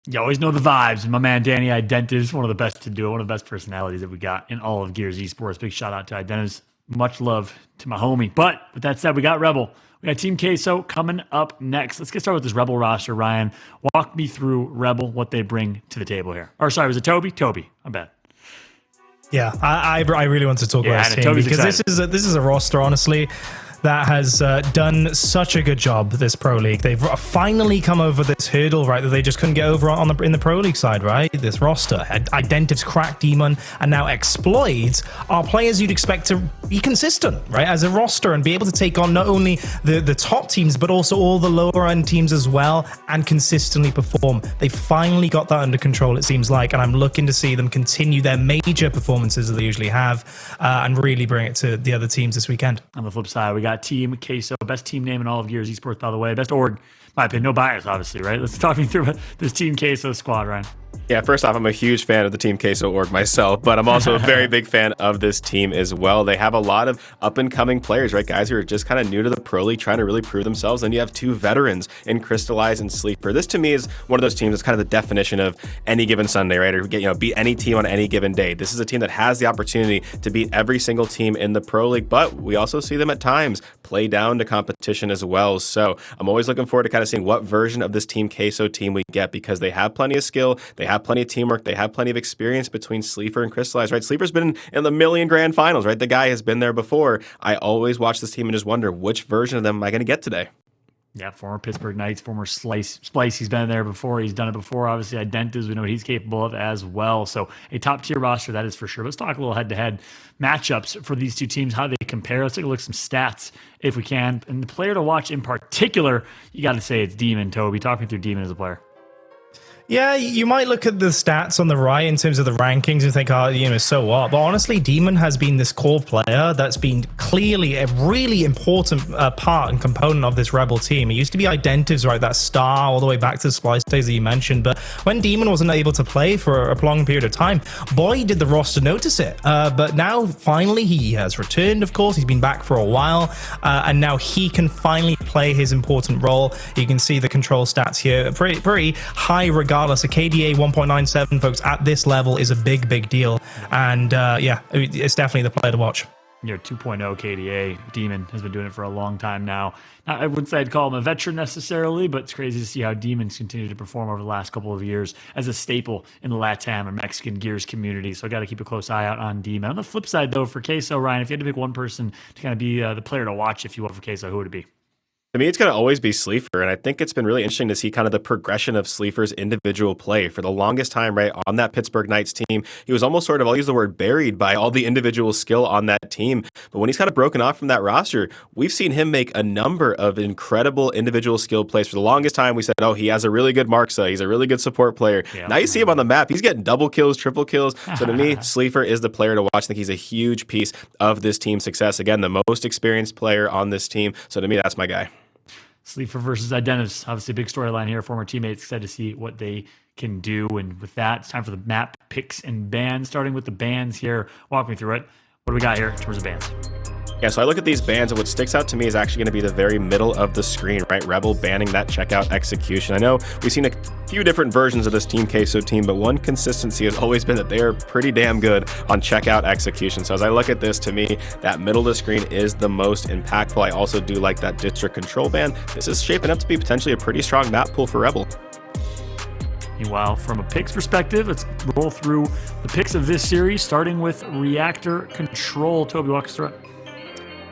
You always know the vibes. My man Danny Identivez, one of the best to do it, one of the best personalities that we got in all of Gears Esports. Big shout out to Identivez. Much love to my homie. But with that said, we got Rebel. We got Team Queso coming up next. Let's get started with this Rebel roster. Ryan, walk me through Rebel, what they bring to the table here. Or sorry, was it Toby? Toby, I bet. Yeah, I really want to talk about this team because this is a roster, honestly, that has done such a good job this Pro League. They've finally come over this hurdle, right, that they just couldn't get over in the Pro League side, right? This roster, Identivez, Crack Demon, and now Xploidz are players you'd expect to be consistent, right, as a roster and be able to take on not only the top teams, but also all the lower end teams as well and consistently perform. They finally got that under control, it seems like, and I'm looking to see them continue their major performances that they usually have and really bring it to the other teams this weekend. On the flip side, we got Team Queso, best team name in all of Gears Esports, by the way. Best org, my opinion. No bias, obviously, right? Let's talk me through this Team Queso squad, Ryan. Yeah, first off, I'm a huge fan of the Team Queso org myself, but I'm also a very big fan of this team as well. They have a lot of up-and-coming players, right? Guys who are just kind of new to the Pro League, trying to really prove themselves. And you have two veterans in Cristalize and Sleeafer. This, to me, is one of those teams that's kind of the definition of any given Sunday, right? Or beat any team on any given day. This is a team that has the opportunity to beat every single team in the Pro League, but we also see them at times play down to competition as well. So I'm always looking forward to kind of seeing what version of this Team Queso team we get, because they have plenty of skill, they have plenty of teamwork, they have plenty of experience between Sleeafer and Cristalize, right? Sleeper's been in the million grand finals, right? The guy has been there before. I always watch this team and just wonder, which version of them am I going to get today? Yeah, former Pittsburgh Knights, former Splice. He's been there before. He's done it before. Obviously, Identivez, we know what he's capable of as well. So a top-tier roster, that is for sure. Let's talk a little head-to-head matchups for these two teams, how they compare. Let's take a look at some stats if we can. And the player to watch in particular, you got to say it's Demon. Toby, talk me through Demon as a player. Yeah, you might look at the stats on the right in terms of the rankings and think, so what? But honestly, Demon has been this core player that's been clearly a really important part and component of this Rebel team. It used to be Identivez, right? That star all the way back to the Splice days that you mentioned. But when Demon wasn't able to play for a prolonged period of time, boy, did the roster notice it. But now, finally, he has returned, of course. He's been back for a while. And now he can finally play his important role. You can see the control stats here. Pretty high regardless. A KDA 1.97, folks, at this level is a big deal. And yeah, it's definitely the player to watch. 2.0 KDA. Demon has been doing it for a long time now. I wouldn't say I'd call him a veteran necessarily, but it's crazy to see how Demons continue to perform over the last couple of years as a staple in the LATAM and Mexican Gears community. So I got to keep a close eye out on Demon. On the flip side, though, for Queso, Ryan, if you had to pick one person to kind of be the player to watch, if you will, for Queso, who would it be? To me, it's going to always be Sleeafer, and I think it's been really interesting to see kind of the progression of Sleeafer's individual play. For the longest time, right, on that Pittsburgh Knights team, he was almost sort of, I'll use the word, buried by all the individual skill on that team. But when he's kind of broken off from that roster, we've seen him make a number of incredible individual skill plays. For the longest time, we said, oh, he has a really good Marksa, he's a really good support player. Yeah, now you see him on the map, he's getting double kills, triple kills. So to me, Sleeafer is the player to watch. I think he's a huge piece of this team's success. Again, the most experienced player on this team. So to me, that's my guy. Sleeafer versus Identivez, obviously a big storyline here. Former teammates, excited to see what they can do. And with that, it's time for the map picks and bans. Starting with the bans here, walk me through it. What do we got here in terms of bans? Yeah, so I look at these bans, and what sticks out to me is actually going to be the very middle of the screen, right? Rebel banning that checkout execution. I know we've seen a few different versions of this Team Queso team, but one consistency has always been that they are pretty damn good on checkout execution. So as I look at this, to me, that middle of the screen is the most impactful. I also do like that district control ban. This is shaping up to be potentially a pretty strong map pool for Rebel. Meanwhile, from a picks perspective, let's roll through the picks of this series, starting with Reactor Control. Toby, walk us through it.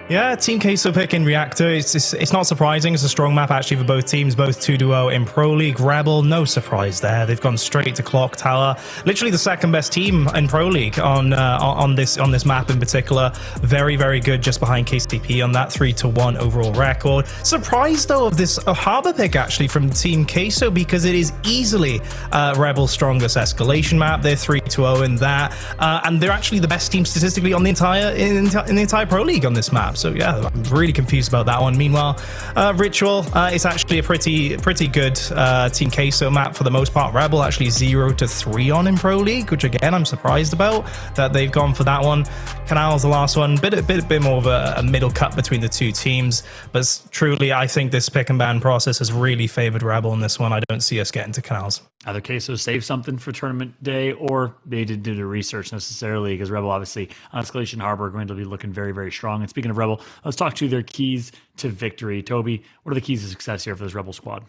Yeah, Team Queso pick in Reactor. It's not surprising. It's a strong map actually for both teams, both 2-2-0 in Pro League. Rebel, no surprise there. They've gone straight to Clocktower. Literally the second best team in Pro League on this map in particular. Very good, just behind KCP on that 3-1 overall record. Surprised though of this harbor pick actually from Team Queso, because it is easily Rebel's strongest escalation map. They're 3-0 in that, and they're actually the best team statistically on the entire Pro League on this map. So yeah, I'm really confused about that one. Meanwhile, Ritual, it's actually a pretty good Team Queso map for the most part. Rebel actually 0-3 on in Pro League, which again I'm surprised about that they've gone for that one. Canals, the last one, bit more of a middle cut between the two teams. But truly, I think this pick and ban process has really favored Rebel in this one. I don't see us getting to Canals. Either Queso saved something for tournament day, or they didn't do the research necessarily, because Rebel obviously on Escalation Harbor are going to be looking very, very strong. And speaking of Rebel, let's talk to their keys to victory. Toby, what are the keys to success here for this Rebel squad?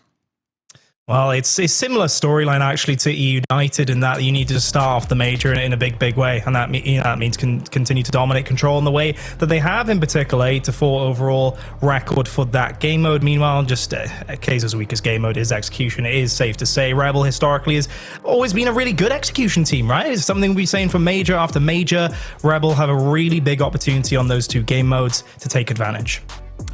Well, it's a similar storyline actually to United in that you need to start off the major in a big way, and that means continue to dominate control in the way that they have, in particular 8-4 overall record for that game mode. Meanwhile, just Queso's weakest game mode is execution. It is safe to say Rebel historically has always been a really good execution team, right? It's something we'll be saying for major after major. Rebel have a really big opportunity on those two game modes to take advantage.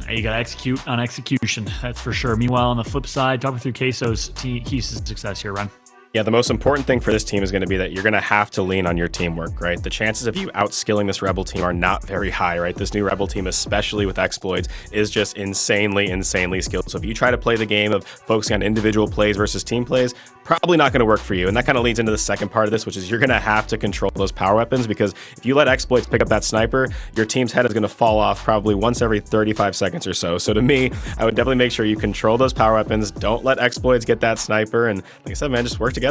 You got to execute on execution, that's for sure. Meanwhile, on the flip side, talk me through Queso's keys to success here, Ron. Yeah, the most important thing for this team is going to be that you're going to have to lean on your teamwork, right? The chances of you outskilling this Rebel team are not very high, right? This new Rebel team, especially with Xploidz, is just insanely skilled. So if you try to play the game of focusing on individual plays versus team plays, probably not going to work for you. And that kind of leads into the second part of this, which is you're going to have to control those power weapons, because if you let Xploidz pick up that sniper, your team's head is going to fall off probably once every 35 seconds or so. So to me, I would definitely make sure you control those power weapons. Don't let Xploidz get that sniper. And like I said, man, just work together.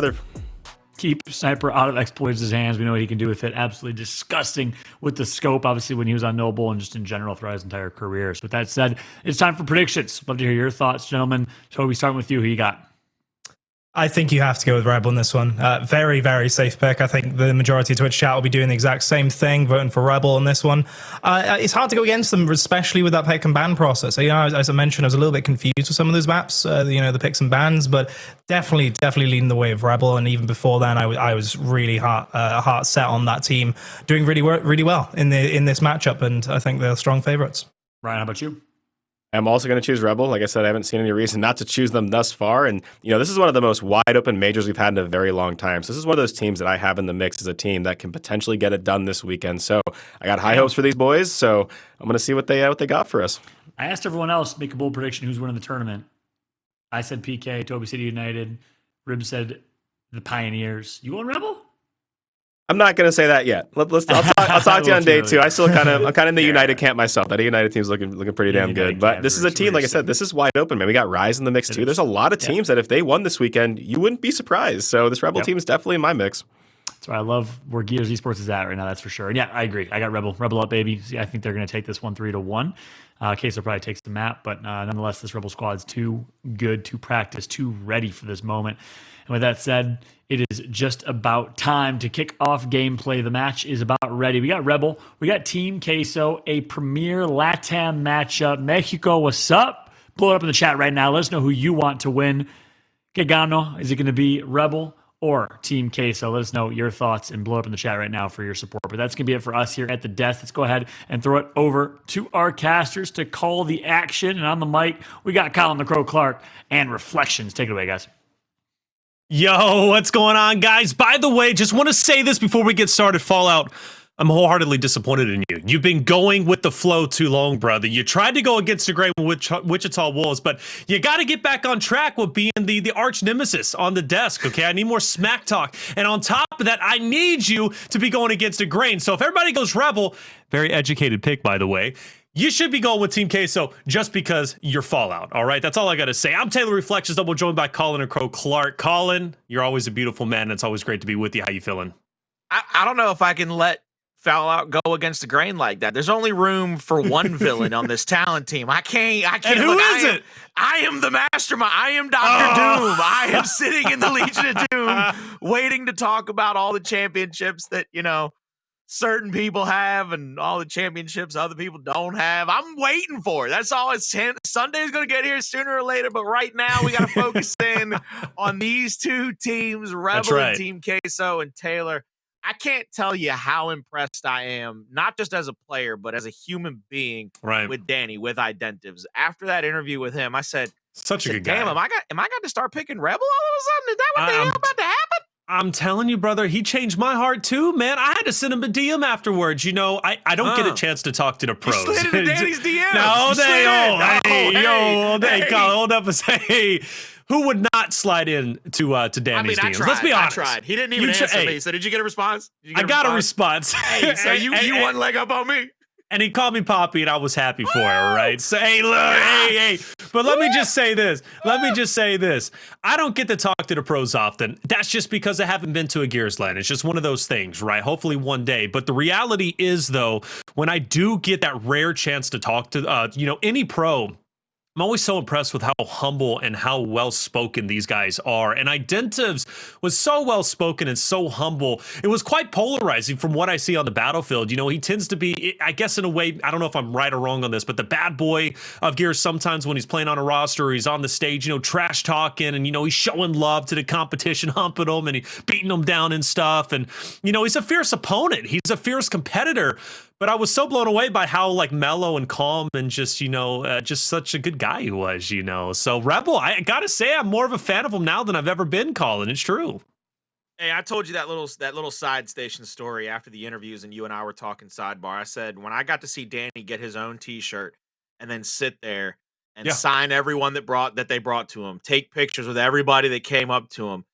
Keep Sniper out of Xploidz' hands. We know what he can do with it. Absolutely disgusting with the scope, obviously, when he was on Noble and just in general throughout his entire career. So with that said, it's time for predictions. Love to hear your thoughts, gentlemen. Toby, starting with you. Who you got? I think you have to go with Rebel in this one. Very safe pick. I think the majority of Twitch chat will be doing the exact same thing, voting for Rebel in this one. It's hard to go against them, especially with that pick and ban process. You know, as I mentioned, I was a little bit confused with some of those maps, the picks and bans, but definitely leading the way of Rebel. And even before then, I was really heart set on that team doing really well in this matchup, and I think they're strong favorites. Ryan, how about you? I'm also going to choose Rebel. Like I said, I haven't seen any reason not to choose them thus far. And, this is one of the most wide open majors we've had in a very long time. So this is one of those teams that I have in the mix as a team that can potentially get it done this weekend. So I got high hopes for these boys. So I'm going to see what they got for us. I asked everyone else to make a bold prediction who's winning the tournament. I said PK, Toby City United. Rib said the Pioneers. You want Rebel? I'm not going to say that yet. I'll talk to you on day two. I'm kind of in the United camp myself. That United team's looking pretty damn good. But this is a team, like I said, this is wide open, man. We got Rise in the mix too. There's a lot of teams that if they won this weekend, you wouldn't be surprised. So this Rebel team is definitely in my mix. That's why I love where Gears Esports is at right now. That's for sure. And yeah, I agree. I got Rebel up, baby. See, I think they're going to take this one 3-1. Queso probably takes the map, but nonetheless, this Rebel squad's too good, too practiced, too ready for this moment. And with that said, it is just about time to kick off gameplay. The match is about ready. We got Rebel. We got Team Queso, a premier LATAM matchup. Mexico, what's up? Blow it up in the chat right now. Let us know who you want to win. Que gano? Is it going to be Rebel or Team Queso? Let us know your thoughts and blow it up in the chat right now for your support. But that's going to be it for us here at the desk. Let's go ahead and throw it over to our casters to call the action. And on the mic, we got Colin the Crow Clark and Reflections. Take it away, guys. Yo, what's going on, guys? By the way, just want to say this before we get started, Fallout. I'm wholeheartedly disappointed in you. You've been going with the flow too long, brother. You tried to go against the grain with Wichita Wolves, but you got to get back on track with being the arch nemesis on the desk, okay? I need more smack talk. And on top of that, I need you to be going against the grain. So if everybody goes Rebel, very educated pick, by the way, you should be going with Team Queso just because you're Fallout, all right? That's all I got to say. I'm Taylor Reflections, double joined by Colin and Crow Clark. Colin, you're always a beautiful man. It's always great to be with you. How you feeling? I don't know if I can let Fallout go against the grain like that. There's only room for one villain on this talent team. I can't. And who is it? I am the mastermind. I am Dr. Doom. I am sitting in the Legion of Doom waiting to talk about all the championships that, certain people have and all the championships other people don't have. I'm waiting for it. That's all. Sunday's going to get here sooner or later, but right now we got to focus in on these two teams, Rebel and Team Queso. And Taylor, I can't tell you how impressed I am, not just as a player, but as a human being with Danny, with Identivez. After that interview with him, I said, such a good guy. Damn, am I got to start picking Rebel all of a sudden? Is that what the hell about to happen? I'm telling you, brother, he changed my heart too, man. I had to send him a DM afterwards. I don't get a chance to talk to the pros. You slid into Danny's DMs. Hold up and say, who would not slide in to Danny's DMs? Tried, Let's be honest. I tried. He didn't even answer me. So did you get a response? I got a response. Hey, so you one leg up on me. And he called me Poppy, and I was happy for her, right? So, hey, look, hey. But let me just say this. I don't get to talk to the pros often. That's just because I haven't been to a Gears LAN. It's just one of those things, right? Hopefully one day. But the reality is, though, when I do get that rare chance to talk to, any pro, I'm always so impressed with how humble and how well-spoken these guys are. And Identivez was so well-spoken and so humble. It was quite polarizing from what I see on the battlefield. He tends to be, I guess in a way, I don't know if I'm right or wrong on this, but the bad boy of Gears sometimes when he's playing on a roster or he's on the stage, trash talking and, he's showing love to the competition, humping them and beating them down and stuff. And, he's a fierce opponent. He's a fierce competitor. But I was so blown away by how mellow and calm and just such a good guy he was, So Rebel, I gotta say, I'm more of a fan of him now than I've ever been, Colin. It's true. Hey, I told you that little side station story after the interviews, and you and I were talking sidebar. I said when I got to see Danny get his own T-shirt and then sit there and sign everyone that they brought to him, take pictures with everybody that came up to him.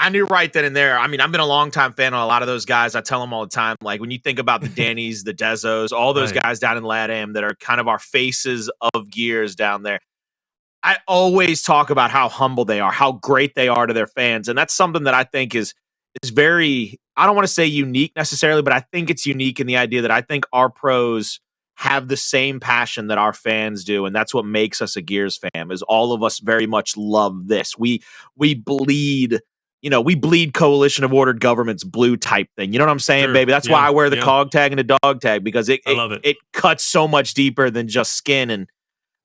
I knew right then and there. I mean, I've been a longtime fan of a lot of those guys. I tell them all the time, like when you think about the Dannys, the Dezos, all those guys down in LATAM that are kind of our faces of Gears down there. I always talk about how humble they are, how great they are to their fans. And that's something that I think is very, I don't want to say unique necessarily, but I think it's unique in the idea that I think our pros have the same passion that our fans do. And that's what makes us a Gears fam, is all of us very much love this. We bleed. We bleed coalition of ordered governments blue type thing. You know what I'm saying, sure. baby? That's why I wear the cog tag and the dog tag, because I love it. It cuts so much deeper than just skin. And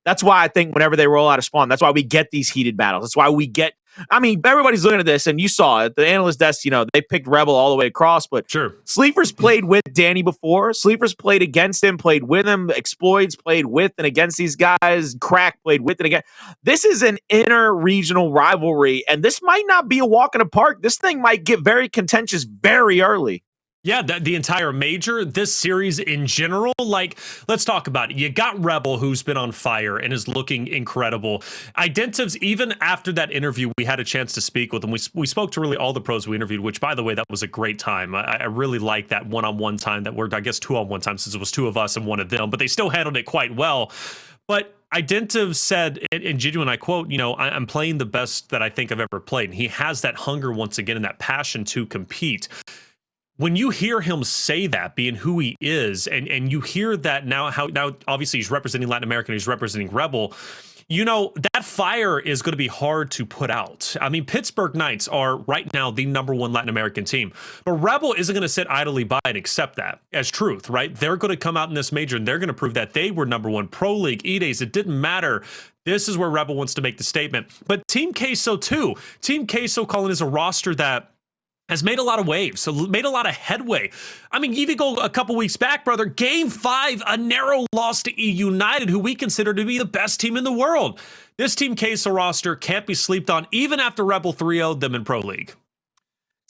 that's why I think whenever they roll out of spawn, that's why we get these heated battles. That's why we get, everybody's looking at this and you saw it. The analyst desk, they picked Rebel all the way across, but sure. Sleefer's played with Danny before. Sleefer's played against him, played with him. Xploidz played with and against these guys. Crack played with and against. This is an inter-regional rivalry, and this might not be a walk in the park. This thing might get very contentious very early. Yeah, the entire major, this series in general, let's talk about it. You got Rebel, who's been on fire and is looking incredible. Identivez, even after that interview, we had a chance to speak with him. We spoke to really all the pros we interviewed, which, by the way, that was a great time. I really like that one-on-one time that worked, I guess, two-on-one time, since it was two of us and one of them, but they still handled it quite well. But Identivez said, and genuine, I quote, I'm playing the best that I think I've ever played. And he has that hunger once again and that passion to compete. When you hear him say that, being who he is, and you hear that now obviously he's representing Latin America, he's representing Rebel, that fire is going to be hard to put out. Pittsburgh Knights are right now the #1 Latin American team, but Rebel isn't going to sit idly by and accept that as truth, right? They're going to come out in this major and they're going to prove that they were #1. Pro League, E-Days, it didn't matter. This is where Rebel wants to make the statement. But Team Queso too. Team Queso, Colin, is a roster that has made a lot of waves, so made a lot of headway. Even go a couple weeks back, brother, Game 5, a narrow loss to E United, who we consider to be the best team in the world. This Team Queso roster can't be slept on, even after Rebel 3-0'd them in Pro League.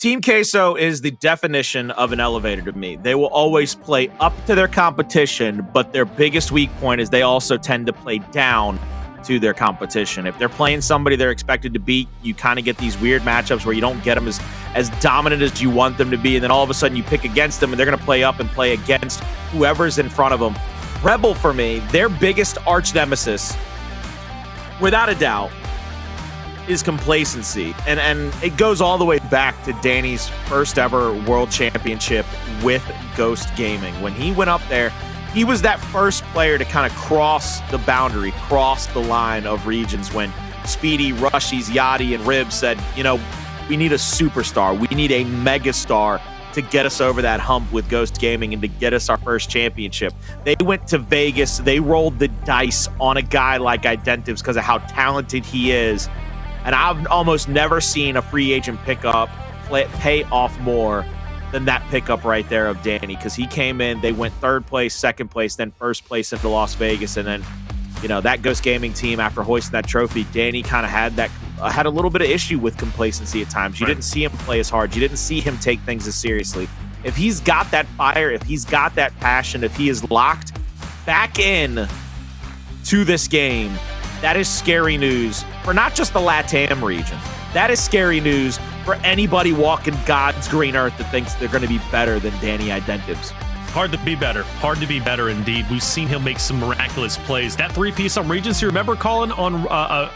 Team Queso is the definition of an elevator to me. They will always play up to their competition, but their biggest weak point is they also tend to play down to their competition. If they're playing somebody they're expected to beat, you kind of get these weird matchups where you don't get them as dominant as you want them to be, and then all of a sudden you pick against them and they're going to play up and play against whoever's in front of them. Rebel, for me, their biggest arch nemesis, without a doubt, is complacency. And it goes all the way back to Danny's first ever world championship with Ghost Gaming. When he went up there, he was that first player to kind of cross the boundary, cross the line of regions when Speedy, Rushies, Yachty, and Rib said, we need a superstar. We need a megastar to get us over that hump with Ghost Gaming and to get us our first championship. They went to Vegas. They rolled the dice on a guy like Identivez because of how talented he is. And I've almost never seen a free agent pickup pay off more than that pickup right there of Danny, because he came in, they went third place, second place, then first place into Las Vegas, and then that Ghost Gaming team, after hoisting that trophy, Danny kind of had a little bit of issue with complacency at times. You didn't see him play as hard. You didn't see him take things as seriously. If he's got that fire, if he's got that passion, if he is locked back in to this game, that is scary news for not just the LATAM region. That is scary news for anybody walking God's green earth that thinks they're going to be better than Danny Identivez. Hard to be better. Hard to be better indeed. We've seen him make some miraculous plays. That 3-piece on Regency, remember, Colin, on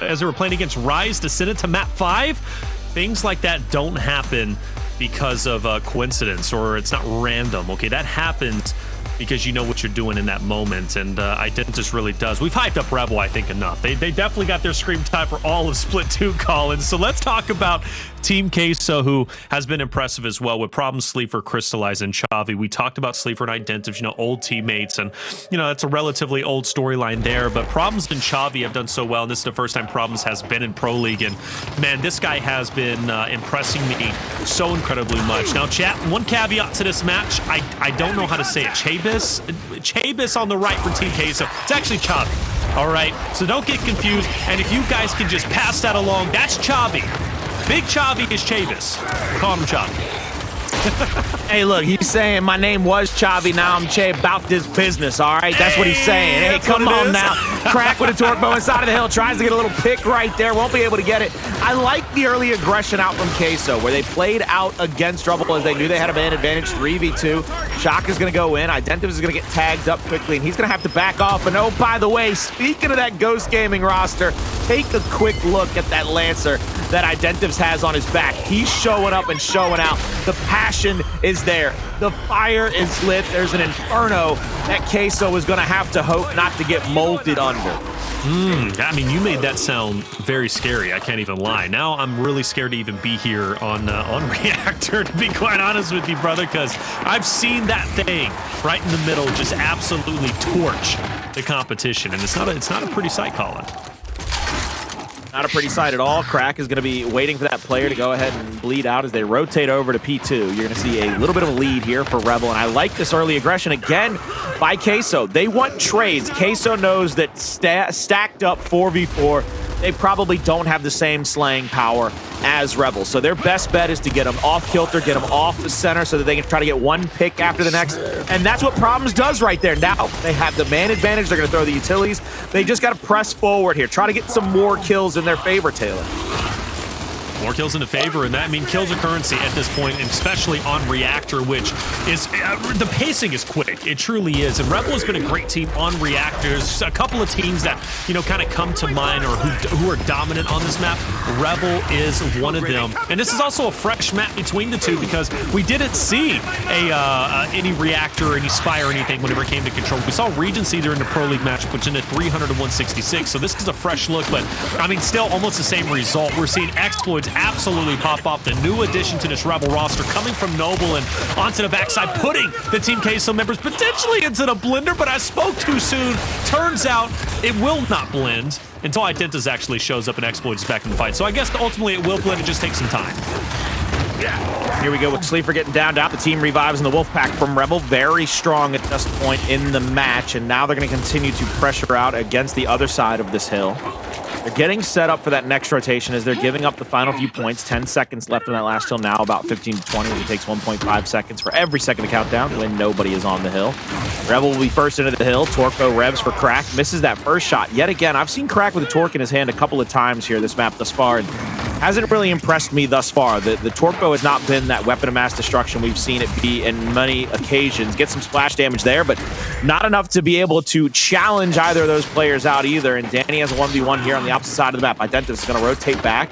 as they were playing against Rise to send it to map 5? Things like that don't happen because of coincidence, or it's not random. Okay, that happens because you know what you're doing in that moment, and Identivez really does. We've hyped up Rebel, I think, enough. They definitely got their scream time for all of Split 2, Colin. So let's talk about Team Queso, who has been impressive as well with Problem, Sleeafer, Cristalize, and Chavii. We talked about Sleeafer and Identivez, old teammates, and, that's a relatively old storyline there, but Problems and Chavii have done so well, and this is the first time Problems has been in Pro League, and, man, this guy has been impressing me so incredibly much. Now, chat, one caveat to this match, I don't know how to say it. Chavii on the right for Team Queso. It's actually Chavii. All right, so don't get confused. And if you guys can just pass that along, that's Chavii. Big Chavii is Chavii. Call him Chavii. Hey, look, he's saying my name was Chavii, now I'm Che about this business, all right? That's what he's saying. Hey, come on now. Crack with a torque bow inside of the hill, tries to get a little pick right there, won't be able to get it. I like the early aggression out from Queso, where they played out against Rebel as they knew they had a man advantage, 3v2. Shock is going to go in, Identivez is going to get tagged up quickly, and he's going to have to back off. And oh, by the way, speaking of that Ghost Gaming roster, take a quick look at that Lancer that Identivez has on his back. He's showing up and showing out. The passion is there. The fire is lit. There's an inferno that Queso is going to have to hope not to get molted under. I mean, you made that sound very scary. I can't even lie. Now I'm really scared to even be here on Reactor, to be quite honest with you, brother, because I've seen that thing right in the middle just absolutely torch the competition, and it's not a pretty sight, Colin. Not a pretty sight at all. Crack is going to be waiting for that player to go ahead and bleed out as they rotate over to P2. You're going to see a little bit of a lead here for Rebel, and I like this early aggression again by Queso. They want trades. Queso knows that stacked up 4v4, they probably don't have the same slaying power as Rebel. So their best bet is to get them off kilter, get them off the center so that they can try to get one pick after the next. And that's what Problems does right there. Now they have the man advantage. They're going to throw the utilities. They just got to press forward here. Try to get some more kills in their favor, Taylor. More kills in the favor, and that kills are currency at this point, and especially on Reactor, which is the pacing is quick. It truly is. And Rebel has been a great team on Reactors. A couple of teams that kind of come to mind or who are dominant on this map. Rebel is one of them, and this is also a fresh map between the two because we didn't see any Reactor, any Spy, or anything whenever it came to Control. We saw Regency during the Pro League match, which ended 300 to 166. So this is a fresh look, but I mean, still almost the same result. We're seeing Xploidz absolutely pop off, the new addition to this Rebel roster, coming from Noble and onto the backside, putting the Team Queso members potentially into the blender, but I spoke too soon. Turns out it will not blend until Identivez actually shows up and Xploidz back in the fight. So I guess ultimately it will blend, it just takes some time. Here we go with Sleeafer getting downed out. The team revives in the Wolfpack from Rebel. Very strong at this point in the match, and now they're going to continue to pressure out against the other side of this hill. They're getting set up for that next rotation as they're giving up the final few points. 10 seconds left on that last hill now, about 15 to 20. It takes 1.5 seconds for every second to count down when nobody is on the hill. Rebel will be first into the hill. Torco revs for Crack. Misses that first shot. Yet again, I've seen Crack with a torque in his hand a couple of times here this map thus far, and hasn't really impressed me thus far. The Torco has not been that weapon of mass destruction we've seen it be in many occasions. Get some splash damage there, but not enough to be able to challenge either of those players out either. And Danny has a 1v1 here on the opposite side of the map. Identivez is going to rotate back.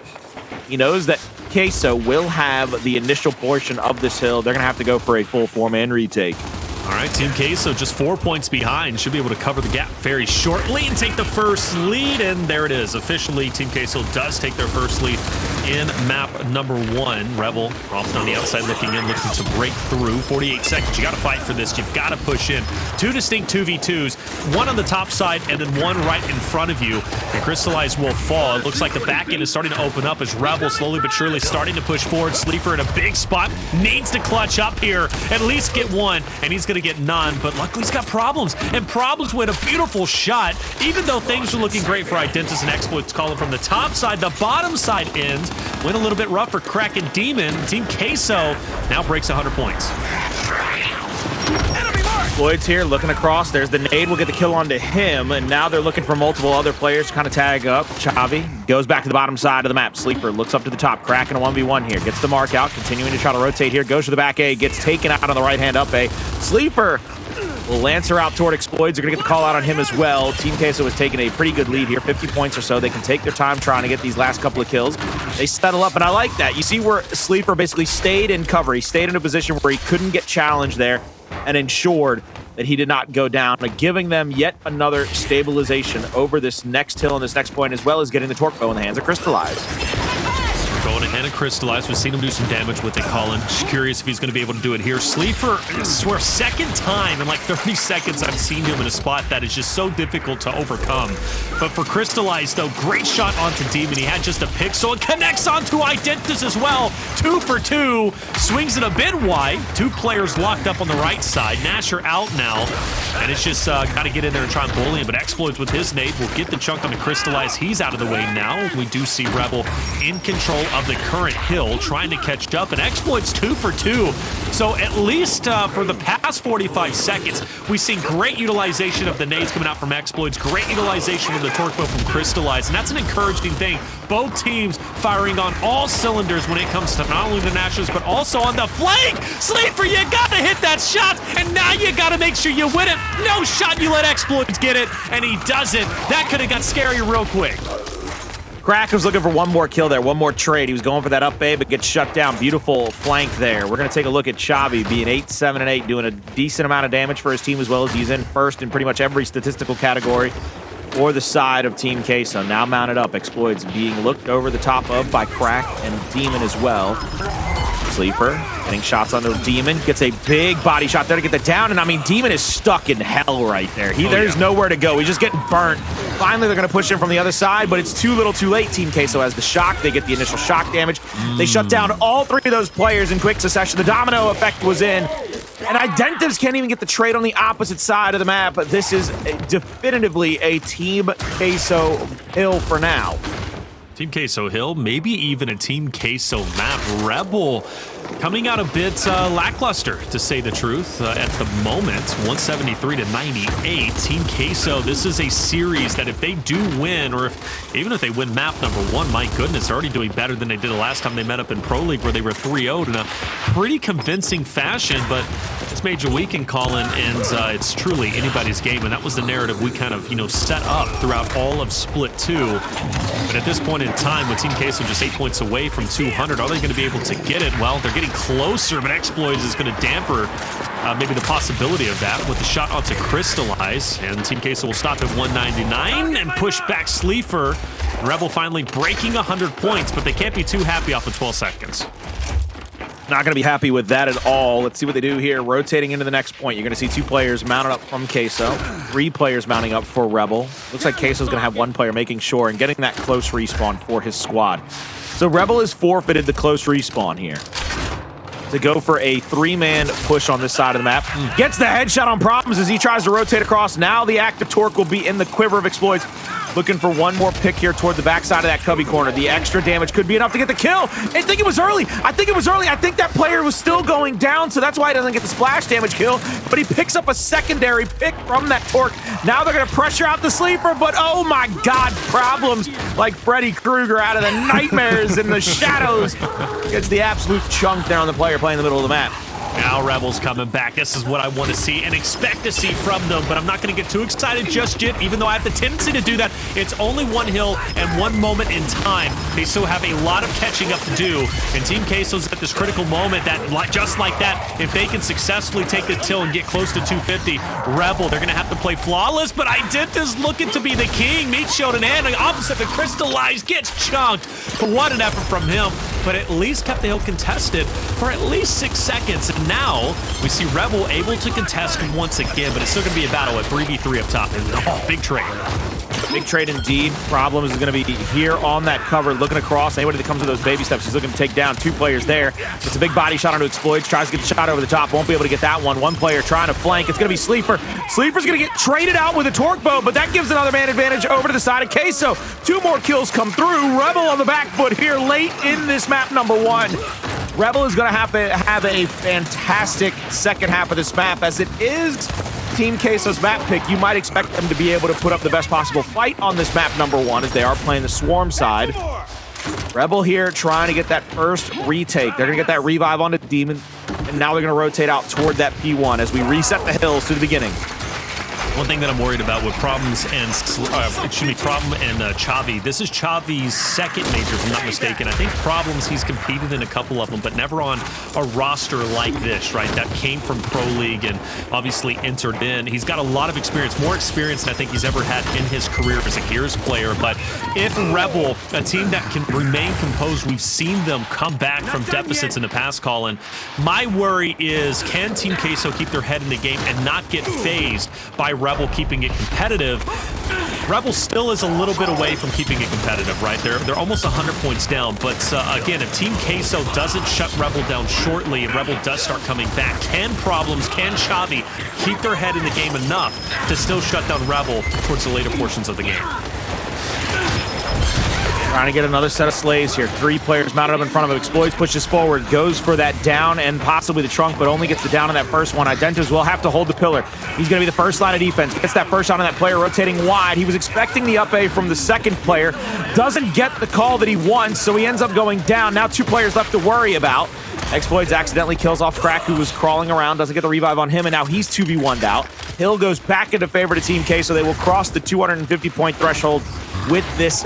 He knows that Queso will have the initial portion of this hill. They're going to have to go for a full 4-man retake. All right, Team Queso just 4 points behind. Should be able to cover the gap very shortly and take the first lead. And there it is. Officially, Team Queso does take their first lead in map number 1. Rebel often on the outside looking in, looking to break through. 48 seconds. You got to fight for this. You've got to push in. 2 distinct 2v2s. One on the top side and then one right in front of you. And Cristalize will fall. It looks like the back end is starting to open up as Rebel slowly but surely starting to push forward. Sleeafer in a big spot. Needs to clutch up here. At least get one. And he's going to get none, but luckily he's got Problems, and Problems with a beautiful shot. Even though things are looking great for Identivez and Xploidz calling from the top side, the bottom side ends went a little bit rough for Crack and Demon. Team Queso now breaks 100 points. Enemy mark! Xploidz here looking across. There's the nade. We'll get the kill onto him. And now they're looking for multiple other players to kind of tag up. Chavii goes back to the bottom side of the map. Sleeper looks up to the top, cracking a 1v1 here. Gets the mark out, continuing to try to rotate here. Goes to the back A, gets taken out on the right hand up A. Sleeper will Lancer out toward Xploidz. They're going to get the call out on him as well. Team Queso has taken a pretty good lead here, 50 points or so. They can take their time trying to get these last couple of kills. They settle up, and I like that. You see where Sleeper basically stayed in cover. He stayed in a position where he couldn't get challenged there and ensured that he did not go down, giving them yet another stabilization over this next hill and this next point, as well as getting the torque bow in the hands of Cristalize. Going ahead and Cristalize. We've seen him do some damage with it, Colin. Just curious if he's going to be able to do it here. Sleeper, I swear, second time in like 30 seconds I've seen him in a spot that is just so difficult to overcome. But for Cristalize, though, great shot onto Demon. He had just a pick, so it connects onto Identivez as well. 2 for 2. Swings it a bit wide. 2 players locked up on the right side. Nasher out now. And it's just got to get in there and try and bully him. But Xploidz with his nade will get the chunk on the Cristalize. He's out of the way now. We do see Rebel in control of the current hill, trying to catch up, and Xploidz 2 for 2. So at least for the past 45 seconds, we've seen great utilization of the nades coming out from Xploidz, great utilization of the torque bow from Cristalize, and that's an encouraging thing. Both teams firing on all cylinders when it comes to not only the Nashers, but also on the flank. Sleeper, you gotta hit that shot, and now you gotta make sure you win it. No shot, you let Xploidz get it, and he doesn't. That could have got scary real quick. Crack was looking for one more kill there, one more trade. He was going for that up A, but gets shut down. Beautiful flank there. We're going to take a look at Chavii being 8, 7, and 8, doing a decent amount of damage for his team, as well as he's in first in pretty much every statistical category for the side of Team Queso. Now mounted up. Xploidz being looked over the top of by Crack and Demon as well. Sleeper getting shots on the Demon, gets a big body shot there to get the down, and I mean, Demon is stuck in hell right there. There's nowhere to go. He's just getting burnt. Finally, they're going to push him from the other side, but it's too little too late. Team Queso has the shock. They get the initial shock damage. They shut down all 3 of those players in quick succession. The domino effect was in, and Identivez can't even get the trade on the opposite side of the map, but this is definitively a Team Queso hill for now. Team Queso hill, maybe even a Team Queso map. Rebel coming out a bit lackluster, to say the truth, at the moment. 173 to 98. Team Queso, this is a series that if they do win, or even if they win map number 1, my goodness, they're already doing better than they did the last time they met up in Pro League, where they were 3-0'd in a pretty convincing fashion. But it's Major Weekend, Colin, and it's truly anybody's game, and that was the narrative we kind of, set up throughout all of Split 2. But at this point in time, with Team Queso just 8 points away from 200, are they going to be able to get it? Well, they're getting closer, but Xploidz is going to damper maybe the possibility of that with the shot onto Cristalize, and Team Queso will stop at 199 and push back Sleeafer. Rebel finally breaking 100 points, but they can't be too happy off of 12 seconds. Not going to be happy with that at all. Let's see what they do here. Rotating into the next point. You're going to see 2 players mounted up from Queso. 3 players mounting up for Rebel. Looks like Queso's going to have 1 player making sure and getting that close respawn for his squad. So Rebel has forfeited the close respawn here to go for a 3-man push on this side of the map. Gets the headshot on Problems as he tries to rotate across. Now the active torque will be in the quiver of Xploidz. Looking for one more pick here toward the backside of that cubby corner. The extra damage could be enough to get the kill. I think it was early. I think that player was still going down, so that's why he doesn't get the splash damage kill. But he picks up a secondary pick from that torque. Now they're going to pressure out the Sleeper, but oh my God, Problems like Freddy Krueger out of the nightmares in the shadows. Gets the absolute chunk there on the player playing in the middle of the map. Now Rebel's coming back. This is what I want to see and expect to see from them, but I'm not going to get too excited just yet, even though I have the tendency to do that. It's only 1 hill and 1 moment in time. They still have a lot of catching up to do, and Team Queso's at this critical moment that, just like that, if they can successfully take the till and get close to 250, Rebel, they're going to have to play flawless, but Identivez looking to be the king. Meat Shonen and opposite the Cristalize gets chunked. But what an effort from him, but at least kept the hill contested for at least 6 seconds. And now we see Rebel able to contest once again, but it's still going to be a battle at 3v3 up top. And big trade. Big trade indeed. Problems is going to be here on that cover, looking across. Anybody that comes with those baby steps, he's looking to take down 2 players there. It's a big body shot onto Xploidz. Tries to get the shot over the top. Won't be able to get that one. 1 player trying to flank. It's going to be Sleeper. Sleeper's going to get traded out with a torque bow, but that gives another man advantage over to the side of Queso. 2 more kills come through. Rebel on the back foot here late in this map number 1. Rebel is going to have a fantastic second half of this map, as it is Team Queso's map pick, you might expect them to be able to put up the best possible fight on this map number 1, as they are playing the Swarm side. Rebel here trying to get that first retake. They're going to get that revive onto Demon, and now they're going to rotate out toward that P1 as we reset the hills to the beginning. One thing that I'm worried about with Problems and Chavii. This is Chavii's second major, if I'm not mistaken. I think Problems, he's competed in a couple of them, but never on a roster like this, right? That came from Pro League and obviously entered in. He's got a lot of experience, more experience than I think he's ever had in his career as a Gears player. But if Rebel, a team that can remain composed, we've seen them come back from deficits in the past, Colin. My worry is, can Team Queso keep their head in the game and not get phased by Rebel keeping it competitive? Rebel still is a little bit away from keeping it competitive, right? They're almost 100 points down, but again, if Team Queso doesn't shut Rebel down shortly and Rebel does start coming back, can Problems, can Chavii keep their head in the game enough to still shut down Rebel towards the later portions of the game? Trying to get another set of slaves here. 3 players mounted up in front of him. Xploidz pushes forward, goes for that down and possibly the trunk, but only gets the down on that first one. Identivez will have to hold the pillar. He's going to be the first line of defense. Gets that first shot on that player, rotating wide. He was expecting the up A from the second player. Doesn't get the call that he wants, so he ends up going down. Now 2 players left to worry about. Xploidz accidentally kills off Crack, who was crawling around, doesn't get the revive on him, and now he's 2v1'd out. Hill goes back into favor to Team K, so they will cross the 250-point threshold with this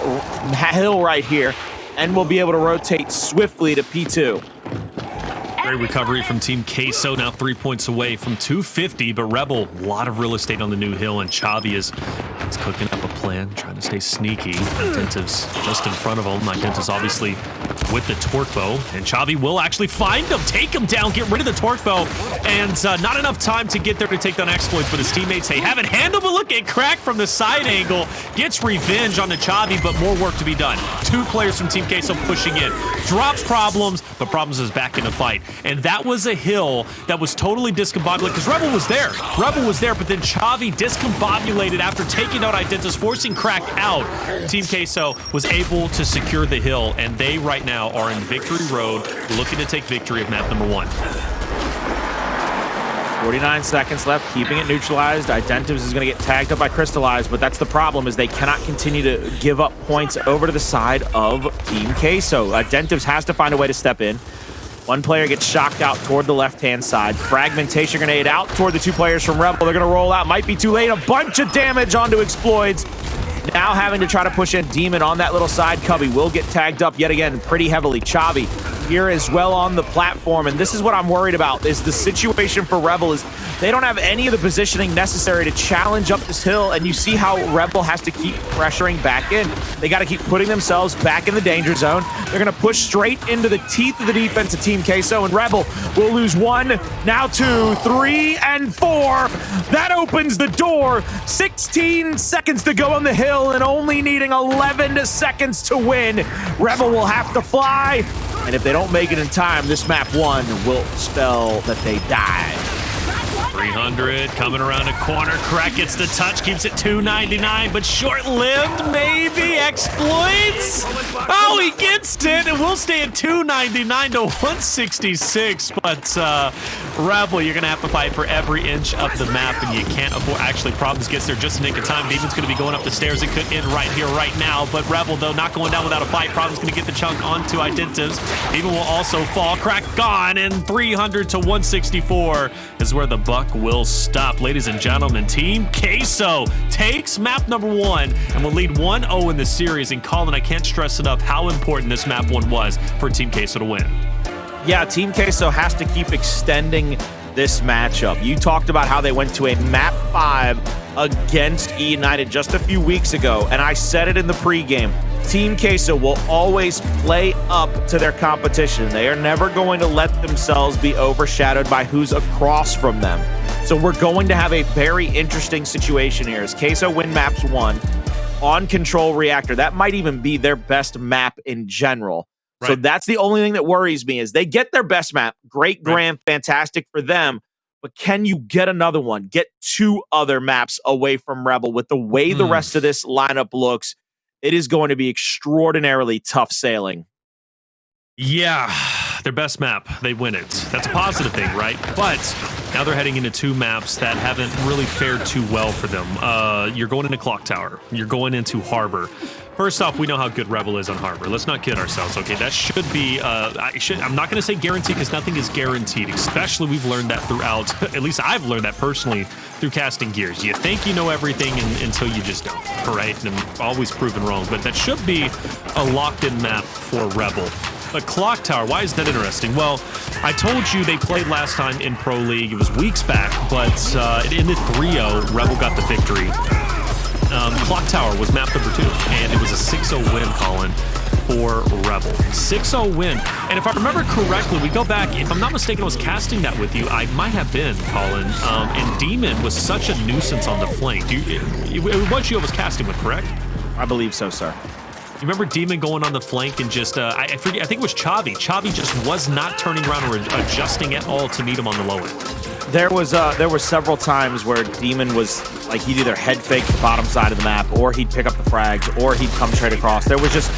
hill right here, and will be able to rotate swiftly to P2. Great recovery from Team Queso, now 3 points away from 250, but Rebel, a lot of real estate on the new hill, and Chavii is cooking up a plan, trying to stay sneaky. Identivez just in front of him. Identivez obviously with the torque bow, and Chavii will actually find him, take him down, get rid of the torque bow, and not enough time to get there to take down Xploidz, but his teammates, they have it handled, but look at Crack from the side angle, gets revenge on the Chavii, but more work to be done. 2 players from Team Queso pushing in, drops Problems, but Problems is back in the fight, and that was a hill that was totally discombobulated, because Rebel was there, but then Chavii discombobulated after taking out Identivez, forcing Crack out. Team Queso was able to secure the hill, and they right now are in victory road, looking to take victory of map number 1. 49 seconds left, keeping it neutralized. Identivez is going to get tagged up by Cristalize, but that's the problem, is they cannot continue to give up points over to the side of Team Queso. Identivez has to find a way to step in. 1 player gets shocked out toward the left-hand side. Fragmentation grenade out toward the 2 players from Rebel. They're going to roll out. Might be too late. A bunch of damage onto Xploidz. Now having to try to push in Demon on that little side cubby. Will get tagged up yet again pretty heavily. Chavii here as well on the platform, and this is what I'm worried about, is the situation for Rebel is they don't have any of the positioning necessary to challenge up this hill, and you see how Rebel has to keep pressuring back in. They got to keep putting themselves back in the danger zone. They're going to push straight into the teeth of the defense of Team Queso, and Rebel will lose 1, now 2, 3, and 4. That opens the door. 16 seconds to go on the hill, and only needing 11 seconds to win. Rebel will have to fly, and if they don't make it in time, this map 1 will spell that they die. 300 coming around a corner. Crack gets the touch, keeps it 299, but short-lived, maybe. Xploidz. Oh, he gets it, and we'll stay at 299 to 166. But Rebel, you're gonna have to fight for every inch of the map, and you can't afford. Actually, Problems gets there just in the nick of time. Demon's gonna be going up the stairs. It could end right here, right now. But Rebel, though, not going down without a fight. Problems gonna get the chunk onto Identivez. Demon will also fall. Crack gone, and 300 to 164 is where the buck will stop. Ladies and gentlemen, Team Queso takes map number 1 and will lead 1-0 in the series. And Colin, I can't stress enough how important this map 1 was for Team Queso to win. Yeah, Team Queso has to keep extending this matchup. You talked about how they went to a map 5 against E United just a few weeks ago, and I said it in the pregame. Team Queso will always play up to their competition. They are never going to let themselves be overshadowed by who's across from them. So we're going to have a very interesting situation here as Queso win maps 1 on Control Reactor. That might even be their best map in general. Right. So that's the only thing that worries me, is they get their best map. Great, grand, fantastic for them. But can you get another one? Get 2 other maps away from Rebel. With the way the rest of this lineup looks, it is going to be extraordinarily tough sailing. Yeah, their best map, they win it. That's a positive thing, right? But now they're heading into 2 maps that haven't really fared too well for them. You're going into Clocktower. You're going into Harbor. First off, we know how good Rebel is on Harbor. Let's not kid ourselves, okay? That should be, I'm not going to say guaranteed because nothing is guaranteed, especially we've learned that throughout, at least I've learned that personally through casting gears. You think you know everything until you just don't, right? And I'm always proven wrong, but that should be a locked-in map for Rebel. But Clocktower, why is that interesting? Well, I told you they played last time in Pro League. It was weeks back, but it ended 3-0. Rebel got the victory. Clocktower was map number 2, and it was a 6-0 win, Colin, for Rebel. 6-0 win. And if I remember correctly, we go back, if I'm not mistaken, I was casting that with you. I might have been, Colin. And Demon was such a nuisance on the flank. It was you I was casting with, correct? I believe so, sir. You remember Demon going on the flank and just, I forget, I think it was Chavii. Chavii just was not turning around or adjusting at all to meet him on the low end. There were several times where Demon was like he'd either head fake the bottom side of the map, or he'd pick up the frags, or he'd come straight across. There was just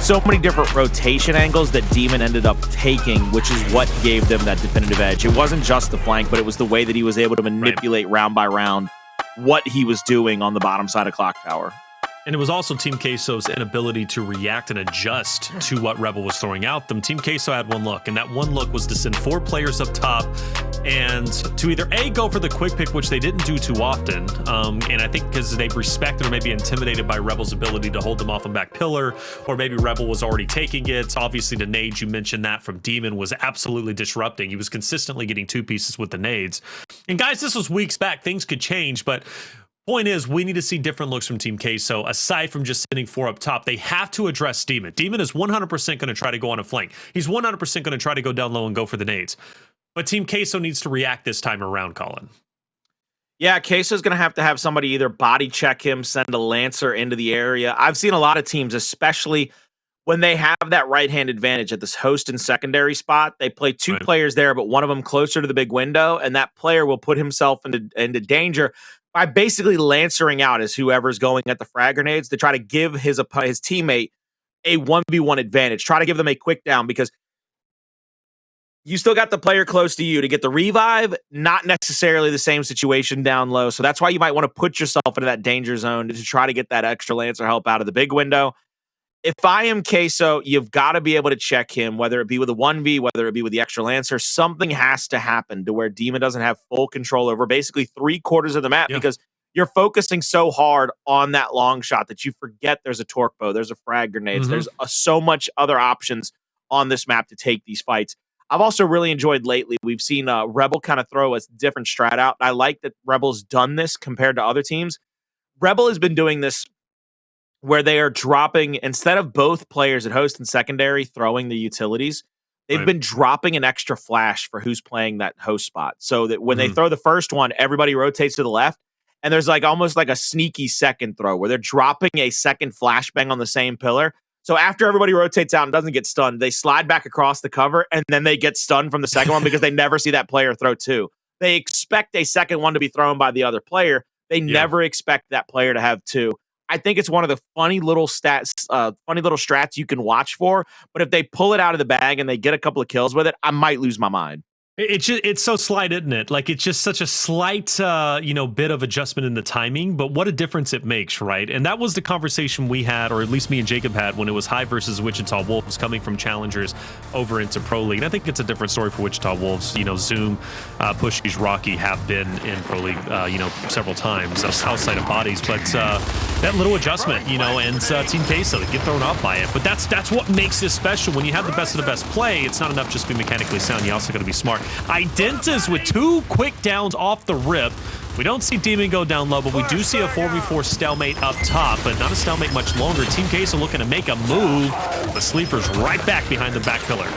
so many different rotation angles that Demon ended up taking, which is what gave them that definitive edge. It wasn't just the flank, but it was the way that he was able to manipulate round by round what he was doing on the bottom side of Clocktower. And it was also Team Queso's inability to react and adjust to what Rebel was throwing out them. Team Queso had one look, and that one look was to send 4 players up top and to either A, go for the quick pick, which they didn't do too often, and I think because they respected or maybe intimidated by Rebel's ability to hold them off on back pillar, or maybe Rebel was already taking it. Obviously, the nades, you mentioned that from Demon, was absolutely disrupting. He was consistently getting 2 pieces with the nades. And guys, this was weeks back. Things could change, but point is, we need to see different looks from Team Queso. Aside from just sending 4 up top, they have to address Demon. Demon is 100% going to try to go on a flank. He's 100% going to try to go down low and go for the nades. But Team Queso needs to react this time around, Colin. Yeah, Queso's going to have somebody either body check him, send a Lancer into the area. I've seen a lot of teams, especially when they have that right-hand advantage at this host and secondary spot, they play 2 players there, but one of them closer to the big window, and that player will put himself into danger by basically lancering out as whoever's going at the frag grenades to try to give his teammate a 1v1 advantage. Try to give them a quick down because you still got the player close to you to get the revive, not necessarily the same situation down low. So that's why you might want to put yourself into that danger zone to try to get that extra Lancer help out of the big window. If I am Queso, you've got to be able to check him, whether it be with a 1v, whether it be with the extra Lancer. Something has to happen to where Demon doesn't have full control over basically 3/4 of the map because you're focusing so hard on that long shot that you forget there's a torque bow, there's a frag grenades, there's so much other options on this map to take these fights. I've also really enjoyed lately, we've seen Rebel kind of throw a different strat out. I like that Rebel's done this compared to other teams. Rebel has been doing this where they are dropping, instead of both players at host and secondary throwing the utilities, they've been dropping an extra flash for who's playing that host spot. So that when they throw the first one, everybody rotates to the left, and there's like almost like a sneaky second throw where they're dropping a second flashbang on the same pillar. So after everybody rotates out and doesn't get stunned, they slide back across the cover, and then they get stunned from the second one because they never see that player throw 2. They expect a second one to be thrown by the other player. They never expect that player to have 2. I think it's one of the funny little strats you can watch for. But if they pull it out of the bag and they get a couple of kills with it, I might lose my mind. It's so slight, isn't it? Like, it's just such a slight, bit of adjustment in the timing, but what a difference it makes, right? And that was the conversation we had, or at least me and Jacob had, when it was High versus Wichita Wolves coming from Challengers over into Pro League. And I think it's a different story for Wichita Wolves. You know, Zoom, Pushies, Rocky have been in Pro League, several times outside of bodies, but that little adjustment, and Team Queso, they get thrown off by it. But that's what makes this special. When you have the best of the best play, it's not enough just to be mechanically sound. You also got to be smart. Identivez with 2 quick downs off the rip. We don't see Demon go down low, but we do see a 4v4 stalemate up top, but not a stalemate much longer. Team Queso looking to make a move. The Sleefer's right back behind the back pillar.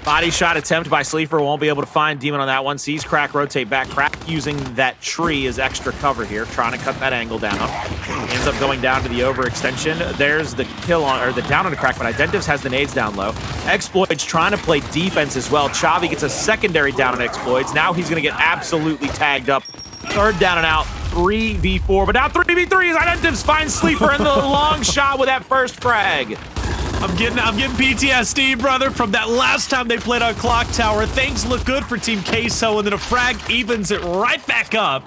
Body shot attempt by Sleeafer. Won't be able to find Demon on that one. Sees Crack rotate back. Crack using that tree as extra cover here, trying to cut that angle down. Ends up going down to the overextension. There's the kill on, or the down on the Crack, but Identivez has the nades down low. Xploidz trying to play defense as well. Chavii gets a secondary down on Xploidz. Now he's going to get absolutely tagged up. 3rd down and out. 3v4, but now 3v3 as Identivez finds Sleeafer in the long shot with that first frag. I'm getting PTSD, brother, from that last time they played on Clocktower. Things look good for Team Queso, and then a frag evens it right back up.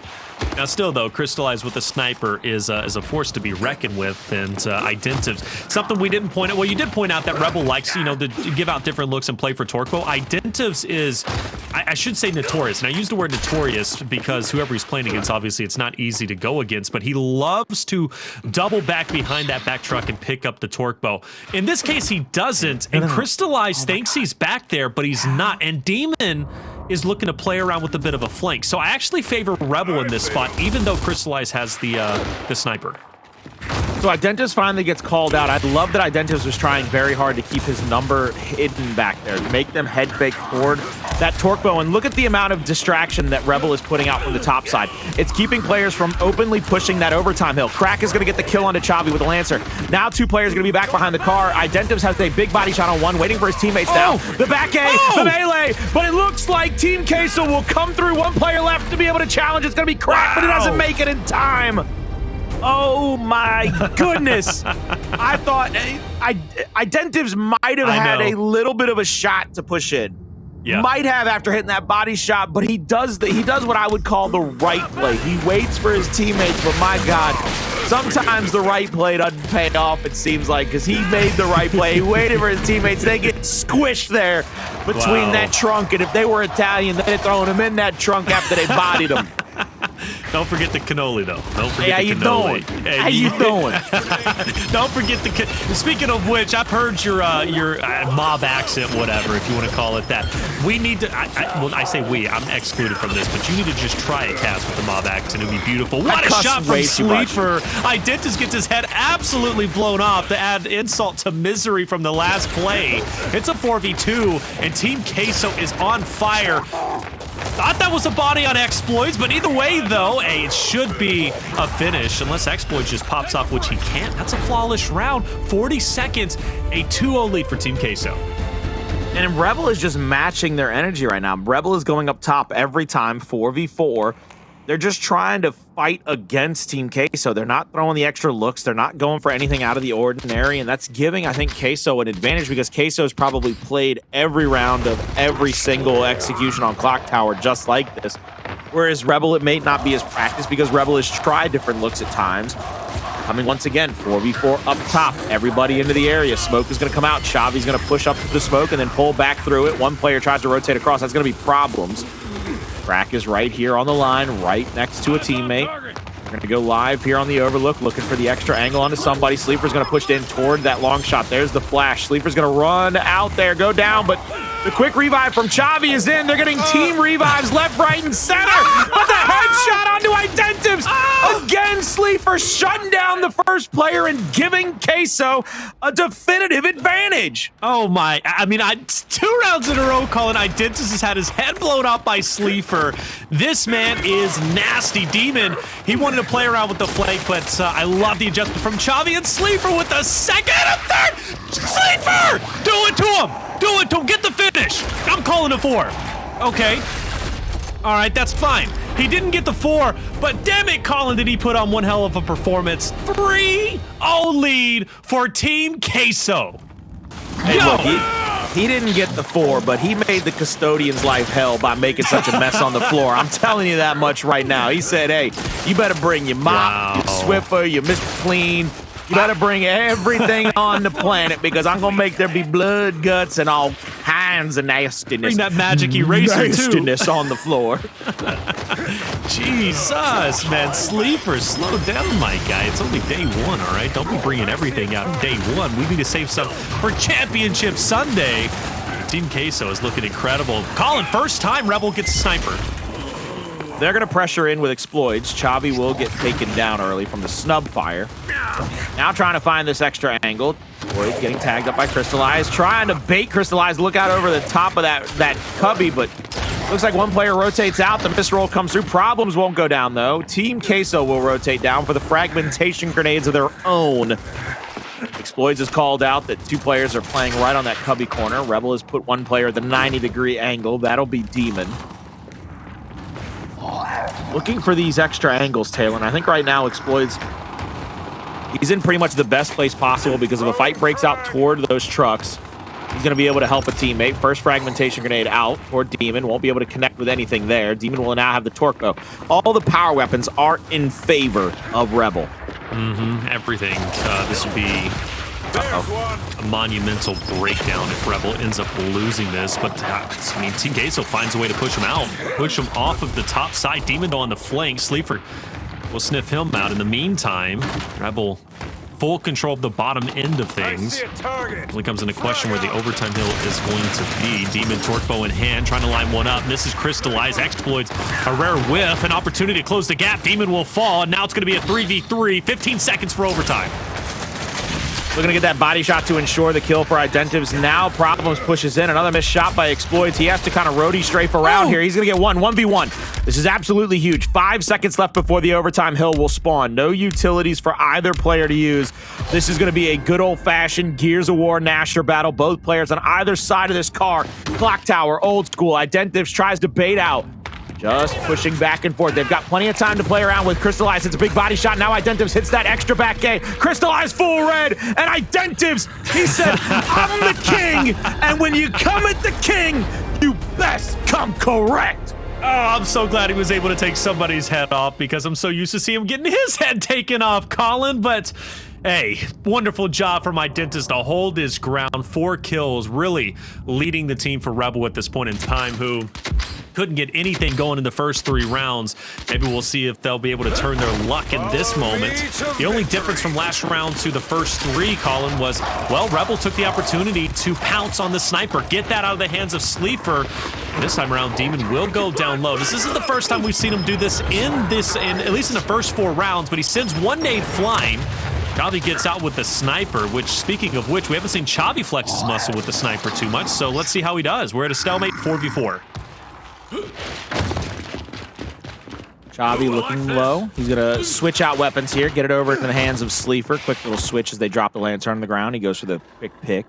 Now, still, though, Cristalize with a sniper is a force to be reckoned with, and Identivez, something we didn't point out. Well, you did point out that Rebel likes, you know, to give out different looks and play for Torquebo. Identivez is, I should say notorious, and I use the word notorious because whoever he's playing against, obviously, it's not easy to go against, but he loves to double back behind that back truck and pick up the Torquebo. In this case, he doesn't, and Cristalize thinks he's back there, but he's not, and Demon is looking to play around with a bit of a flank. So I actually favor Rebel in this spot, even though Cristalize has the sniper. So Identivez finally gets called out. I love that Identivez was trying very hard to keep his number hidden back there, to make them head fake toward that Torquebo. And look at the amount of distraction that Rebel is putting out from the top side. It's keeping players from openly pushing that overtime hill. Crack is going to get the kill onto Chavii with a Lancer. Now 2 players are going to be back behind the car. Identivez has a big body shot on 1, waiting for his teammates now. The back A, the melee, but it looks like Team Queso will come through. 1 player left to be able to challenge. It's going to be Crack, but it doesn't make it in time. Oh my goodness. I thought Identivez might have had a little bit of a shot to push in. Yeah. Might have after hitting that body shot, but he does what I would call the right play. He waits for his teammates, but my God, sometimes the right play doesn't pay off, it seems like, because he made the right play. He waited for his teammates. They get squished there between that trunk, and if they were Italian, they'd thrown him in that trunk after they bodied him. Don't forget the cannoli, though. Don't forget the cannoli. How you doing? Don't forget the. Speaking of which, I've heard your mob accent, whatever, if you want to call it that. We need to. Well, I say we. I'm excluded from this, but you need to just try a cast with the mob accent. It'd be beautiful. What a shot from Sleeafer! Identivez gets his head absolutely blown off to add insult to misery from the last play. It's a 4v2, and Team Queso is on fire. Thought that was a body on Xploidz, but either way, though, it should be a finish unless Xploidz just pops off, which he can't. That's a flawless round. 40 seconds, a 2-0 lead for Team Queso. And Rebel is just matching their energy right now. Rebel is going up top every time, 4v4. They're just trying to fight against Team Queso. They're not throwing the extra looks. They're not going for anything out of the ordinary, and that's giving, I think, Queso an advantage because Queso's probably played every round of every single execution on Clocktower just like this. Whereas Rebel, it may not be as practiced because Rebel has tried different looks at times. Coming once again, 4v4 up top. Everybody into the area. Smoke is going to come out. Chavii's going to push up to the smoke and then pull back through it. 1 player tries to rotate across. That's going to be problems. Crack is right here on the line, right next to a teammate. We're going to go live here on the overlook, looking for the extra angle onto somebody. Sleeper's going to push in toward that long shot. There's the flash. Sleeper's going to run out there, go down, but the quick revive from Chavii is in. They're getting team revives left, right, and center. But the headshot onto Identivez. Again, Sleeper shutting down the first player and giving Queso a definitive advantage. Oh my, I mean, 2 rounds in a row calling Identivez has had his head blown off by Sleefer. This man is nasty. Demon, he wanted to play around with the flank, but I love the adjustment from Chavii and Sleefer with the second and third. Sleefer, do it to him. Do it to him. Get the finish. I'm calling a 4. Okay. All right, that's fine. He didn't get the 4, but damn it, Colin, did he put on one hell of a performance. 3-0 lead for Team Queso. Hey, look, he didn't get the 4, but he made the custodian's life hell by making such a mess on the floor. I'm telling you that much right now. He said, hey, you better bring your mop, your Swiffer, your Mr. Clean. You better bring everything on the planet because I'm going to make there be blood, guts, and all kinds of nastiness. Bring that magic eraser, nastiness on the floor. Jesus, man. Sleeper, slow down, my guy. It's only day 1, all right? Don't be bringing everything out day 1. We need to save some for Championship Sunday. Team Queso is looking incredible. Colin, first time Rebel gets a sniper. They're going to pressure in with Xploidz. Chavii will get taken down early from the snub fire. Now trying to find this extra angle. Xploidz getting tagged up by Cristalize. Trying to bait Cristalize. Look out over the top of that cubby, but looks like 1 player rotates out. The misroll comes through. Problems won't go down, though. Team Queso will rotate down for the fragmentation grenades of their own. Xploidz is called out that 2 players are playing right on that cubby corner. Rebel has put 1 player at the 90-degree angle. That'll be Demon. Looking for these extra angles, Taylor. And I think right now Xploidz he's in pretty much the best place possible because if a fight breaks out toward those trucks, he's going to be able to help a teammate. First fragmentation grenade out toward Demon. Won't be able to connect with anything there. Demon will now have the torque though. All the power weapons are in favor of Rebel. Everything. This would be a monumental breakdown if Rebel ends up losing this. But, I mean, Team Queso finds a way to push him out. Push him off of the top side. Demon on the flank. Sleeafer will sniff him out. In the meantime, Rebel full control of the bottom end of things. Only comes into question where the overtime hill is going to be. Demon torque bow in hand, trying to line one up. Misses Cristalize. Xploidz a rare whiff. An opportunity to close the gap. Demon will fall. And now it's going to be a 3v3. 15 seconds for overtime. Looking to get that body shot to ensure the kill for Identivez. Now Problems pushes in. Another missed shot by Xploidz. He has to kind of roadie strafe around here. He's going to get 1v1. This is absolutely huge. 5 seconds left before the overtime hill will spawn. No utilities for either player to use. This is going to be a good old-fashioned Gears of War Nasher battle. Both players on either side of this car. Clocktower, old school. Identivez tries to bait out. Just pushing back and forth. They've got plenty of time to play around with Cristalize. It's a big body shot. Now Identivez hits that extra back A. Cristalize full red. And Identivez, he said, I'm the king. And when you come at the king, you best come correct. Oh, I'm so glad he was able to take somebody's head off because I'm so used to seeing him getting his head taken off, Colin. But hey, wonderful job from Identivez to hold his ground. 4 kills, really leading the team for Rebel at this point in time, who couldn't get anything going in the first 3 rounds. Maybe we'll see if they'll be able to turn their luck in this moment. The only difference from last round to the first 3, Colin, was, well, Rebel took the opportunity to pounce on the sniper, get that out of the hands of Sleeafer. This time around, Demon will go down low. This isn't the first time we've seen him do this at least in the first 4 rounds, but he sends one nade flying. Chavii gets out with the sniper, which, speaking of which, we haven't seen Chavii flex his muscle with the sniper too much, so let's see how he does. We're at a stalemate 4v4. Chavii looking low. He's going to switch out weapons here, get it over into the hands of Sleeafer. Quick little switch as they drop the lantern on the ground. He goes for the quick pick.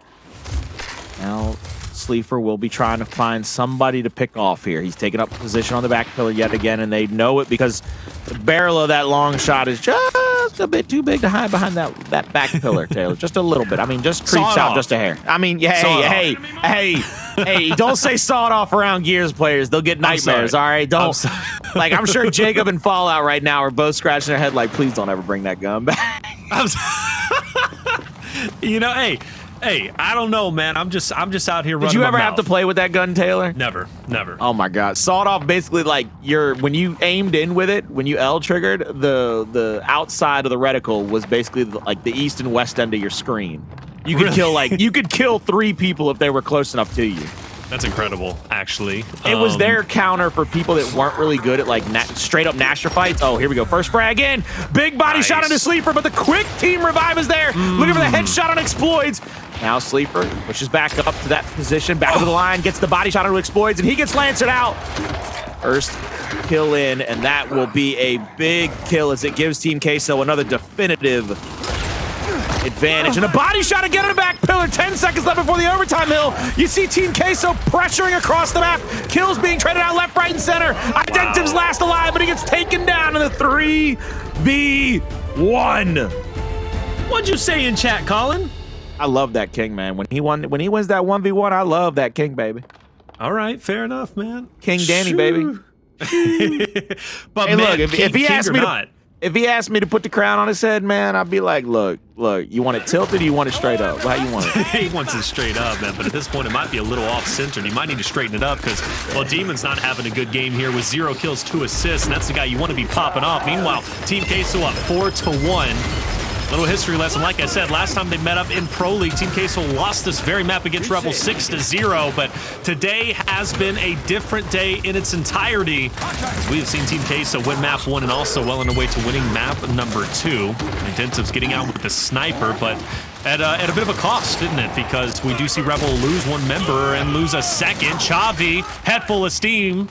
Now Sleeafer will be trying to find somebody to pick off here. He's taking up position on the back pillar yet again, and they know it because the barrel of that long shot is just a bit too big to hide behind that back pillar, Taylor. Just a little bit. I mean, just creeps out just a hair. I mean, yeah, hey, don't say saw it off around Gears players. They'll get nightmares, all right? Don't. Like, I'm sure Jacob and Fallout right now are both scratching their head like, please don't ever bring that gun back. You know, hey, I don't know, man. I'm just out here running. Did you ever have to play with that gun, Taylor? Never. Oh my God. Sawed off basically like when you aimed in with it, when you L triggered, the outside of the reticle was basically like the east and west end of your screen. You could you could kill 3 people if they were close enough to you. That's incredible, actually. It was their counter for people that weren't really good at like straight up Nasher fights. Oh, here we go. First frag in. Big body shot into Sleeafer, but the quick team revive is there. Looking for the headshot on Xploidz. Now Sleeafer pushes back up to that position, back over the line, gets the body shot onto Xploidz, and he gets lancered out. First kill in, and that will be a big kill as it gives Team Queso another definitive advantage. And a body shot again on the back pillar. 10 seconds left before the overtime hill. You see Team Queso pressuring across the map. Kills being traded out left, right, and center. Identivez last alive, but he gets taken down in the 3v1. What'd you say in chat, Colin? I love that king, man. When he wins that 1v1, I love that king, baby. All right, fair enough, man. King Danny, baby. But hey, man, look, if he asked me to put the crown on his head, man, I'd be like, look, you want it tilted or you want it straight up? How you want it? He wants it straight up, man. But at this point, it might be a little off-centered. You might need to straighten it up because, well, Demon's not having a good game here with 0 kills, 2 assists, and that's the guy you want to be popping off. Meanwhile, Team Queso up 4-1. Little history lesson. Like I said, last time they met up in Pro League, Team Queso lost this very map against Rebel 6-0, but today has been a different day in its entirety. As we have seen Team Queso win map 1 and also well on their way to winning map number 2. Identivez getting out with the sniper, but at a bit of a cost, didn't it? Because we do see Rebel lose 1 member and lose a second. Chavii, head full of steam.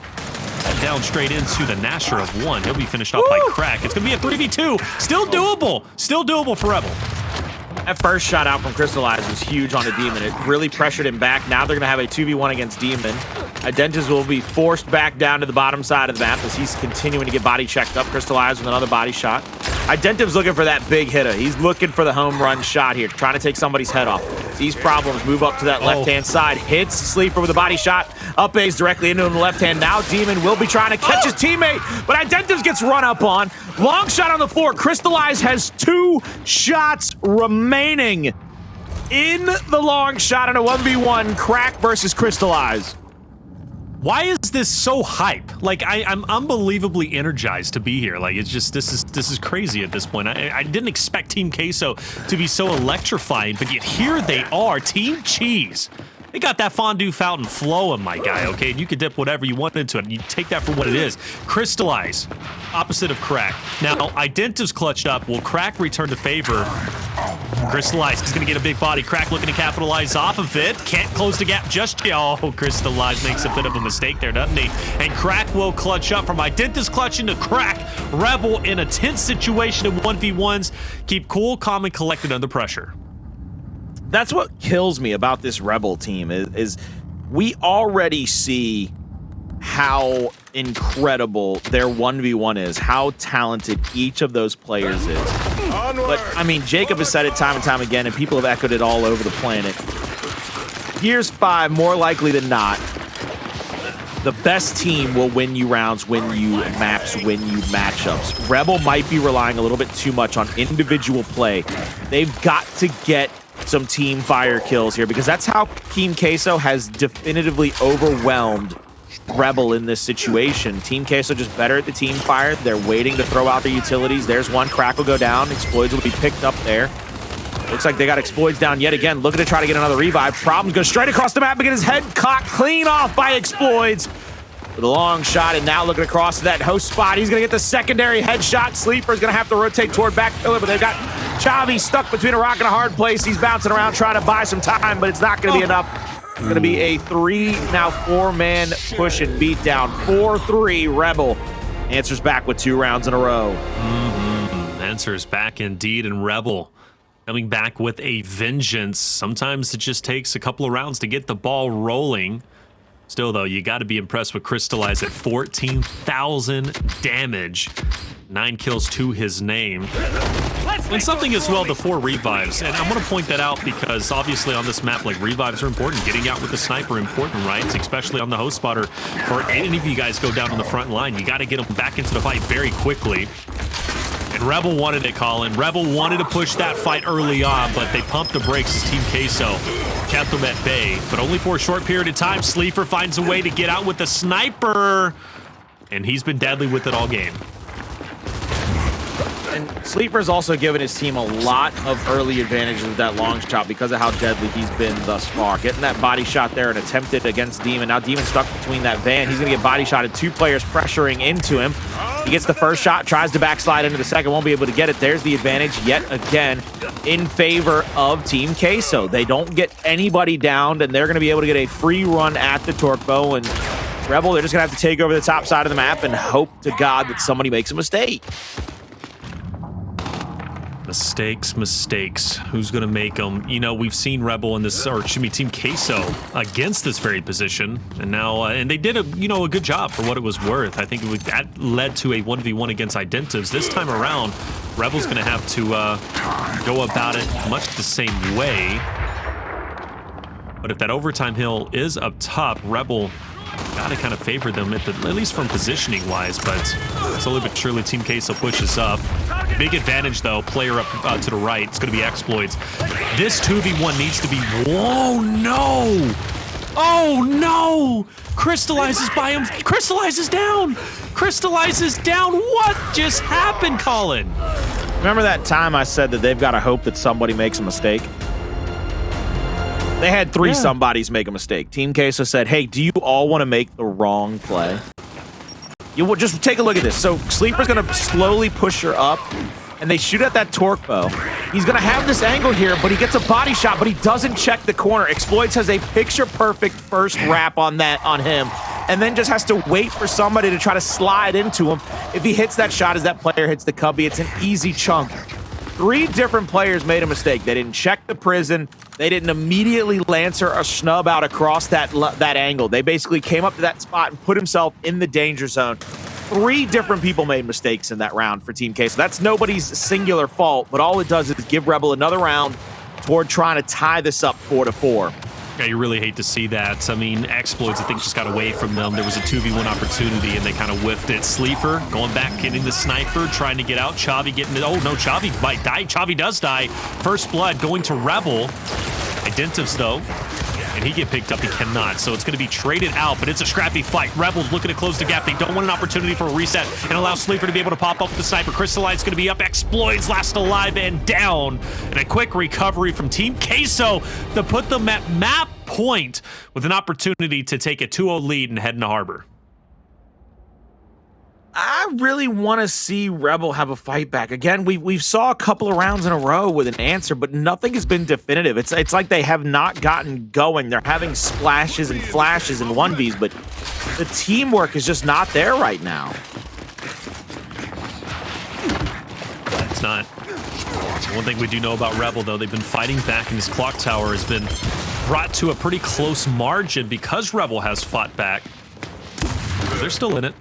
Down straight into the Nasher of 1. He'll be finished off by Crack. It's going to be a 3v2. Still doable. Still doable for Rebel. That first shot out from Cristalize was huge on the Demon. It really pressured him back. Now they're going to have a 2v1 against Demon. Identivez will be forced back down to the bottom side of the map as he's continuing to get body checked up. Cristalize with another body shot. Identivez looking for that big hitter. He's looking for the home run shot here, trying to take somebody's head off. Sees problems, move up to that left-hand side. Hits Sleeafer with a body shot. Up A's directly into him the left hand. Now Demon will be trying to catch his teammate, but Identivez gets run up on. Long shot on the floor. Cristalize has 2 shots remaining in the long shot in a 1v1. Crack versus Cristalize. Why is this so hype? Like, I'm unbelievably energized to be here. Like, it's just, this is crazy at this point. I didn't expect Team Queso to be so electrifying, but yet here they are, Team Cheese. They got that fondue fountain flowing, my guy, okay? And you can dip whatever you want into it, and you take that for what it is. Cristalize, opposite of Crack. Now, Identivez clutched up. Will Crack return to favor? Cristalize is going to get a big body. Crack looking to capitalize off of it. Can't close the gap just yet. Oh, Cristalize makes a bit of a mistake there, doesn't he? And Crack will clutch up from Identivez clutching to Crack. Rebel in a tense situation of 1v1s. Keep cool, calm, and collected under pressure. That's what kills me about this Rebel team is we already see how incredible their 1v1 is, how talented each of those players is. But, I mean, Jacob has said it time and time again, and people have echoed it all over the planet. Here's 5, more likely than not, the best team will win you rounds, win you maps, win you matchups. Rebel might be relying a little bit too much on individual play. They've got to get some team fire kills here because that's how Team Queso has definitively overwhelmed Rebel in this situation. Team Queso just better at the team fire. They're waiting to throw out their utilities. There's one. Crack will go down. Xploidz will be picked up there. Looks like they got Xploidz down yet again, looking to try to get another revive. Problems go straight across the map and get his head cocked clean off by Xploidz. With a long shot and now looking across to that host spot. He's going to get the secondary headshot. Sleeafer's going to have to rotate toward back pillar, but they've got Chavii stuck between a rock and a hard place. He's bouncing around trying to buy some time, but it's not going to be enough. It's going to be a 4-man push and beat down. 4-3 Rebel answers back with 2 rounds in a row. Answers back indeed, and Rebel coming back with a vengeance. Sometimes it just takes a couple of rounds to get the ball rolling. Still, though, you got to be impressed with Cristalize at 14,000 damage. 9 kills to his name. And something as well, the 4 revives. And I'm going to point that out because obviously on this map, like, revives are important. Getting out with the sniper important, right? Especially on the host spotter. For any of you guys go down on the front line, you got to get them back into the fight very quickly. And Rebel wanted it, Colin. Rebel wanted to push that fight early on, but they pumped the brakes as Team Queso kept them at bay. But only for a short period of time. Sleeafer finds a way to get out with the sniper. And he's been deadly with it all game. And Sleeafer's also given his team a lot of early advantages with that long shot because of how deadly he's been thus far. Getting that body shot there and attempted against Demon. Now Demon stuck between that van. He's going to get body shotted. 2 players pressuring into him. He gets the first shot, tries to backslide into the second, won't be able to get it. There's the advantage yet again in favor of Team Queso. They don't get anybody downed, and they're going to be able to get a free run at the torque bow. And Rebel, they're just going to have to take over the top side of the map and hope to God that somebody makes a mistake. Mistakes. Who's going to make them? You know, we've seen Rebel in this, or excuse me, Team Queso against this very position, and now, and they did a good job for what it was worth. I think that led to a 1v1 against Identivez. This time around, Rebel's going to have to go about it much the same way. But if that overtime hill is up top, Rebel got to kind of favor them at least from positioning wise, but slowly but surely Team Queso pushes up. Big advantage though, player up to the right. It's going to be Xploidz. This 2v1 needs to be, whoa, no! Oh no! Cristalize is by him. Cristalize is down! Cristalize is down! What just happened, Colin? Remember that time I said that they've got to hope that somebody makes a mistake? They had 3 somebodies make a mistake. Team Queso said, hey, do you all want to make the wrong play? You will just take a look at this. So Sleeafer's going to slowly push her up, and they shoot at that torque bow. He's going to have this angle here, but he gets a body shot, but he doesn't check the corner. Xploidz has a picture-perfect first wrap on him, and then just has to wait for somebody to try to slide into him. If he hits that shot as that player hits the cubby, it's an easy chunk. 3 different players made a mistake. They didn't check the prison. They didn't immediately Lancer a snub out across that angle. They basically came up to that spot and put himself in the danger zone. 3 different people made mistakes in that round for Team Queso. That's nobody's singular fault, but all it does is give Rebel another round toward trying to tie this up 4-4. Yeah, you really hate to see that. I mean, Xploidz, I think, just got away from them. There was a 2v1 opportunity, and they kind of whiffed it. Sleeafer going back, getting the sniper, trying to get out. Chavii getting it. Oh, no, Chavii might die. Chavii does die. First blood going to Rebel. Identivez, though. And he get picked up, he cannot. So it's going to be traded out, but it's a scrappy fight. Rebels looking to close the gap. They don't want an opportunity for a reset and allow Sleeafer to be able to pop up with the sniper. Cristalize is going to be up. Xploidz last alive and down. And a quick recovery from Team Queso to put them at map point with an opportunity to take a 2-0 lead and head into harbor. I really want to see Rebel have a fight back. Again, we've saw a couple of rounds in a row with an answer, but nothing has been definitive. It's like they have not gotten going. They're having splashes and flashes in 1Vs, but the teamwork is just not there right now. It's not. One thing we do know about Rebel, though, they've been fighting back, and this Clocktower has been brought to a pretty close margin because Rebel has fought back. They're still in it.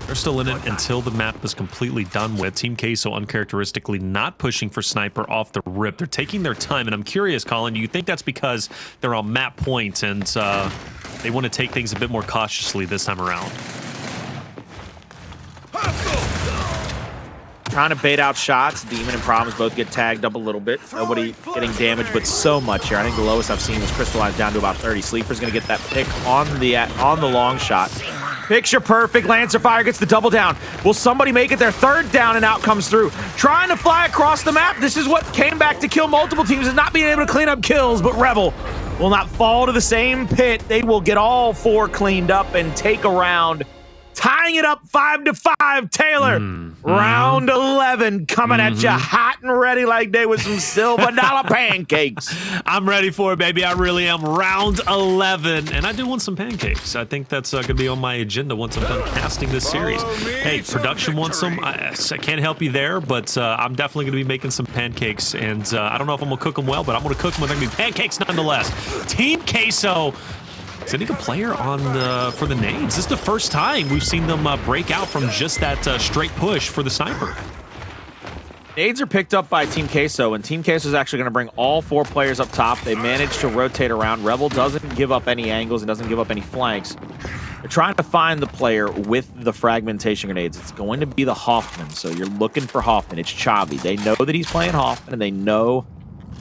They're still in it until the map is completely done with. Team Queso uncharacteristically not pushing for sniper off the rip. They're taking their time, and I'm curious, Colin, do you think that's because they're on map point and they want to take things a bit more cautiously this time around? Trying to bait out shots. Demon and Problems both get tagged up a little bit. Nobody getting damaged, but so much here. I think the lowest I've seen was Cristalize down to about 30. Sleeper's going to get that pick on the long shot. Picture perfect. Lancer fire gets the double down. Will somebody make it their 3rd down and out comes through? Trying to fly across the map. This is what came back to kill multiple teams, is not being able to clean up kills, but Rebel will not fall to the same pit. They will get all 4 cleaned up and take a round. Tying it up 5-5, Taylor. Round 11 coming at you hot and ready like they was some silver dollar pancakes. I'm ready for it, baby. I really am. Round 11. And I do want some pancakes. I think that's going to be on my agenda once I'm done casting this series. Hey, production wants some. I can't help you there, but I'm definitely going to be making some pancakes. And I don't know if I'm going to cook them well, but I'm going to cook them. They're going to be pancakes nonetheless. Team Queso sending a player on for the nades. This is the first time we've seen them break out from just that straight push for the sniper. Nades are picked up by Team Queso, and Team Queso is actually going to bring all 4 players up top. They manage to rotate around. Rebel doesn't give up any angles and doesn't give up any flanks. They're trying to find the player with the fragmentation grenades. It's going to be the Hoffman, so you're looking for Hoffman. It's Chavii. They know that he's playing Hoffman, and they know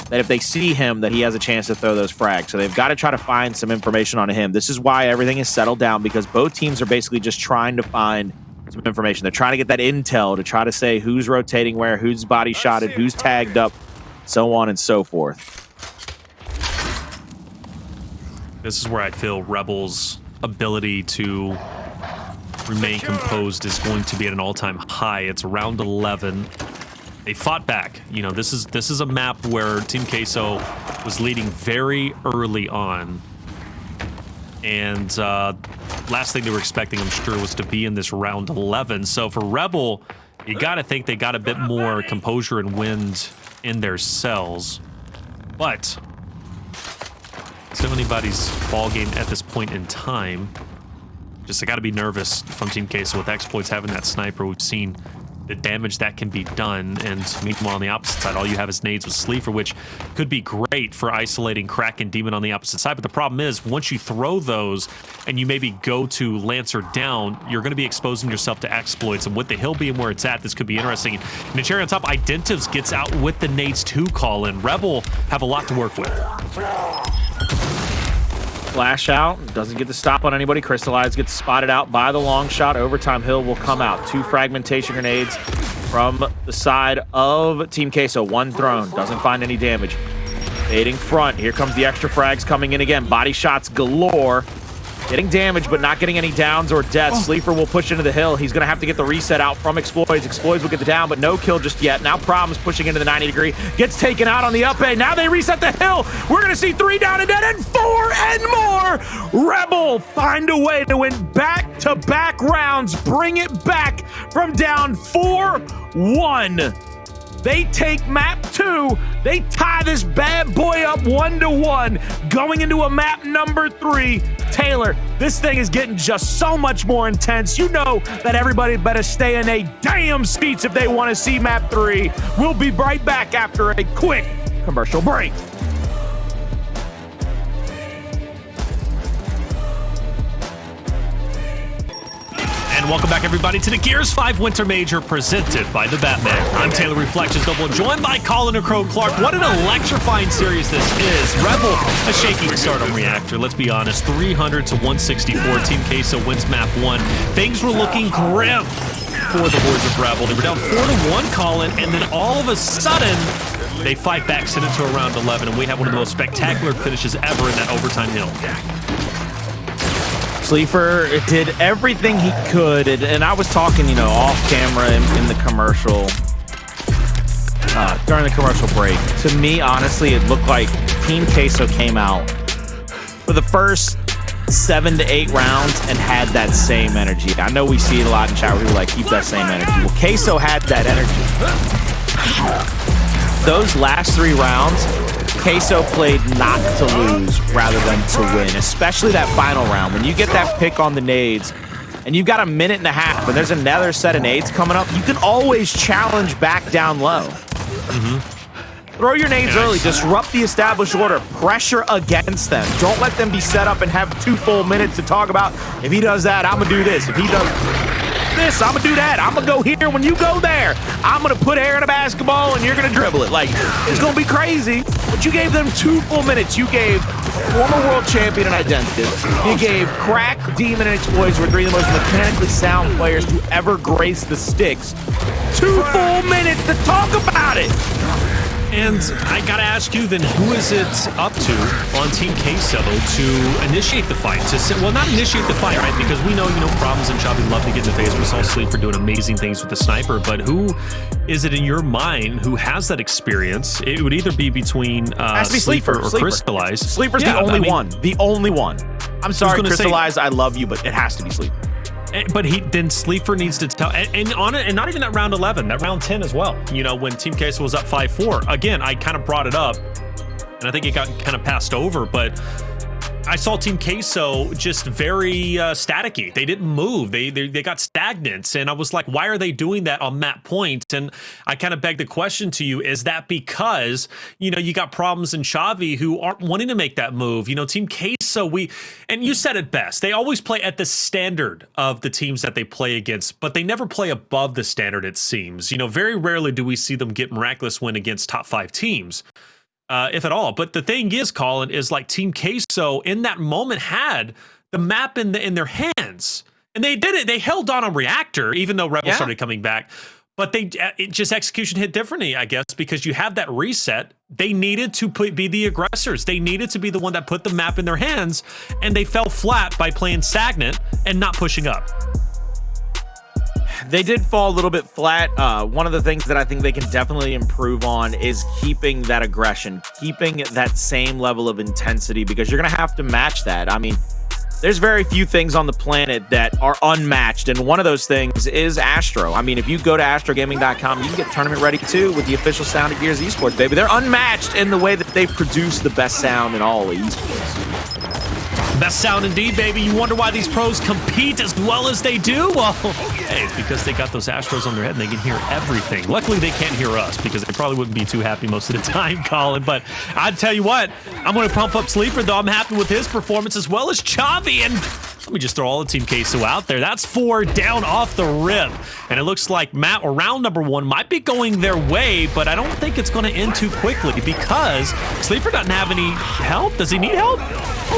that if they see him, that he has a chance to throw those frags. So they've got to try to find some information on him. This is why everything is settled down, because both teams are basically just trying to find some information. They're trying to get that intel to try to say who's rotating where, who's body shotted, who's tagged up, so on and so forth. This is where I feel Rebel's ability to remain composed is going to be at an all-time high. It's round 11. They fought back. You know, this is a map where Team Queso was leading very early on. And last thing they were expecting, I'm sure, was to be in this round 11. So for Rebel, you got to think they got a bit more composure and wind in their cells. But it's not anybody's ball game at this point in time. Just I got to be nervous from Team Queso with Xploidz having that sniper. We've seen the damage that can be done, and meanwhile on the opposite side all you have is nades with Sleeafer, which could be great for isolating Crack and Demon on the opposite side. But the problem is, once you throw those and you maybe go to Lancer down, you're going to be exposing yourself to Xploidz, and with the hill being where it's at, this could be interesting. And the cherry on top, Identivez gets out with the nades too, Colin. Rebel have a lot to work with. Flash out, doesn't get the stop on anybody. Cristalize gets spotted out by the long shot. Overtime hill will come out. 2 fragmentation grenades from the side of Team Queso. 1 thrown, doesn't find any damage. Fading front, here comes the extra frags coming in again. Body shots galore. Getting damage, but not getting any downs or deaths. Sleeafer will push into the hill. He's going to have to get the reset out from Xploidz. Xploidz will get the down, but no kill just yet. Now Problems pushing into the 90 degree. Gets taken out on the up A. Now they reset the hill. We're going to see 3 down and dead and 4 and more. Rebel find a way to win back-to-back rounds. Bring it back from down 4-1. They take map 2. They tie this bad boy up 1-1, going into a map number 3. Taylor, this thing is getting just so much more intense. You know that everybody better stay in a damn seats if they want to see map 3. We'll be right back after a quick commercial break. And welcome back, everybody, to the Gears 5 Winter Major presented by the Batman. I'm Taylor Reflections Double, joined by Colin and Crow Clark. What an electrifying series this is. Rebel, a shaky start on Reactor. Let's be honest, 300 to 164. Team Queso wins map 1. Things were looking grim for the boys of Rebel. They were down 4-1, Colin, and then all of a sudden, they fight back, send it to around 11, and we have one of the most spectacular finishes ever in that overtime hill. Sleeafer did everything he could, and I was talking, you know, off camera in the commercial, during the commercial break. To me, honestly, it looked like Team Queso came out for the first 7 to 8 rounds and had that same energy. I know we see it a lot in chat where people like, keep that same energy. Well, Queso had that energy. Those last 3 rounds, Queso played not to lose rather than to win, especially that final round. When you get that pick on the nades and you've got a minute and a half and there's another set of nades coming up, you can always challenge back down low. Throw your nades early, disrupt the established order, pressure against them. Don't let them be set up and have 2 full minutes to talk about, if he does that, I'm gonna do this. If he does this, I'm gonna do that. I'm gonna go here when you go there. I'm gonna put air in a basketball and you're gonna dribble it. Like, it's gonna be crazy. But you gave them 2 full minutes. You gave former world champion and Identivez. You gave Crack, Demon, and Xploidz, who are 3 of the most mechanically sound players to ever grace the sticks. 2 full minutes to talk about it. And I gotta ask you then, who is it up to on Team Queso to initiate the fight? Well, not initiate the fight, right? Because we know, Problems and Chavii love to get in the face. We saw Sleeafer doing amazing things with the sniper, but who is it in your mind who has that experience? It would either be between Sleeafer or Cristalize. Sleeafer's the only one. The only one. I'm sorry, Cristalize, I love you, but it has to be Sleeafer. But then Sleeafer needs to tell, and not even that round 11, that round 10 as well. When Team Queso was up 5-4. Again, I kind of brought it up, and I think it got kind of passed over, but I saw Team Queso just very staticky. They didn't move. They got stagnant, and I was like, why are they doing that on map point? And I kind of begged the question to you: is that because you got Problems in Chavii who aren't wanting to make that move? Team Queso, and you said it best. They always play at the standard of the teams that they play against, but they never play above the standard. It seems. Very rarely do we see them get miraculous win against top 5 teams. If at all. But the thing is, Colin, is like Team Queso in that moment had the map in their hands. And they did it. They held on Reactor, even though Rebel started coming back. But just execution hit differently, I guess, because you have that reset. They needed to be the aggressors. They needed to be the one that put the map in their hands. And they fell flat by playing stagnant and not pushing up. They did fall a little bit flat. One of the things that I think they can definitely improve on is keeping that aggression, keeping that same level of intensity, because you're going to have to match that. I mean, there's very few things on the planet that are unmatched, and one of those things is Astro. I mean, if you go to astrogaming.com, you can get tournament ready too with the official sound of Gears Esports, baby. They're unmatched in the way that they produce the best sound in all of esports. Best sound indeed, baby. You wonder why these pros compete as well as they do? Well, hey, it's because they got those Astros on their head and they can hear everything. Luckily, they can't hear us because they probably wouldn't be too happy most of the time, Colin. But I'd tell you what, I'm going to pump up Sleeafer, though. I'm happy with his performance as well as Chavii. And let me just throw all the Team Queso out there. That's 4 down off the rip. And it looks like round number 1 might be going their way, but I don't think it's going to end too quickly because Sleeafer doesn't have any help. Does he need help?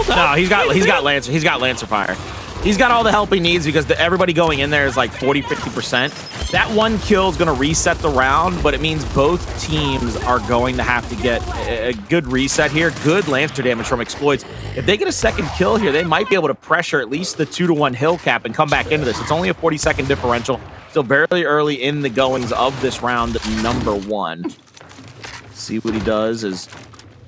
No, he's got Lancer fire. He's got all the help he needs because everybody going in there is like 40-50%. That 1 kill is going to reset the round, but it means both teams are going to have to get a good reset here. Good Lancer damage from Xploidz. If they get a second kill here, they might be able to pressure at least the 2-1 hill cap and come back into this. It's only a 40-second differential. Still very early in the goings of this round number 1. See what he does as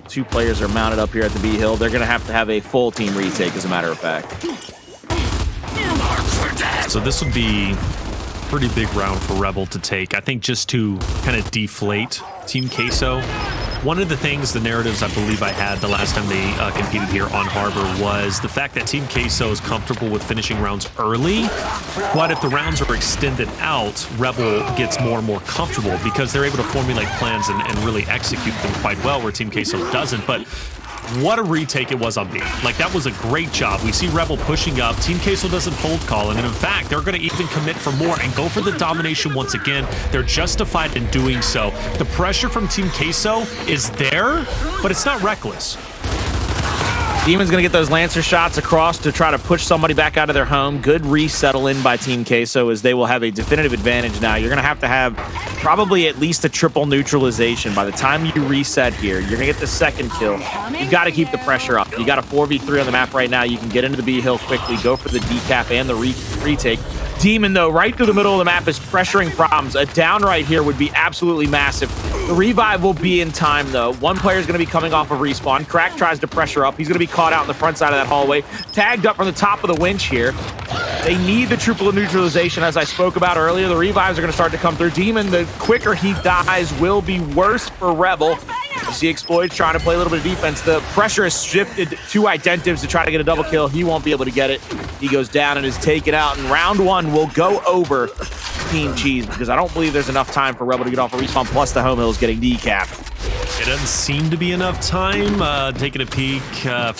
2 players are mounted up here at the B hill. They're going to have a full team retake, as a matter of fact. So this would be pretty big round for Rebel to take. I think just to kind of deflate Team Queso. One of the things, the narratives I believe I had the last time they competed here on Harbor was the fact that Team Queso is comfortable with finishing rounds early, but if the rounds are extended out, Rebel gets more and more comfortable because they're able to formulate plans and really execute them quite well, where Team Queso doesn't. But what a retake it was on B. Like, that was a great job. We see Rebel pushing up. Team Queso doesn't fold call, and in fact, they're going to even commit for more and go for the domination once again. They're justified in doing so. The pressure from Team Queso is there, but it's not reckless. Demon's going to get those Lancer shots across to try to push somebody back out of their home. Good resettle in by Team Queso as they will have a definitive advantage now. You're going to have probably at least a triple neutralization. By the time you reset here, you're going to get the second kill. You've got to keep the pressure up. You got a 4v3 on the map right now. You can get into the B hill quickly, go for the decap and the retake. Demon, though, right through the middle of the map is pressuring Problems. A down right here would be absolutely massive. The revive will be in time, though. One player is going to be coming off of respawn. Crack tries to pressure up. He's going to be caught out in the front side of that hallway. Tagged up from the top of the winch here. They need the triple neutralization, as I spoke about earlier. The revives are going to start to come through. Demon, the quicker he dies, will be worse for Rebel. You see Xploidz trying to play a little bit of defense. The pressure is shifted to Identivez to try to get a double kill. He won't be able to get it. He goes down and is taken out. And round one will go over Team Cheese because I don't believe there's enough time for Rebel to get off a respawn, plus the home hill is getting decapped. It doesn't seem to be enough time. Taking a peek, 8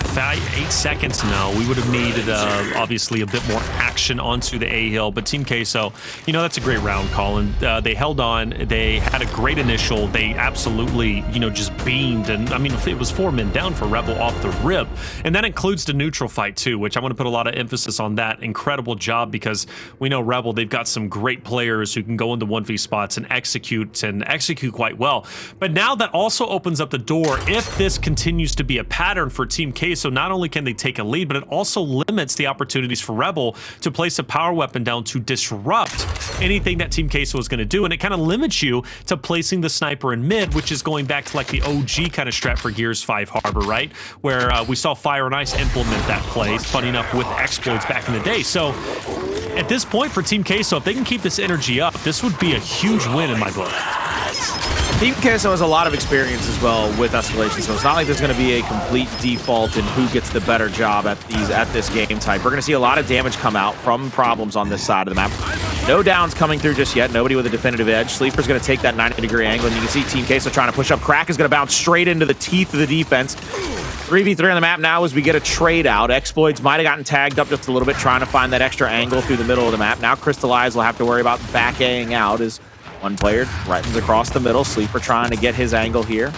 seconds now. We would have needed, obviously, a bit more action onto the A hill. But Team Queso, you know, that's a great round, Colin. They held on. They had a great initial. They absolutely, you know, just beamed. And, I mean, it was 4 men down for Rebel off the rip. And that includes the neutral fight, too, which I want to put a lot of emphasis on that. Incredible job because we know Rebel, they've got some great players who can go into 1v spots and execute quite well. But now that also opens up the door. If this continues to be a pattern for Team Queso, not only can they take a lead, but it also limits the opportunities for Rebel to place a power weapon down to disrupt anything that Team Queso is going to do. And it kind of limits you to placing the sniper in mid, which is going back to like the OG kind of strat for Gears 5 Harbor, right? Where we saw Fire and Ice implement that play, funny enough, with Xploidz back in the day. So at this point for Team Queso, if they can keep this energy up, this would be a huge win in my book. Team Queso has a lot of experience as well with Escalation, so it's not like there's going to be a complete default in who gets the better job at this game type. We're going to see a lot of damage come out from Problems on this side of the map. No downs coming through just yet. Nobody with a definitive edge. Sleeper's going to take that 90-degree angle, and you can see Team Queso trying to push up. Crack is going to bounce straight into the teeth of the defense. 3v3 on the map now as we get a trade out. Xploidz might have gotten tagged up just a little bit, trying to find that extra angle through the middle of the map. Now Cristalize will have to worry about back-Aing out as one player ripens across the middle. Sleeper trying to get his angle here.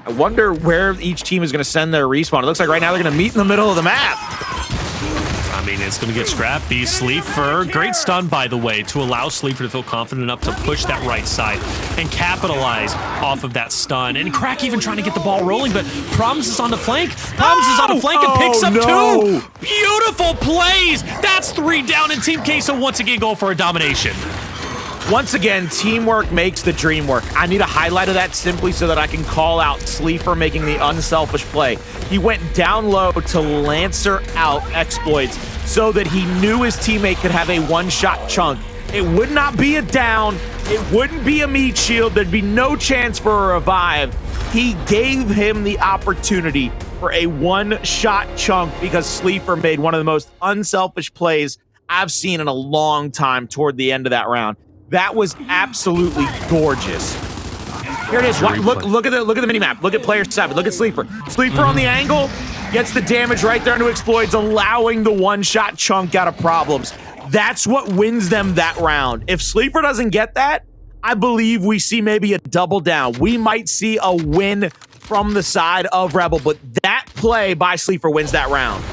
I wonder where each team is going to send their respawn. It looks like right now they're going to meet in the middle of the map. I mean, it's going to get scrappy. Sleefer, great stun, by the way, to allow Sleefer to feel confident enough to push that right side and capitalize off of that stun. And Crack even trying to get the ball rolling, but Problems is on the flank. Problems is on the flank and picks up 2. Beautiful plays. That's 3 down, and Team Queso once again go for a domination. Once again, teamwork makes the dream work. I need a highlight of that simply so that I can call out Sleefer making the unselfish play. He went down low to Lancer out Xploidz so that he knew his teammate could have a one-shot chunk. It would not be a down. It wouldn't be a meat shield. There'd be no chance for a revive. He gave him the opportunity for a one-shot chunk because Sleefer made one of the most unselfish plays I've seen in a long time toward the end of that round. That was absolutely gorgeous. Here it is. Look at the mini-map. Look at player 7. Look at Sleeper. Sleeper on the angle gets the damage right there into Xploidz, allowing the one-shot chunk out of Problems. That's what wins them that round. If Sleeper doesn't get that, I believe we see maybe a double down. We might see a win from the side of Rebel, but that play by Sleeper wins that round.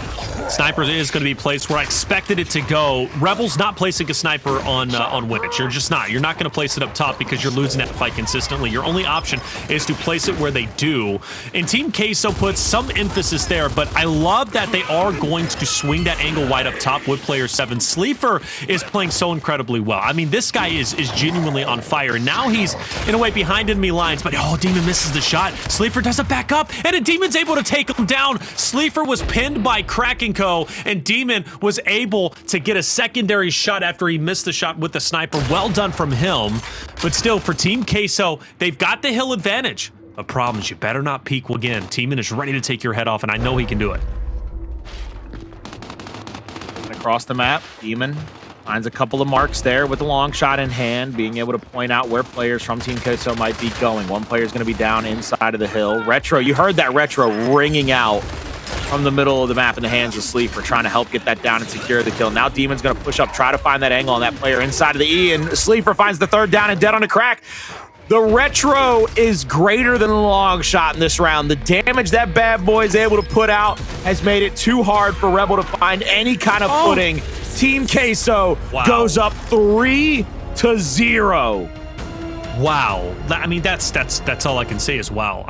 Sniper is going to be placed where I expected it to go. Rebel's not placing a sniper on Winwich. You're just not. You're not going to place it up top because you're losing that fight consistently. Your only option is to place it where they do. And Team Queso puts some emphasis there, but I love that they are going to swing that angle wide up top with player 7. Sleefer is playing so incredibly well. I mean, this guy is genuinely on fire. And now he's, in a way, behind enemy lines, but Demon misses the shot. Sleefer does it back up, and a Demon's able to take him down. Sleefer was pinned by Crack and Echo, and Demon was able to get a secondary shot after he missed the shot with the sniper. Well done from him, but still for Team Queso, they've got the hill advantage. The problem is you better not peek again. Demon is ready to take your head off, and I know he can do it. Across the map, Demon finds a couple of marks there with a long shot in hand, being able to point out where players from Team Queso might be going. One player is going to be down inside of the hill. Retro, you heard that Retro ringing out from the middle of the map in the hands of Sleeafer, trying to help get that down and secure the kill. Now Demon's going to push up, try to find that angle on that player inside of the E, and Sleeafer finds the third down and dead on a crack. The Retro is greater than the long shot in this round. The damage that bad boy is able to put out has made it too hard for Rebel to find any kind of footing. Team Queso goes up 3-0. Wow. I mean, that's all I can say is wow.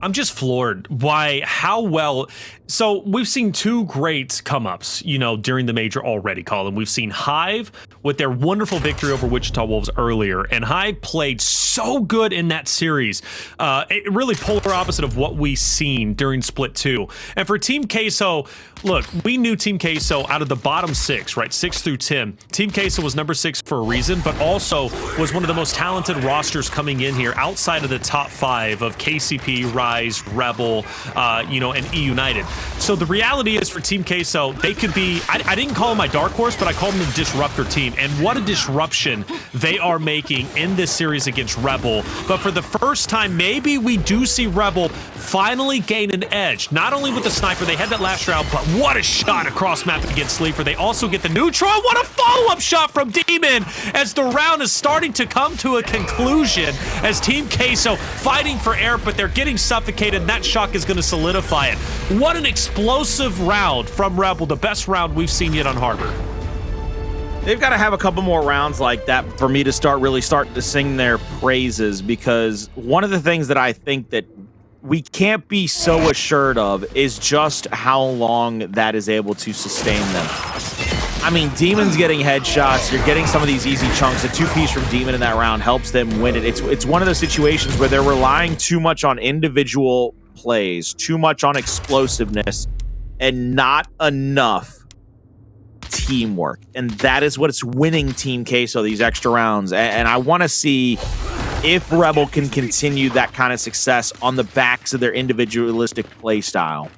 I'm just floored by how well. So we've seen two great come-ups, during the major already, Colin. We've seen Hive with their wonderful victory over Wichita Wolves earlier, and Hive played so good in that series. It really polar opposite of what we've seen during Split 2. And for Team Queso, look, we knew Team Queso out of the bottom 6, right, 6 through 10. Team Queso was number 6 for a reason, but also was one of the most talented rosters coming in here outside of the top 5 of KCP, Rise, Rebel, and E United. So the reality is for Team Queso, they could be, I didn't call them my dark horse, but I called them the disruptor team. And what a disruption they are making in this series against Rebel. But for the first time, maybe we do see Rebel finally gain an edge. Not only with the sniper, they had that last round, but what a shot across map against Sleeafer. They also get the neutral. What a follow-up shot from Demon as the round is starting to come to a conclusion as Team Queso fighting for air, but they're getting suffocated, and that shock is going to solidify it. What an explosive round from Rebel, the best round we've seen yet on Harbor. They've got to have a couple more rounds like that for me to start to sing their praises, because one of the things that I think that we can't be so assured of is just how long that is able to sustain them. I mean, Demon's getting headshots. You're getting some of these easy chunks. A 2-piece from Demon in that round helps them win it. It's one of those situations where they're relying too much on individual plays, too much on explosiveness, and not enough teamwork. And that is what's winning Team Queso these extra rounds. And I want to see if Rebel can continue that kind of success on the backs of their individualistic play style.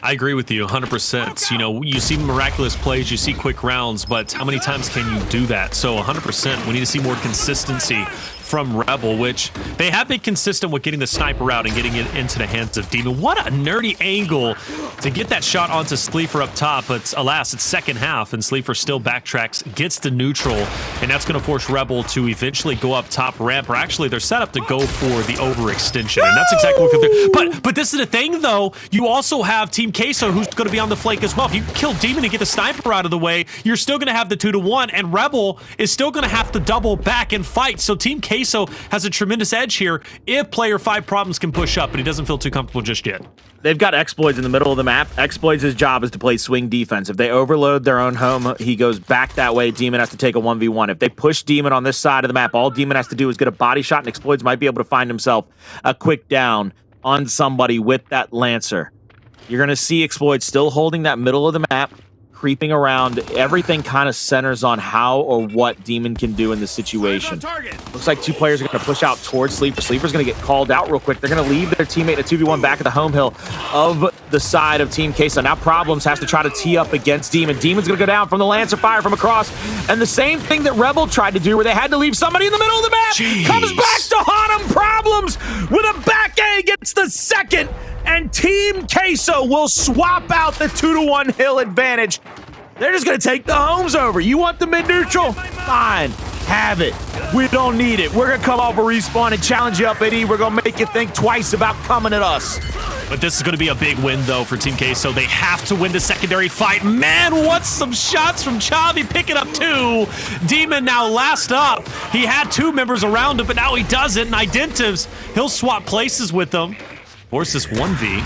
I agree with you 100%. You see miraculous plays, you see quick rounds, but how many times can you do that? So 100%, we need to see more consistency from Rebel, which they have been consistent with getting the sniper out and getting it into the hands of Demon. What a nerdy angle to get that shot onto Sleeafer up top, but alas, it's second half, and Sleeafer still backtracks, gets the neutral, and that's going to force Rebel to eventually go up top ramp, or actually they're set up to go for the overextension, and that's exactly what they're. But this is the thing, though. You also have Team Queso, who's going to be on the flank as well. If you kill Demon and get the sniper out of the way, you're still going to have the 2-1, and Rebel is still going to have to double back and fight. So Team Queso has a tremendous edge here if player 5 problems can push up, but he doesn't feel too comfortable just yet. They've got Xploidz in the middle of the map. Xploidz' job is to play swing defense. If they overload their own home, he goes back that way. Demon has to take a 1v1. If they push Demon on this side of the map, all Demon has to do is get a body shot, and Xploidz might be able to find himself a quick down on somebody with that Lancer. You're going to see Xploidz still holding that middle of the map, creeping around. Everything kind of centers on how or what Demon can do in this situation. Looks like 2 players are going to push out towards Sleeper. Sleeper's going to get called out real quick. They're going to leave their teammate a 2v1 back at the home hill of the side of Team Queso. Now Problems has to try to tee up against Demon. Demon's going to go down from the Lancer fire from across. And the same thing that Rebel tried to do, where they had to leave somebody in the middle of the map, comes back to haunt him. Problems with a back A gets the second. And Team Queso will swap out the 2-1 hill advantage. They're just going to take the homes over. You want the mid-neutral? Fine. Have it. We don't need it. We're going to come off a respawn and challenge you up at E. We're going to make you think twice about coming at us. But this is going to be a big win, though, for Team Queso. They have to win the secondary fight. Man, what's some shots from Chavii picking up 2. Demon now last up. He had 2 members around him, but now he doesn't. And Identivez, he'll swap places with them. Force this 1v.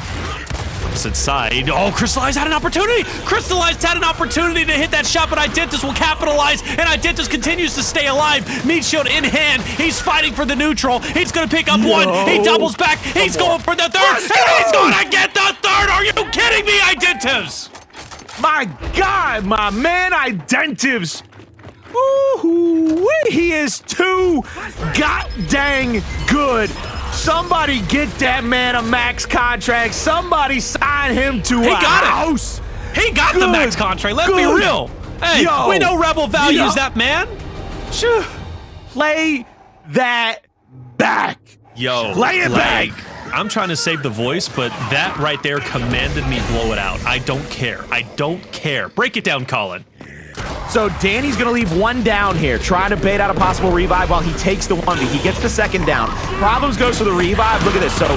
Opposite side. Oh, Cristalize had an opportunity. Cristalize had an opportunity to hit that shot, but Identivez will capitalize, and Identivez continues to stay alive. Meat shield in hand. He's fighting for the neutral. He's going to pick up one. He doubles back. He's going for the third. And he's going to get the third. Are you kidding me, Identivez? My God, my man Identivez. Ooh, he is too god-dang good. Somebody get that man a max contract. Somebody sign him to a house. He got the max contract. Let's be real. Hey, we know Rebel values that man. Play that back. Yo, play it back. I'm trying to save the voice, but that right there commanded me blow it out. I don't care. I don't care. Break it down, Colin. So Danny's going to leave one down here, trying to bait out a possible revive while he takes the 1v. He gets the second down. Problems goes for the revive. Look at this. So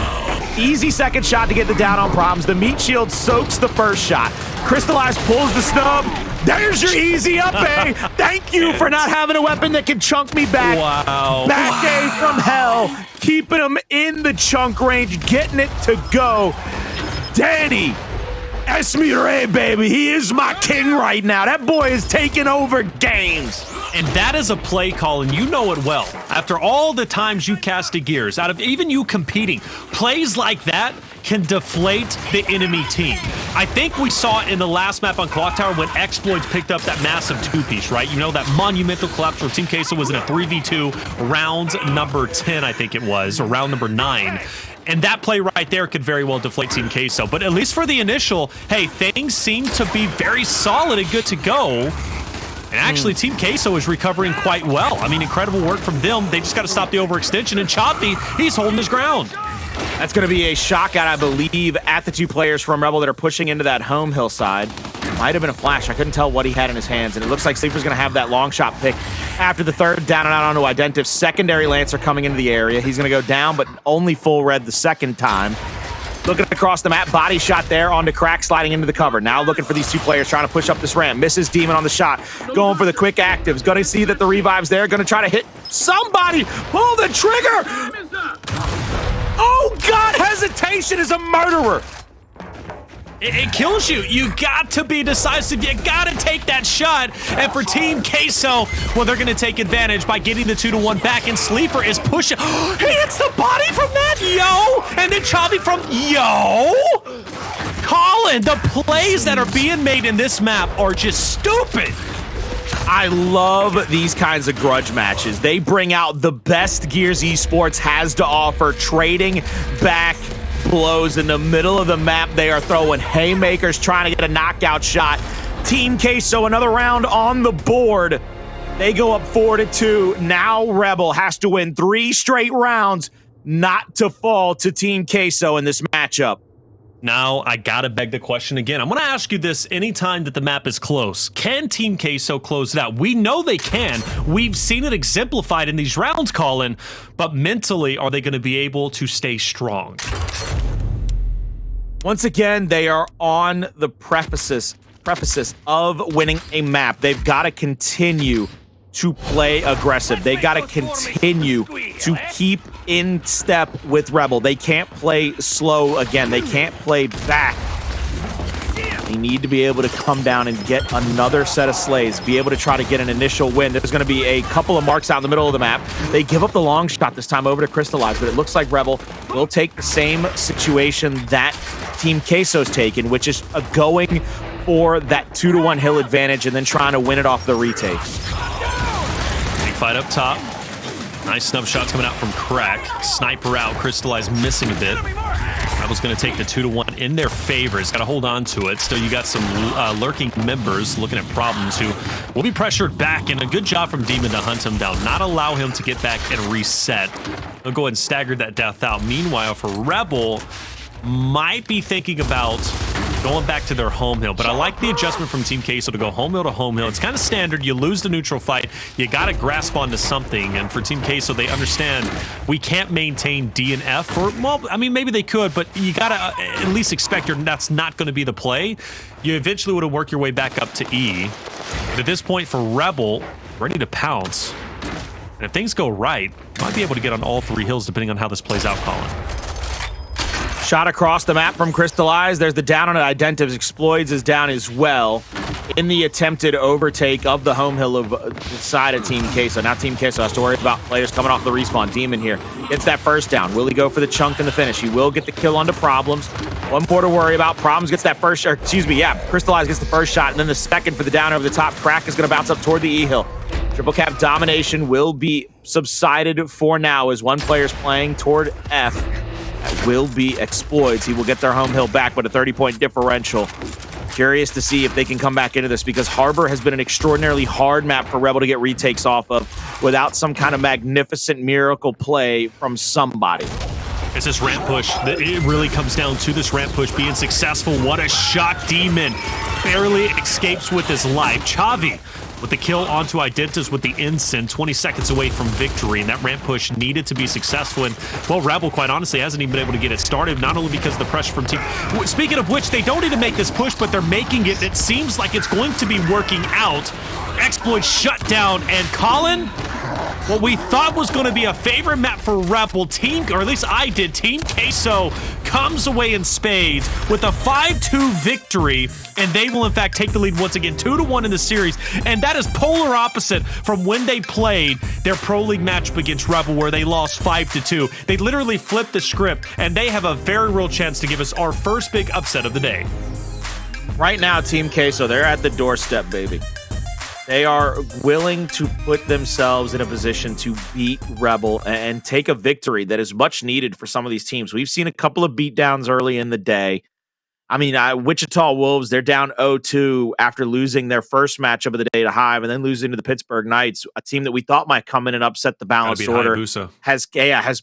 easy second shot to get the down on Problems. The meat shield soaks the first shot. Cristalize pulls the snub. There's your easy up A. Thank you for not having a weapon that can chunk me back. Wow. Back A from hell. Keeping him in the chunk range, getting it to go. Danny. Esmire, baby. He is my king right now. That boy is taking over games. And that is a play, Colin. You know it well. After all the times you casted gears, out of even you competing, plays like that can deflate the enemy team. I think we saw it in the last map on Clocktower when Xploidz picked up that massive two-piece, right? You know, that monumental collapse where Team Queso was in a 3v2 round number 10, I think it was, or round number 9. And that play right there could very well deflate Team Queso. But at least for the initial, hey, things seem to be very solid and good to go. And actually, Team Queso is recovering quite well. I mean, incredible work from them. They just got to stop the overextension. And Chavii, he's holding his ground. That's going to be a shot out, I believe, at the two players from Rebel that are pushing into that home hillside. Might have been a flash. I couldn't tell what he had in his hands. And it looks like Sleeafer's going to have that long shot pick after the third down and out onto Identivez. Secondary Lancer coming into the area. He's going to go down, but only full red the second time. Looking across the map, body shot there onto Crack, sliding into the cover. Now looking for these two players, trying to push up this ramp. Misses Demon on the shot. Going for the quick actives. Going to see that the revive's there. Going to try to hit somebody. Pull the trigger. Oh, God, hesitation is a murderer. It kills you. You got to be decisive. You got to take that shot. And for Team Queso, well, they're going to take advantage by getting the 2-1 back. And Sleeafer is pushing. He hits the body from that, yo. And then Chavii from, yo. Colin, the plays that are being made in this map are just stupid. I love these kinds of grudge matches. They bring out the best Gears Esports has to offer, trading back blows in the middle of the map. They are throwing haymakers, trying to get a knockout shot. Team Queso, another round on the board. They go up 4-2. Now Rebel has to win 3 straight rounds not to fall to Team Queso in this matchup. Now, I gotta beg the question again. I'm gonna ask you this anytime that the map is close. Can Team Queso close it out? We know they can. We've seen it exemplified in these rounds, Colin, but mentally, are they gonna be able to stay strong? Once again, they are on the precipice of winning a map. They've got to continue to play aggressive. They got to continue to keep in step with Rebel. They can't play slow again. They can't play back. They need to be able to come down and get another set of slays, be able to try to get an initial win. There's going to be a couple of marks out in the middle of the map. They give up the long shot this time over to Cristalize, but it looks like Rebel will take the same situation that Team Queso's taken, which is going for that 2-1 hill advantage and then trying to win it off the retake. Big fight up top. Nice snub shots coming out from Crack. Sniper out. Cristalize missing a bit. Rebel's going to take the 2-1 in their favor. He's got to hold on to it. Still, you got some lurking members looking at Problems who will be pressured back. And a good job from Demon to hunt him down. Not allow him to get back and reset. They'll go ahead and stagger that death out. Meanwhile, for Rebel, might be thinking about going back to their home hill, but I like the adjustment from Team Queso to go home hill to home hill. It's kind of standard. You lose the neutral fight, you got to grasp onto something, and for Team Queso, they understand we can't maintain D and F, or, well, I mean, maybe they could, but you got to at least expect that's not going to be the play. You eventually would have worked your way back up to E, but at this point for Rebel, ready to pounce, and if things go right, might be able to get on all 3 hills depending on how this plays out, Colin. Shot across the map from Cristalize. There's the down on it. Identivez. Xploidz is down as well in the attempted overtake of the home hill of the side of Team Queso. Now Team Queso has to worry about players coming off the respawn. Demon here gets that first down. Will he go for the chunk in the finish? He will get the kill onto Problems. One more to worry about. Problems gets that first, or excuse me, yeah, Cristalize gets the first shot, and then the second for the down over the top. Crack is going to bounce up toward the E-hill. Triple cap domination will be subsided for now as one player's playing toward F. That will be Xploidz. He will get their home hill back, but a 30-point differential. Curious to see if they can come back into this because Harbor has been an extraordinarily hard map for Rebel to get retakes off of without some kind of magnificent miracle play from somebody. It's this ramp push. It really comes down to this ramp push being successful. What a shot. Demon barely escapes with his life. Chavii with the kill onto Identivez with the ensign, 20 seconds away from victory, and that ramp push needed to be successful. And, well, Rebel, quite honestly, hasn't even been able to get it started, not only because of the pressure from team. Speaking of which, they don't need to make this push, but they're making it. It seems like it's going to be working out. Xploidz shut down, and Colin, what we thought was going to be a favorite map for Rebel, or at least I did, Team Queso comes away in spades with a 5-2 victory, and they will in fact take the lead once again, 2-1 in the series, and that is polar opposite from when they played their Pro League matchup against Rebel, where they lost 5-2. They literally flipped the script, and they have a very real chance to give us our first big upset of the day. Right now, Team Queso, they're at the doorstep, baby. They are willing to put themselves in a position to beat Rebel and take a victory that is much needed for some of these teams. We've seen a couple of beatdowns early in the day. I mean, Wichita Wolves, they're down 0-2 after losing their first matchup of the day to Hive and then losing to the Pittsburgh Knights, a team that we thought might come in and upset the balanced order. Has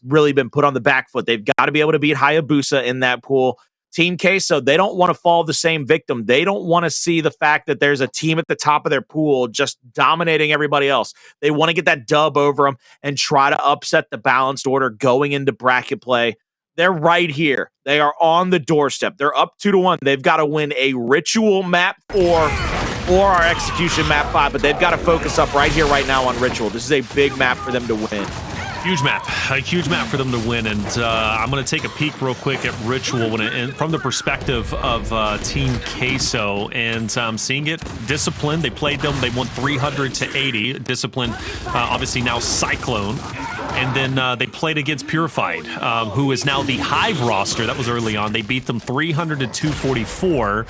really been put on the back foot. They've got to be able to beat Hayabusa in that pool. Team Queso, they don't want to fall the same victim. They don't want to see the fact that there's a team at the top of their pool just dominating everybody else. They want to get that dub over them and try to upset the balanced order going into bracket play. They're right here. They are on the doorstep. They're up 2-1. They've got to win a Ritual map 4 or our Execution map 5, but they've got to focus up right here, right now on Ritual. This is a big map for them to win. Huge map, a huge map for them to win, and I'm going to take a peek real quick at Ritual from the perspective of Team Queso, and seeing it. Discipline, they played them, they won 300-80. Discipline, obviously now Cyclone, and then they played against Purified, who is now the Hive roster. That was early on. They beat them 300-244.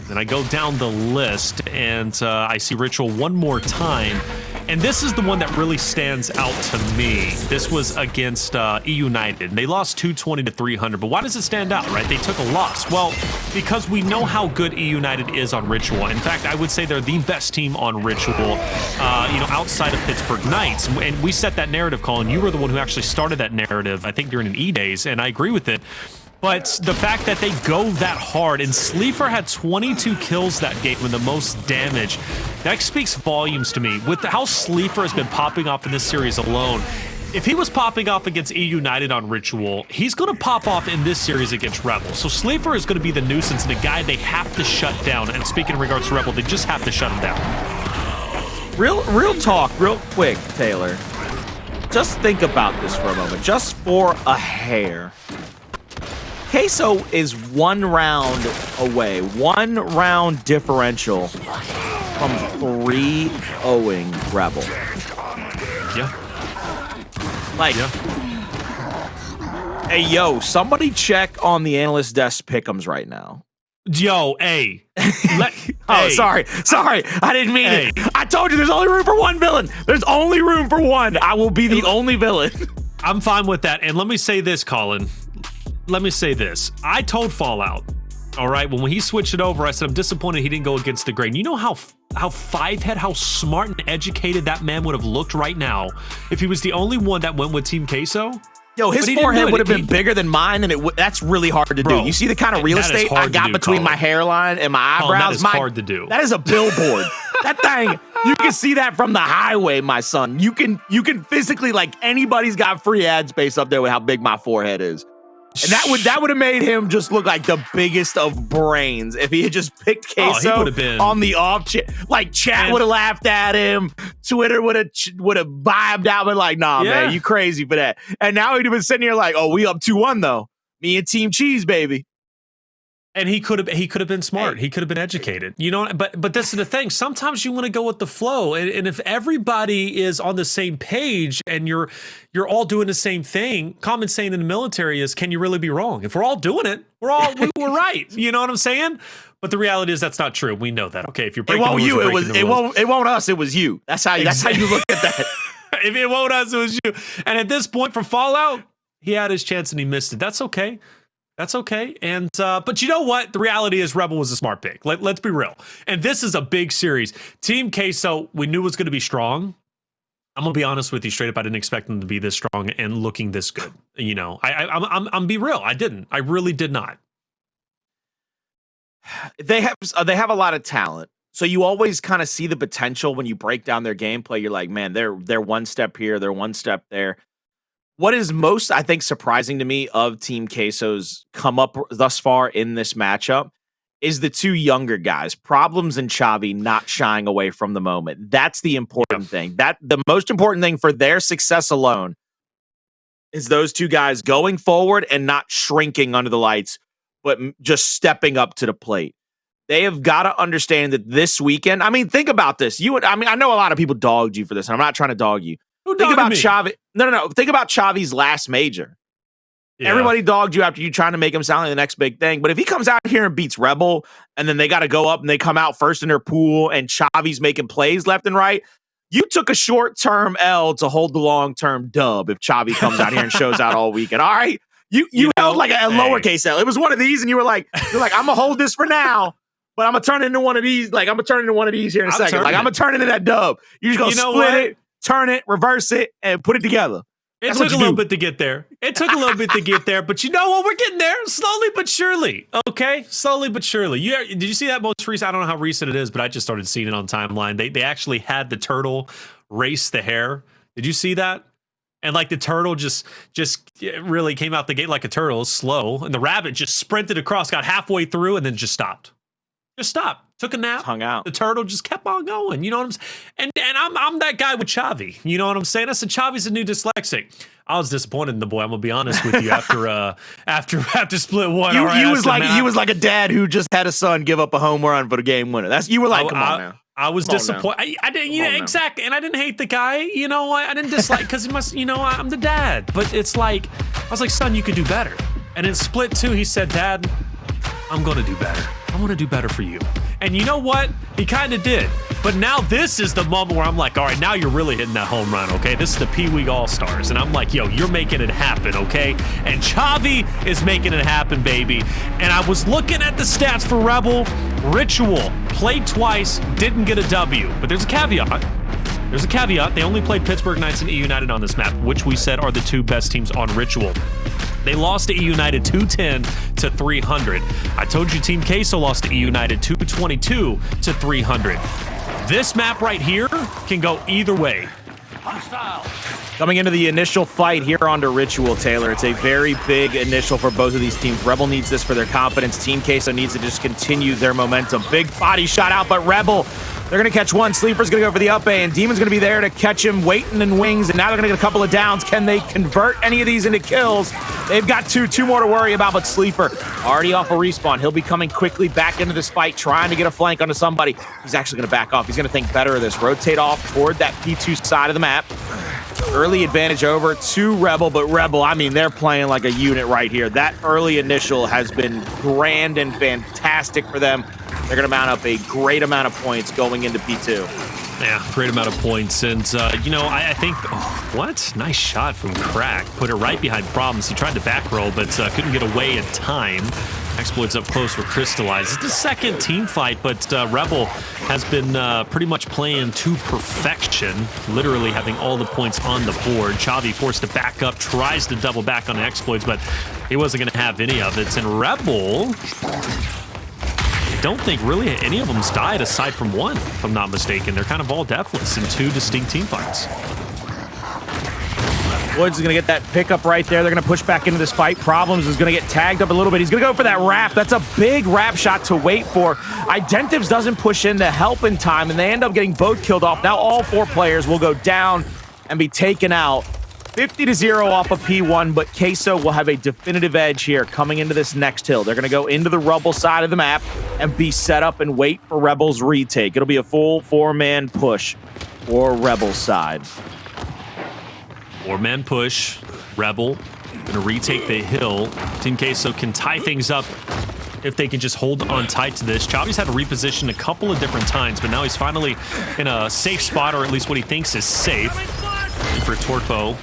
Then I go down the list, and I see Ritual one more time. And this is the one that really stands out to me. This was against E-United. They lost 220-300. But why does it stand out, right? They took a loss. Well, because we know how good E-United is on Ritual. In fact, I would say they're the best team on Ritual, outside of Pittsburgh Knights. And we set that narrative, Colin. You were the one who actually started that narrative, I think, during an E-Days, and I agree with it. But the fact that they go that hard, and Sleeafer had 22 kills that game with the most damage, that speaks volumes to me. With how Sleeafer has been popping off in this series alone, if he was popping off against E-United on Ritual, he's going to pop off in this series against Rebel. So Sleeafer is going to be the nuisance and the guy they have to shut down. And speaking in regards to Rebel, they just have to shut him down. Real talk, real quick, Taylor. Just think about this for a moment, just for a hair. Queso is one round away, one round differential from 3-0ing Rebel. Yeah. Hey, yo, somebody check on the analyst desk pick'ems right now. Yo, hey. Sorry. I didn't mean it. I told you there's only room for one villain. There's only room for one. I will be the only villain. I'm fine with that. And let me say this, Colin. Let me say this. I told Fallout, all right, when he switched it over, I said, I'm disappointed he didn't go against the grain. You know how Fivehead, how smart and educated that man would have looked right now if he was the only one that went with Team Queso? Yo, his forehead would have been bigger than mine, and that's really hard to do. You see the kind of real estate I got between my hairline and my eyebrows? That is hard to do. That is a billboard. That thing, you can see that from the highway, my son. You can physically, like, anybody's got free ad space up there with how big my forehead is. And that would have made him just look like the biggest of brains if he had just picked Queso on the off chance. Like, chat would have laughed at him, Twitter would have vibed out, but like, nah, man, you crazy for that. And now he'd have been sitting here like, oh, we up 2-1 though. Me and Team Cheese, baby. And he could have been smart. He could have been educated. You know, but this is the thing. Sometimes you want to go with the flow. And if everybody is on the same page and you're all doing the same thing, common saying in the military is, can you really be wrong? If we're all doing it, we're right. You know what I'm saying? But the reality is that's not true. We know that. Okay, if you're breaking rules, it won't us, it was you. That's how you look at that. If it won't us, it was you. And at this point for Fallout, he had his chance and he missed it. That's okay. That's okay. And but you know what? The reality is Rebel was a smart pick. Let's be real. And this is a big series. Team Queso, we knew was going to be strong. I'm gonna be honest with you straight up. I didn't expect them to be this strong and looking this good. You know, I'm be real. I didn't. I really did not. They have a lot of talent. So you always kind of see the potential when you break down their gameplay. You're like, man, they're one step here, they're one step there. What is most, I think, surprising to me of Team Queso's come up thus far in this matchup is the two younger guys, Problems and Chavii, not shying away from the moment. That's the important thing. The most important thing for their success alone is those two guys going forward and not shrinking under the lights, but just stepping up to the plate. They have got to understand that this weekend, I mean, think about this. I know a lot of people dogged you for this, and I'm not trying to dog you. Think about Chavii. No. Think about Chavii's last major. Yeah. Everybody dogged you after you trying to make him sound like the next big thing. But if he comes out here and beats Rebel, and then they got to go up and they come out first in their pool, and Chavii's making plays left and right, you took a short-term L to hold the long-term dub if Chavii comes out here and shows out all weekend. All right? You held like a lowercase L. It was one of these, and you're like, I'm gonna hold this for now. But I'm gonna turn it into one of these. Like I'm gonna turn it into one of these here in a second. Like I'm gonna turn it into that dub. You're just gonna split it, turn it, reverse it, and put it together. It took a little bit to get there. But you know what? We're getting there slowly but surely. Okay, slowly but surely. Did you see that most recent? I don't know how recent it is, but I just started seeing it on timeline. They actually had the turtle race the hare. Did you see that? And like the turtle just really came out the gate like a turtle, slow, and the rabbit just sprinted across, got halfway through, and then just stopped. Just stopped. Took a nap. Hung out. The turtle just kept on going. You know what I'm saying? And I'm that guy with Chavii. You know what I'm saying? I said Chavii's a new dyslexic. I was disappointed in the boy. I'm gonna be honest with you. After split one, he was like a dad who just had a son give up a home run for the game winner. You were like, come on now. I was disappointed. I didn't, exactly, and I didn't hate the guy. You know, I didn't dislike because he must. You know, I'm the dad. But it's like I was like, son, you could do better. And in split 2, he said, Dad, I'm gonna do better. I want to do better for you. And you know what? He kind of did. But now this is the moment where I'm like, all right, now you're really hitting that home run, okay? This is the Pee Wee All-Stars. And I'm like, yo, you're making it happen, okay? And Chavii is making it happen, baby. And I was looking at the stats for Rebel. Ritual played twice, didn't get a W. But there's a caveat. They only played Pittsburgh Knights and E United on this map, which we said are the two best teams on Ritual. They lost to E United 210 to 300. I told you Team Queso lost to E United 222 to 300. This map right here can go either way. Coming into the initial fight here onto Ritual, Taylor. It's a very big initial for both of these teams. Rebel needs this for their confidence. Team Queso needs to just continue their momentum. Big body shot out, but Rebel, they're going to catch one. Sleeper's going to go for the up A, and Demon's going to be there to catch him, waiting in wings, and now they're going to get a couple of downs. Can they convert any of these into kills? They've got two more to worry about, but Sleeper already off a respawn. He'll be coming quickly back into this fight, trying to get a flank onto somebody. He's actually going to back off. He's going to think better of this. Rotate off toward that P2 side of the map. Early advantage over to Rebel, but Rebel, I mean, they're playing like a unit right here. That early initial has been grand and fantastic for them. They're going to mount up a great amount of points going into P2. Yeah, great amount of points. And, you know, I think, what? Nice shot from Crack. Put it right behind Problems. He tried to back roll, but couldn't get away in time. Xploidz up close with Cristalize. It's the second team fight, but Rebel has been pretty much playing to perfection, literally having all the points on the board. Chavii forced to back up, tries to double back on Xploidz, but he wasn't going to have any of it. And Rebel, I don't think really any of them's died aside from one, if I'm not mistaken. They're kind of all deathless in 2 distinct team fights. Woods is going to get that pickup right there. They're going to push back into this fight. Problems is going to get tagged up a little bit. He's going to go for that wrap. That's a big wrap shot to wait for. Identivez doesn't push in to help in time, and they end up getting both killed off. Now all 4 players will go down and be taken out 50-0 off of P1, but Queso will have a definitive edge here coming into this next hill. They're going to go into the Rebel side of the map and be set up and wait for Rebel's retake. It'll be a full 4-man push for Rebel side. 4-man push. Rebel going to retake the hill. Team Queso can tie things up if they can just hold on tight to this. Chavii's had to reposition a couple of different times, but now he's finally in a safe spot, or at least what he thinks is safe. For Torpo,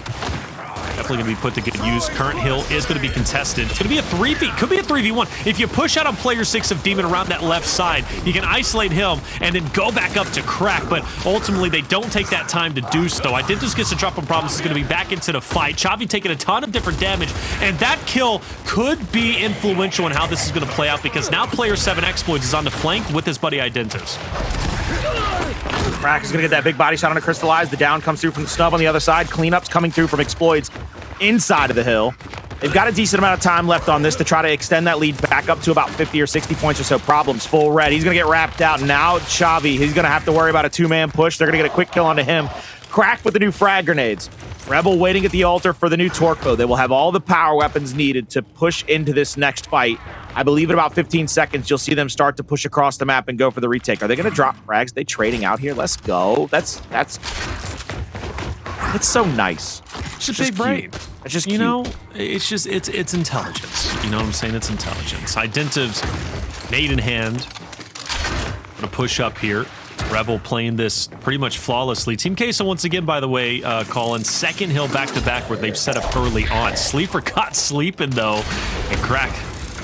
definitely going to be put to good use. Current hill is going to be contested. It's going to be a 3v, could be a 3v1. If you push out on player 6 of Demon around that left side, you can isolate him and then go back up to Crack, but ultimately they don't take that time to do so. Identivez gets a drop on problems, is going to be back into the fight. Chavii taking a ton of different damage, and that kill could be influential in how this is going to play out, because now player 7 Xploidz is on the flank with his buddy Identivez. Crack is going to get that big body shot on a Cristalize. The down comes through from the snub on the other side. Cleanups coming through from Xploidz inside of the hill. They've got a decent amount of time left on this to try to extend that lead back up to about 50 or 60 points or so. Problems, full red. He's going to get wrapped out. Now Chavii, he's going to have to worry about a 2-man push. They're going to get a quick kill onto him. Crack with the new frag grenades. Rebel waiting at the altar for the new Torpo. They will have all the power weapons needed to push into this next fight. I believe in about 15 seconds, you'll see them start to push across the map and go for the retake. Are they going to drop frags? They trading out here? Let's go. It's so nice. It's just big brain. It's just you cute. know, it's intelligence. You know what I'm saying? It's intelligence. Identivez, nade in hand. Gonna push up here. Rebel playing this pretty much flawlessly. Team Queso once again, by the way, Colin, second hill back-to-back where they've set up early on. Sleeafer caught sleeping, though, and Crack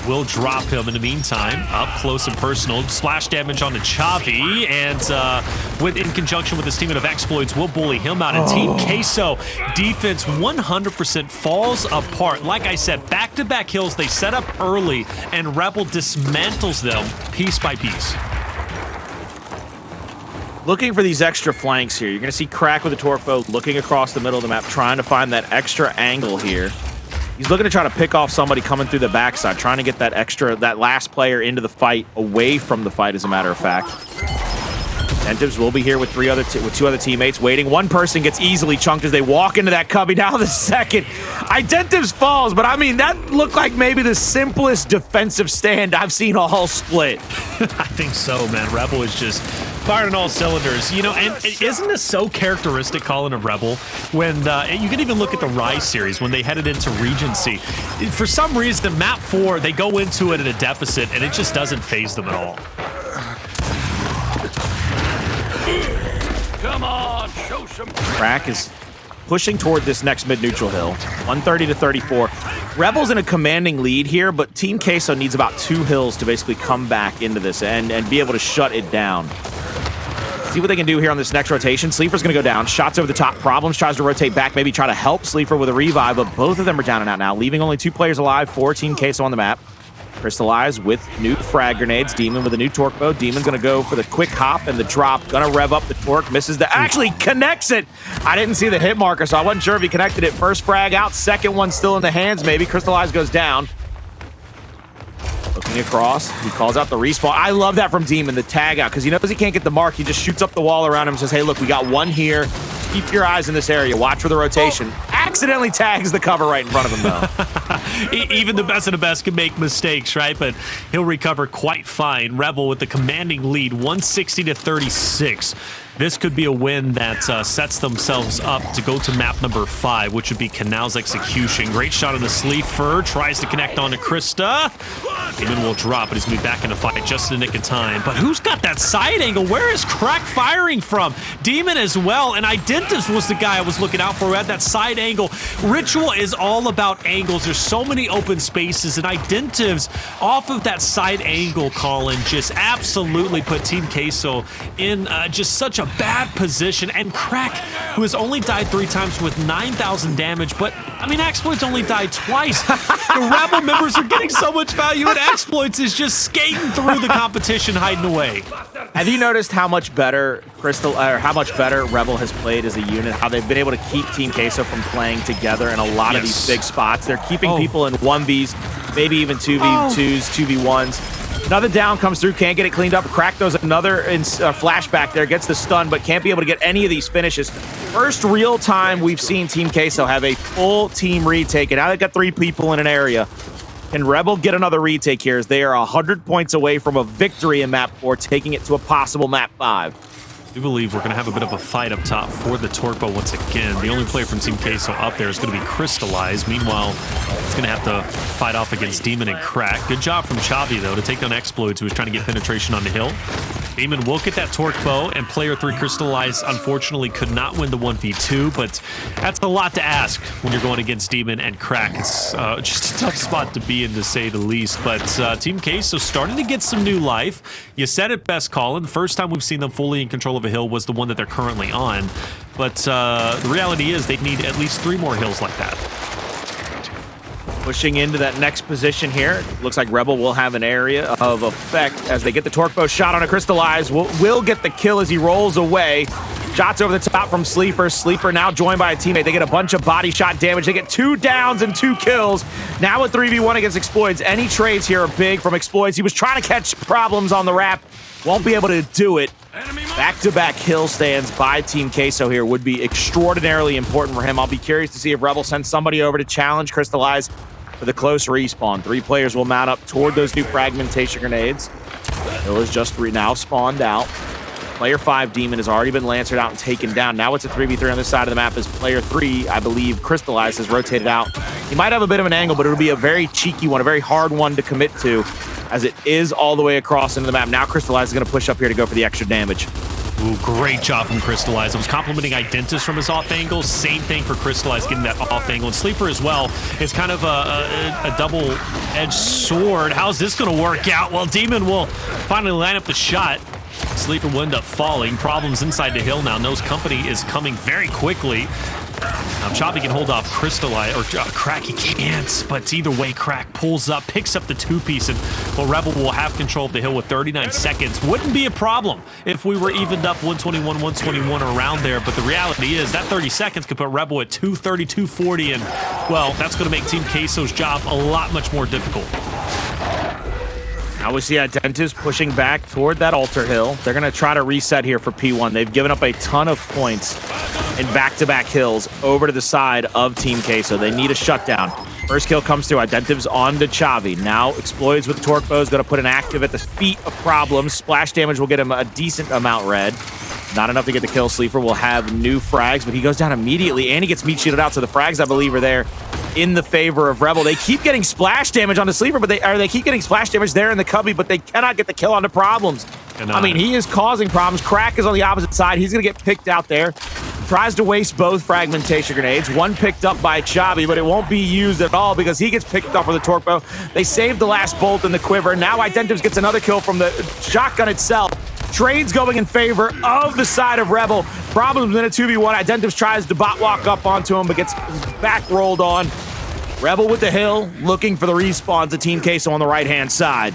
will drop him in the meantime. Up close and personal. Splash damage onto Chavii, and in conjunction with his teammate of Xploidz, will bully him out. And Team Queso defense 100% falls apart. Like I said, back-to-back hills they set up early, and Rebel dismantles them piece by piece. Looking for these extra flanks here. You're going to see Crack with the Torpo looking across the middle of the map, trying to find that extra angle here. He's looking to try to pick off somebody coming through the backside, trying to get that last player into the fight, away from the fight, as a matter of fact. Identivez will be here with two other teammates waiting. One person gets easily chunked as they walk into that cubby. Now the second. Identivez falls, but I mean, that looked like maybe the simplest defensive stand I've seen all split. I think so, man. Rebel is just firing all cylinders, you know, and isn't this so characteristic, Colin, of Rebel? When you can even look at the Rise series when they headed into Regency. For some reason, the map 4, they go into it at a deficit, and it just doesn't phase them at all. Come on, show some. Crack is pushing toward this next mid-neutral hill, 130 to 34. Rebel's in a commanding lead here, but Team Queso needs about 2 hills to basically come back into this and be able to shut it down. See what they can do here on this next rotation. Sleeafer's going to go down. Shots over the top. Problems tries to rotate back, maybe try to help Sleeafer with a revive, but both of them are down and out now, leaving only 2 players alive for Team Queso on the map. Cristalize with new frag grenades. Demon with a new torque bow. Demon's going to go for the quick hop and the drop. Going to rev up the torque. Misses the... Actually connects it! I didn't see the hit marker, so I wasn't sure if he connected it. First frag out. Second one still in the hands, maybe. Cristalize goes down. Looking across. He calls out the respawn. I love that from Demon, the tag out, because he knows he can't get the mark. He just shoots up the wall around him and says, hey, look, we got one here. Keep your eyes in this area. Watch for the rotation. Accidentally tags the cover right in front of him, though. Even the best of the best can make mistakes, right? But he'll recover quite fine. Rebel with the commanding lead, 160 to 36. This could be a win that sets themselves up to go to map number 5, which would be Canals Execution. Great shot on the Sleeafer. Tries to connect onto Krista. Demon will drop, but he's going to be back in the fight just in the nick of time. But who's got that side angle? Where is Crack firing from? Demon as well. And Identivez was the guy I was looking out for who had that side angle. Ritual is all about angles. There's so many open spaces. And Identivez, off of that side angle, Colin, just absolutely put Team Queso in just such a bad position. And Crack, who has only died 3 times with 9,000 damage, but I mean, Xploidz only died twice. The Rebel members are getting so much value, and Xploidz is just skating through the competition, hiding away. Have you noticed how much better Rebel has played as a unit? How they've been able to keep Team Queso from playing together in a lot of these big spots. They're keeping people in 1Vs, maybe even 2v2s, 2v1s. Another down comes through, can't get it cleaned up. Crack throws another flashback there, gets the stun, but can't be able to get any of these finishes. First real time we've seen Team Queso have a full team retake, and now they've got 3 people in an area. Can Rebel get another retake here as they are 100 points away from a victory in map 4, taking it to a possible map 5? I do believe we're going to have a bit of a fight up top for the Torpo once again. The only player from Team Queso up there is going to be Cristalize. Meanwhile, it's going to have to fight off against Demon and Crack. Good job from Chavii, though, to take down Xploidz, who was trying to get penetration on the hill. Demon will get that Torpo, and player 3 Cristalize unfortunately could not win the 1v2, but that's a lot to ask when you're going against Demon and Crack. It's just a tough spot to be in, to say the least. But Team Queso starting to get some new life. You said it best, Colin. The first time we've seen them fully in control of a hill was the one that they're currently on. But the reality is they need at least 3 more hills like that. Pushing into that next position here. Looks like Rebel will have an area of effect as they get the Torque shot on a Cristalize. Will get the kill as he rolls away. Shots over the top from Sleeafer. Sleeafer now joined by a teammate. They get a bunch of body shot damage. They get 2 downs and 2 kills. Now a 3v1 against Xploidz. Any trades here are big from Xploidz. He was trying to catch problems on the wrap. Won't be able to do it. Back-to-back hill stands by Team Queso here would be extraordinarily important for him. I'll be curious to see if Rebel sends somebody over to challenge Cristalize for the close respawn. 3 players will mount up toward those new fragmentation grenades. Hill is just now spawned out. Player 5 Demon has already been lancered out and taken down. Now it's a 3v3 on this side of the map as player 3, I believe, Cristalize, has rotated out. He might have a bit of an angle, but it'll be a very cheeky one, a very hard one to commit to, as it is all the way across into the map. Now Cristalize is going to push up here to go for the extra damage. Ooh, great job from Cristalize. I was complimenting Identivez from his off angle. Same thing for Cristalize, getting that off angle. And Sleeafer as well is kind of a double-edged sword. How's this going to work out? Well, Demon will finally line up the shot. Sleeafer will end up falling. Problems inside the hill now. Knows company is coming very quickly. Now Chavii can hold off Cristalize, or Crack he can't, but either way, Crack pulls up, picks up the 2-piece, and well, Rebel will have control of the hill with 39 seconds. Wouldn't be a problem if we were evened up 121, 121 around there, but the reality is that 30 seconds could put Rebel at 230, 240, and well, that's going to make Team Queso's job a lot much more difficult. Now we see Identivez pushing back toward that altar hill. They're going to try to reset here for P1. They've given up a ton of points in back-to-back hills over to the side of Team Queso. They need a shutdown. First kill comes through. Identivez on to Chavii. Now Xploidz with the Torque Bow is going to put an active at the feet of Problems. Splash damage will get him a decent amount red. Not enough to get the kill. Sleeafer will have new frags, but he goes down immediately, and he gets meat shielded out. So the frags, I believe, are there in the favor of Rebel. They keep getting splash damage on the Sleeafer, but they keep getting splash damage there in the cubby, but they cannot get the kill on the Problems. I mean, he is causing problems. Crack is on the opposite side. He's going to get picked out there. Tries to waste both fragmentation grenades. One picked up by Chavii, but it won't be used at all because he gets picked up with the Torque Bow. They saved the last bolt in the quiver. Now Identivez gets another kill from the shotgun itself. Trades going in favor of the side of Rebel. Problems in a 2v1. Identivez tries to bot walk up onto him, but gets back rolled on. Rebel with the hill, looking for the respawns of Team Queso on the right-hand side.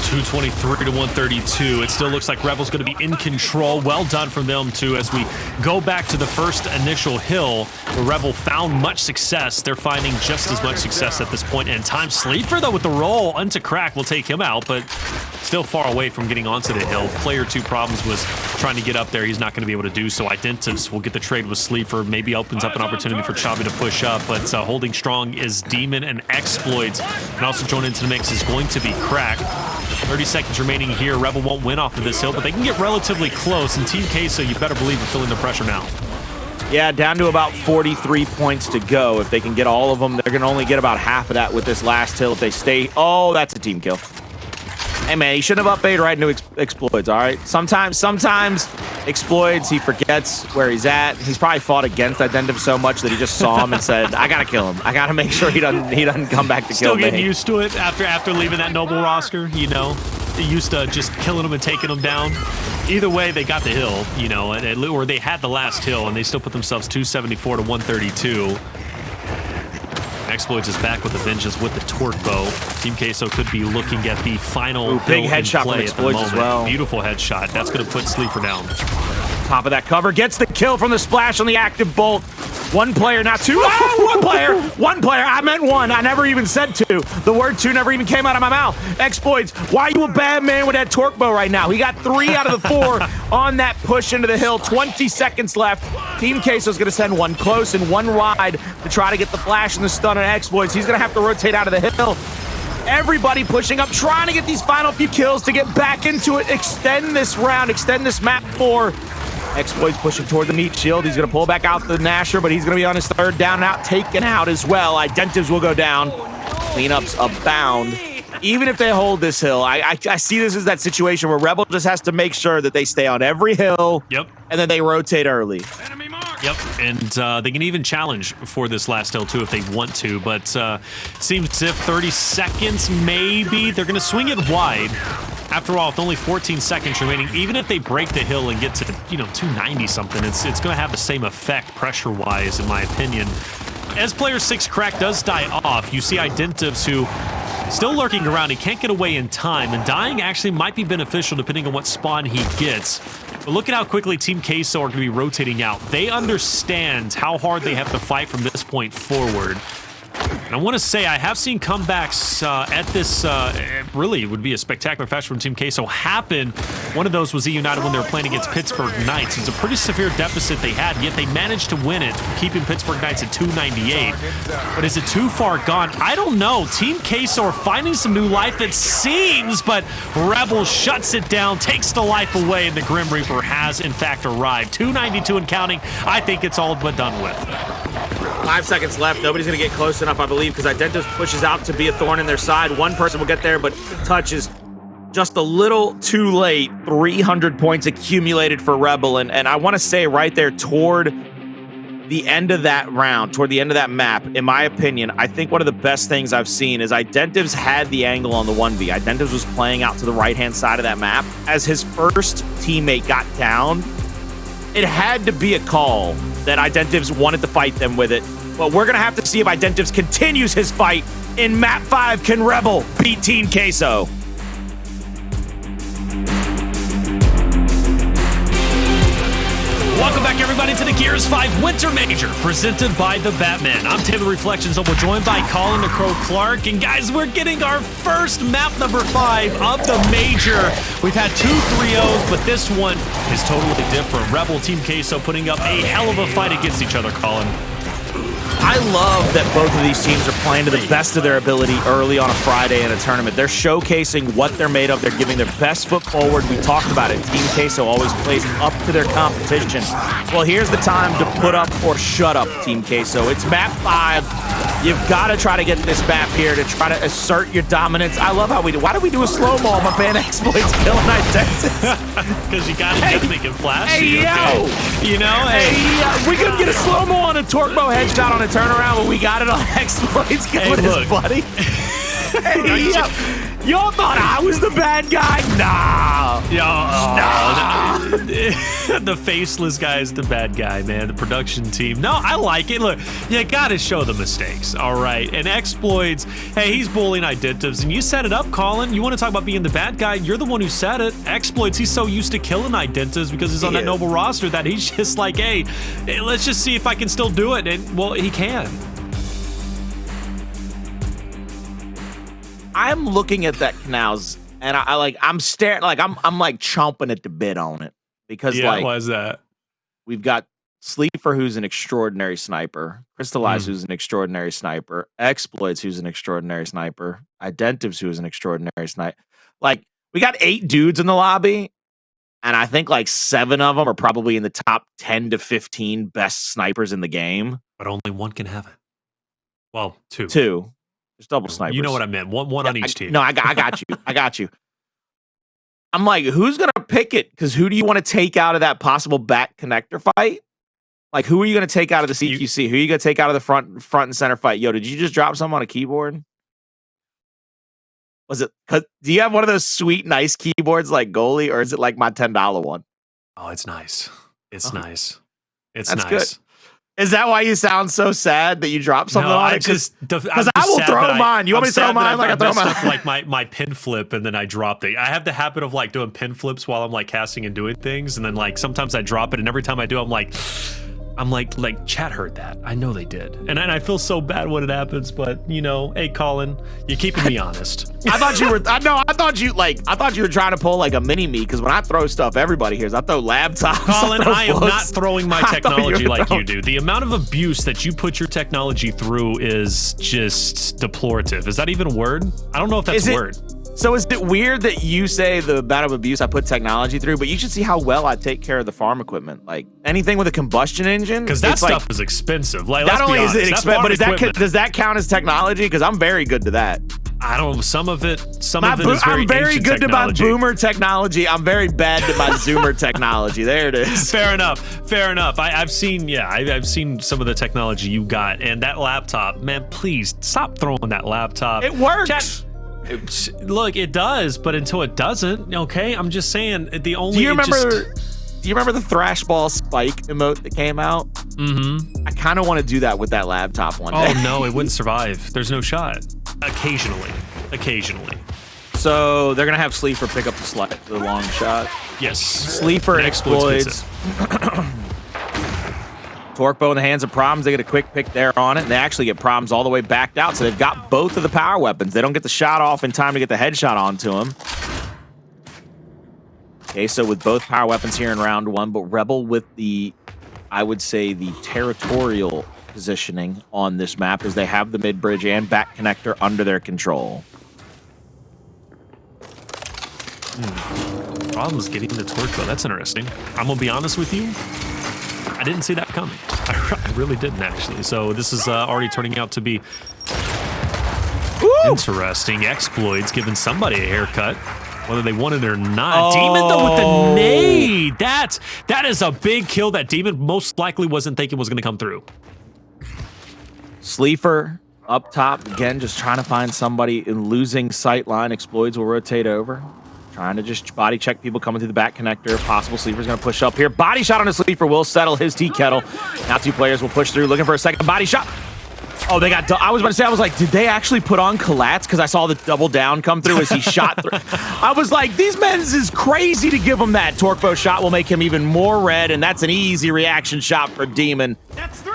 223 to 132. It still looks like Rebel's going to be in control. Well done from them, too, as we go back to the first initial hill where Rebel found much success. They're finding just as much success at this point in time. Sleeafer, though, with the roll into Crack will take him out, but still far away from getting onto the hill. Player 2 Problems was trying to get up there. He's not going to be able to do so. Identivez will get the trade with Sleeafer. Maybe opens up an opportunity for Chavii to push up, but holding strong is Demon and Xploidz. And also joining into the mix is going to be Crack. 30 seconds remaining here. Rebel won't win off of this hill, but they can get relatively close. And Team Queso, you better believe, are feeling the pressure now. Yeah, down to about 43 points to go. If they can get all of them, they're going to only get about half of that with this last hill if they stay. Oh, that's a team kill. Hey, man, he shouldn't have up-baited right into Xploidz, all right? Sometimes Xploidz, he forgets where he's at. He's probably fought against Identivez so much that he just saw him and said, I got to kill him. I got to make sure he doesn't come back to kill me. Still getting used to it after leaving that noble roster, you know? Used to just killing him and taking him down. Either way, they got the hill, you know, or they had the last hill, and they still put themselves 274 to 132. Xploidz is back with a vengeance with the Torque Bow. Team Queso could be looking at the final big headshot from Xploidz as well. Beautiful headshot. That's going to put Sleeafer down. Top of that cover, gets the kill from the splash on the active bolt. One player, not two. Oh, one player. One player. I meant one. I never even said two. The word two never even came out of my mouth. Xploidz, why are you a bad man with that torque bow right now? He got 3 out of the 4 on that push into the hill. 20 seconds left. Team Queso's going to send one close and one wide to try to get the flash and the stun on Xploidz. He's going to have to rotate out of the hill. Everybody pushing up, trying to get these final few kills to get back into it, extend this round, extend this map for Xploidz pushing toward the meat shield. He's going to pull back out the Nasher, but he's going to be on his 3rd down and out, taken out as well. Identivez will go down. Cleanups abound. Even if they hold this hill, I see this as that situation where Rebel just has to make sure that they stay on every hill. Yep. And then they rotate early. Yep, and they can even challenge for this last hill too if they want to, but seems as if 30 seconds maybe. They're going to swing it wide. After all, with only 14 seconds remaining, even if they break the hill and get to, 290 something, it's going to have the same effect pressure-wise, in my opinion. As player 6 crack does die off, you see Identivez, who still lurking around. He can't get away in time, and dying actually might be beneficial depending on what spawn he gets. But look at how quickly Team Queso are going to be rotating out. They understand how hard they have to fight from this point forward. And I want to say I have seen comebacks at this, really would be a spectacular fashion from Team Queso happen. One of those was E-United when they were playing against Pittsburgh Knights. It's a pretty severe deficit they had, yet they managed to win it, keeping Pittsburgh Knights at 298. But is it too far gone? I don't know. Team Queso are finding some new life, it seems, but Rebel shuts it down, takes the life away, and the Grim Reaper has, in fact, arrived. 292 and counting. I think it's all but done with. 5 seconds left. Nobody's going to get close enough, I believe, because Identivez pushes out to be a thorn in their side. One person will get there, but touches just a little too late. 300 points accumulated for Rebel, and I want to say right there toward the end of that round, toward the end of that map, in my opinion, I think one of the best things I've seen is Identivez had the angle on the 1v. Identivez was playing out to the right-hand side of that map. As his first teammate got down, it had to be a call that Identivez wanted to fight them with it. But we're going to have to see if Identivez continues his fight in Map 5. Can Rebel beat Team Queso? Welcome back, everybody, to the Gears 5 Winter Major, presented by the Batman. I'm Taylor Reflections, and we're joined by Colin the Crow Clark. And guys, we're getting our first map number 5 of the Major. We've had 2 3-0s, but this one is totally different. Rebel Team Queso putting up a hell of a fight against each other, Colin. I love that both of these teams are playing to the best of their ability early on a Friday in a tournament. They're showcasing what they're made of. They're giving their best foot forward. We talked about it. Team Queso always plays up to their competition. Well, here's the time to put up or shut up, Team Queso. It's map 5. You've got to try to get this map here to try to assert your dominance. I love how we do. Why do we do a slow-mo of a man Xploidz killing Identivez? Because you got to make it flashy. Hey, yo! Okay. You know, hey. We could get a slow-mo on a torque bow headshot on a turnaround, but we got it on Xploidz killing his buddy. Hey, y'all thought I was the bad guy? Nah. The faceless guy is the bad guy, man. The production team. No, I like it. Look, you gotta show the mistakes, all right? And Xploidz, hey, he's bullying Identivez, and you set it up, Colin. You want to talk about being the bad guy? You're the one who said it. Xploidz, he's so used to killing Identivez because he's on that noble roster that he's just like, hey, let's just see if I can still do it. And, well, he can. I'm looking at that Canals, and I'm staring, I'm like chomping at the bit on it because why is that? We've got Sleeafer, who's an extraordinary sniper, Cristalize, who's an extraordinary sniper, Xploidz, who's an extraordinary sniper, Identivez, who's an extraordinary sniper. Like, we got 8 dudes in the lobby, and I think like 7 of them are probably in the top 10 to 15 best snipers in the game. But only one can have it. Well, 2. 2. There's double snipers. You know what I meant. One on each team. No, I got you. I got you. I'm like, who's going to pick it? Because who do you want to take out of that possible back connector fight? Like, who are you going to take out of the CQC? Who are you going to take out of the front and center fight? Yo, did you just drop something on a keyboard? Was it? Do you have one of those sweet, nice keyboards like Goalie, or is it like my $10 one? Oh, it's nice. It's nice. It's That's nice. Good. Is that why you sound so sad that you dropped something on it? Because I will throw mine. You want me to throw mine like I throw mine? Like my pin flip, and then I drop it. I have the habit of like doing pin flips while I'm like casting and doing things, and then like sometimes I drop it, and every time I do, I'm like, I'm like chat heard that. I know they did. And I feel so bad when it happens, but you know, hey Colin, you're keeping me honest. I thought you were I thought you were trying to pull like a mini me, because when I throw stuff, everybody hears. I throw laptops. Colin, I am books. not throwing my technology like you do. The amount of abuse that you put your technology through is just deplorative. Is that even a word? I don't know if that's a word. So is it weird that you say the amount of abuse I put technology through, but you should see how well I take care of the farm equipment. Like anything with a combustion engine, because that stuff is expensive. Like, not only is it expensive, but does that count as technology? Because I'm very good to that. I don't. Some of it is very I'm very good technology. to my boomer technology. I'm very bad to my zoomer technology. There it is. Fair enough. I've seen some of the technology you got, and that laptop, man. Please stop throwing that laptop. It works. Look, it does, but until it doesn't, okay? I'm just saying the only. Do you remember the Thrash Ball Spike emote that came out? Mm-hmm. I kind of want to do that with that laptop one day. Oh no, it wouldn't survive. There's no shot. Occasionally. So they're gonna have Sleeafer pick up the long shot. Yes. Sleeafer and Xploidz. Torquebo in the hands of Problems. They get a quick pick there on it, and they actually get Problems all the way backed out. So they've got both of the power weapons. They don't get the shot off in time to get the headshot onto him. Okay, so with both power weapons here in round one, but Rebel with the, I would say, the territorial positioning on this map, as they have the mid-bridge and back connector under their control. Problems getting the Torquebo. That's interesting. I'm going to be honest with you. I didn't see that coming. I really didn't, actually. So this is already turning out to be interesting. Xploidz giving somebody a haircut, whether they want it or not. Demon, though, with the nade. That is a big kill that Demon most likely wasn't thinking was going to come through. Sleeafer up top, again, just trying to find somebody in losing sight line. Xploidz will rotate over. Trying to just body check people coming through the back connector. If possible, Sleeafer's going to push up here. Body shot on a Sleeafer will settle his tea kettle. Now two players will push through, looking for a second body shot. Oh, they got... I was about to say, I was like, did they actually put on Colats? Because I saw the double down come through as he shot through. I was like, these men is crazy to give him that. Torquebo shot will make him even more red, and that's an easy reaction shot for Demon.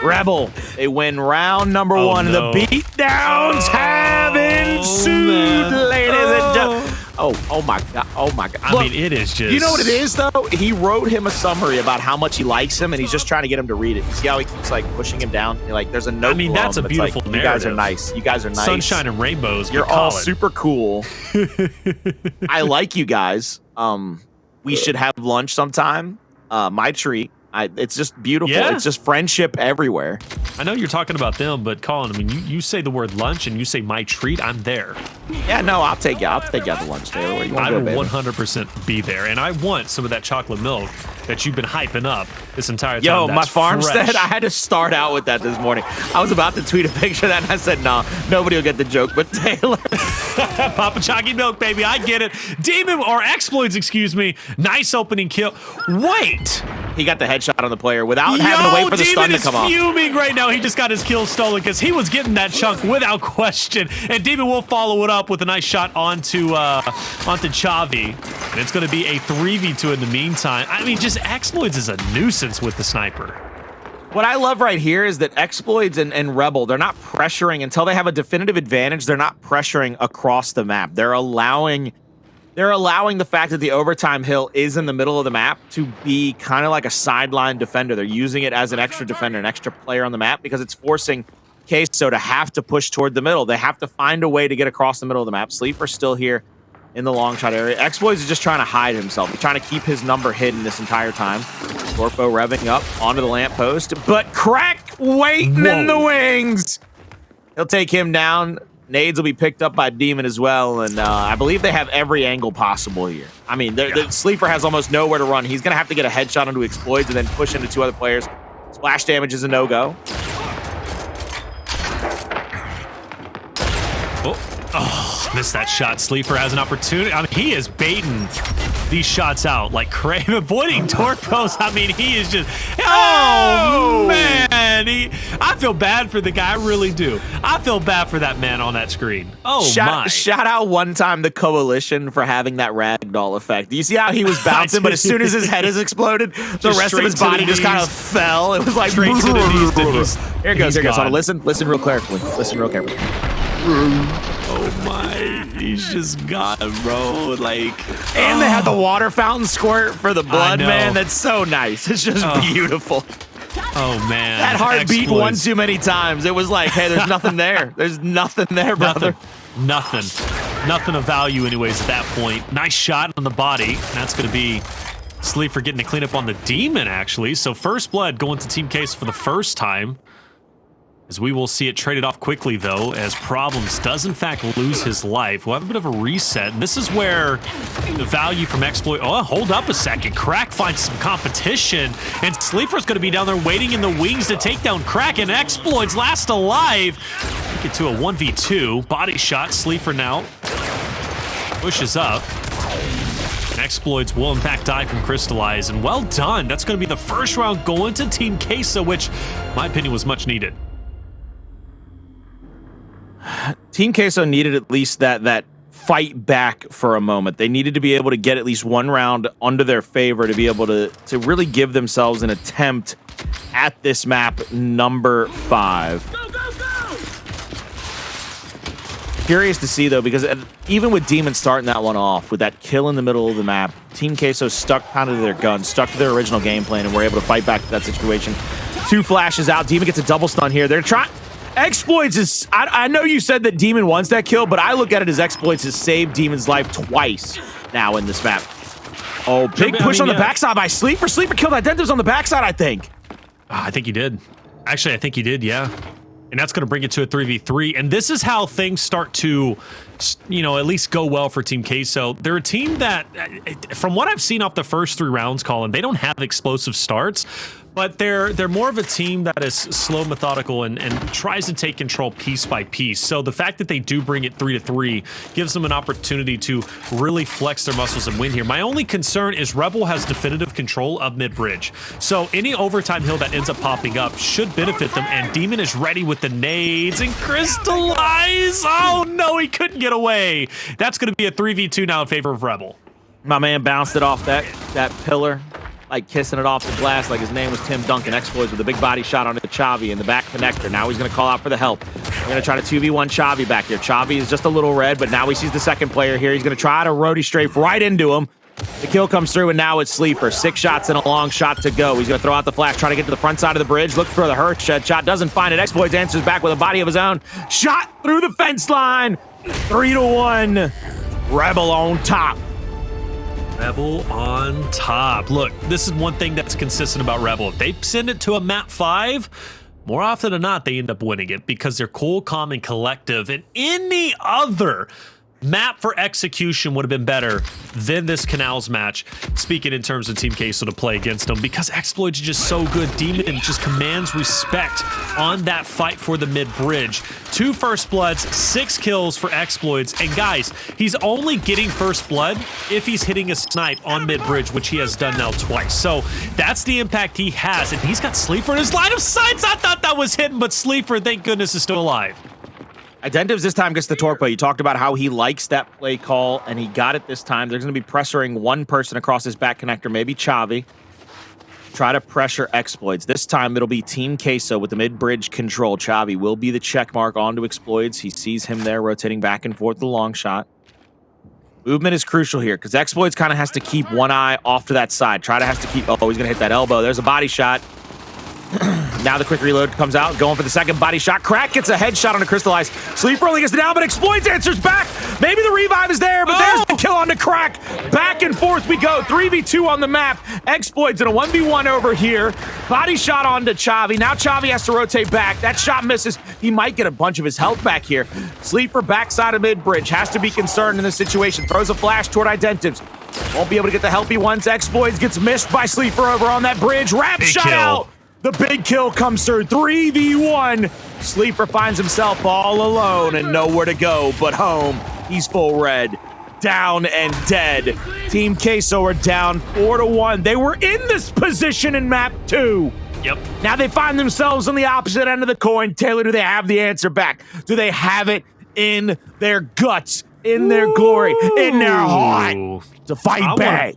Rebel, they win round number one, and the beatdowns have ensued, ladies and gentlemen. Oh my God. I mean, it is just... You know what it is, though? He wrote him a summary about how much he likes him, and he's just trying to get him to read it. You see how he keeps, like, pushing him down? You're like, there's a note. I mean, that's a beautiful like, narrative. You guys are nice. You guys are nice. Sunshine and rainbows. You're all super cool. I like you guys. We should have lunch sometime. My treat. It's just beautiful. Yeah. It's just friendship everywhere. I know you're talking about them, but Colin, I mean, you say the word lunch and you say my treat, I'm there. Yeah, no, I'll take you out to lunch, Taylor. Where you want I to go, will baby? 100% be there, and I want some of that chocolate milk that you've been hyping up this entire time. Yo, my That's farmstead, fresh. I had to start out with that this morning. I was about to tweet a picture of that, and I said, no, nobody will get the joke but Taylor. Papa Chalky milk, baby. I get it. Demon, or Xploidz, excuse me. Nice opening kill. Wait. He got the headshot on the player without having to wait for the stun to come off. Demon is fuming right now. He just got his kill stolen because he was getting that chunk without question. And Demon will follow it up with a nice shot onto Chavii. And it's going to be a 3v2 in the meantime. I mean, just Xploidz is a nuisance with the sniper. What I love right here is that Xploidz and Rebel, they're not pressuring until they have a definitive advantage. They're not pressuring across the map. They're allowing the fact that the overtime hill is in the middle of the map to be kind of like a sideline defender. They're using it as an extra defender, an extra player on the map, because it's forcing Queso to have to push toward the middle. They have to find a way to get across the middle of the map. Sleeafer's still here in the long shot area. Xploidz is just trying to hide himself. He's trying to keep his number hidden this entire time. Torquebo revving up onto the lamppost, but Crack waiting in the wings. He'll take him down. Nades will be picked up by Demon as well, and I believe they have every angle possible here. I mean, the Sleeafer has almost nowhere to run. He's going to have to get a headshot onto Xploidz and then push into two other players. Splash damage is a no-go. Oh, missed that shot. Sleeafer has an opportunity. I mean, he is baiting these shots out like crazy, avoiding Torquebos. I mean, he is just... Oh, man. I feel bad for the guy. I really do. I feel bad for that man on that screen. Oh, my. Shout out one time the Coalition for having that ragdoll effect. Do you see how he was bouncing, but as soon as his head has exploded, the rest of his body just kind of fell? It was like straight to the knees. Here it goes. Here it goes. Hold on, listen real carefully. Listen real carefully. Oh my, he's just gone, bro. Like, and they had the water fountain squirt for the blood, man. That's so nice. It's just beautiful. Oh man, that heart beat one too many times. It was like, hey, there's nothing there. There's nothing there, brother. Nothing of value, anyways. At that point, nice shot on the body. That's going to be Sleeafer getting to clean up on the demon, actually. So first blood going to Team Case for the first time. As we will see it traded off quickly, though, as Problems does, in fact, lose his life. We'll have a bit of a reset, and this is where the value from Xploidz... Oh, hold up a second. Crack finds some competition, and Sleeafer's going to be down there waiting in the wings to take down Crack, and Xploidz last alive. Take it to a 1v2. Body shot. Sleeafer now pushes up. Xploidz will, in fact, die from Cristalize, and well done. That's going to be the first round going to Team Queso, which, in my opinion, was much needed. Team Queso needed at least that fight back for a moment. They needed to be able to get at least one round under their favor to be able to really give themselves an attempt at this map number 5. Go, go, go! Curious to see, though, because even with Demon starting that one off, with that kill in the middle of the map, Team Queso stuck kind of to their guns, stuck to their original game plan, and were able to fight back to that situation. 2 flashes out. Demon gets a double stun here. They're trying... Xploidz is... I know you said that Demon wants that kill, but I look at it as Xploidz has saved Demon's life twice now in this map. Oh, big push on the backside by Sleeafer. Sleeafer killed Identivez on the backside, I think. I think he did. Actually, I think he did, yeah. And that's going to bring it to a 3v3. And this is how things start to, you know, at least go well for Team Queso. They're a team that, from what I've seen off the first 3 rounds, Colin, they don't have explosive starts. But they're more of a team that is slow, methodical, and tries to take control piece by piece. So the fact that they do bring it 3-3 gives them an opportunity to really flex their muscles and win here. My only concern is Rebel has definitive control of mid-bridge. So any overtime hill that ends up popping up should benefit them. And Demon is ready with the nades and Cristalize. Oh no, he couldn't get away. That's going to be a 3v2 now in favor of Rebel. My man bounced it off that pillar, like kissing it off the glass like his name was Tim Duncan. Xploidz with a big body shot onto Chavii in the back connector. Now he's going to call out for the help. We're going to try to 2v1 Chavii back here. Chavii is just a little red, but now he sees the second player here. He's going to try to roadie strafe right into him. The kill comes through, and now it's Sleeafer. 6 shots and a long shot to go. He's going to throw out the flash, try to get to the front side of the bridge. Look for the hurt shot. Doesn't find it. Xploidz answers back with a body of his own. Shot through the fence line. 3-1. Rebel on top. Rebel on top. Look, this is one thing that's consistent about Rebel. If they send it to a map 5, more often than not, they end up winning it because they're cool, calm, and collective. And any other map for execution would have been better than this Canals match, speaking in terms of Team Queso to play against them, because Xploidz is just so good. Demon just commands respect on that fight for the mid-bridge. 2 first bloods, 6 kills for Xploidz, and guys, he's only getting first blood if he's hitting a snipe on mid-bridge, which he has done now twice. So that's the impact he has, and he's got Sleeafer in his line of sights. I thought that was hidden, but Sleeafer, thank goodness, is still alive. Identivez this time gets the torque play. You talked about how he likes that play call, and he got it this time. They're going to be pressuring one person across his back connector, maybe Chavii. Try to pressure Xploidz. This time it'll be Team Queso with the mid-bridge control. Chavii will be the check mark onto Xploidz. He sees him there rotating back and forth the long shot. Movement is crucial here because Xploidz kind of has to keep one eye off to that side. Has to keep... Oh, he's going to hit that elbow. There's a body shot. Now the quick reload comes out, going for the second body shot. Crack gets a headshot on a Cristalize. Sleeafer only gets it down, but Xploidz answers back. Maybe the revive is there, but there's the kill on the Crack. Back and forth we go. 3v2 on the map. Xploidz in a 1v1 over here. Body shot onto Chavii. Now Chavii has to rotate back. That shot misses. He might get a bunch of his health back here. Sleeafer backside of mid-bridge. Has to be concerned in this situation. Throws a flash toward Identivez. Won't be able to get the help he wants. Xploidz gets missed by Sleeafer over on that bridge. Wrap shot out. The big kill comes through. 3v1. Sleeafer finds himself all alone and nowhere to go but home. He's full red. Down and dead. Team Queso are down 4-1. They were in this position in map 2. Yep. Now they find themselves on the opposite end of the coin. Taylor, do they have the answer back? Do they have it in their guts, in their glory, in their heart to fight back?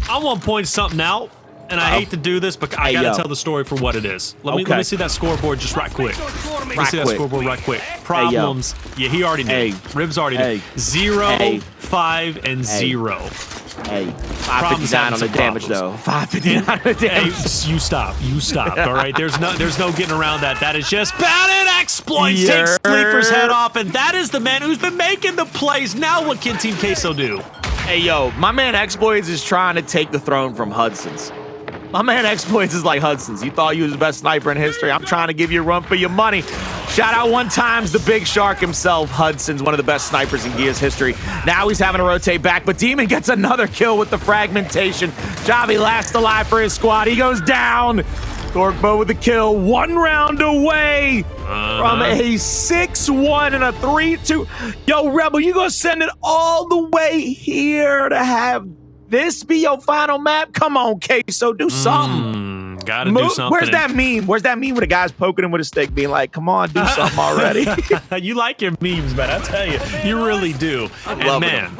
I want to point something out, and I hate to do this, but I got to tell the story for what it is. Let me see that scoreboard just right quick. Let me see that scoreboard right quick. Problems. Yeah, he already knew. Ribs already knew. 0, 5, and 0. Hey, 559 on the damage, though. 559 on the damage. Hey, you stop, all right? There's no getting around that. That is just bad, and Xploidz takes Sleeafer's head off, and that is the man who's been making the plays. Now what can Team Queso do? Hey, yo, my man Xploidz is trying to take the throne from Hudson's. My man Xploidz is like Hudson's. You thought you was the best sniper in history. I'm trying to give you a run for your money. Shout out one times the big shark himself. Hudson's one of the best snipers in Gears history. Now he's having to rotate back, but Demon gets another kill with the fragmentation. Chavii last alive for his squad. He goes down. Torquebo with the kill. 1 round away from a 6-1 and a 3-2. Yo, Rebel, you gonna send it all the way here to have this be your final map? Come on, Queso, do something. Gotta do something. Where's that meme? Where's that meme where the guy's poking him with a stick being like, come on, do something already? You like your memes, man. I tell you, you really do. And man,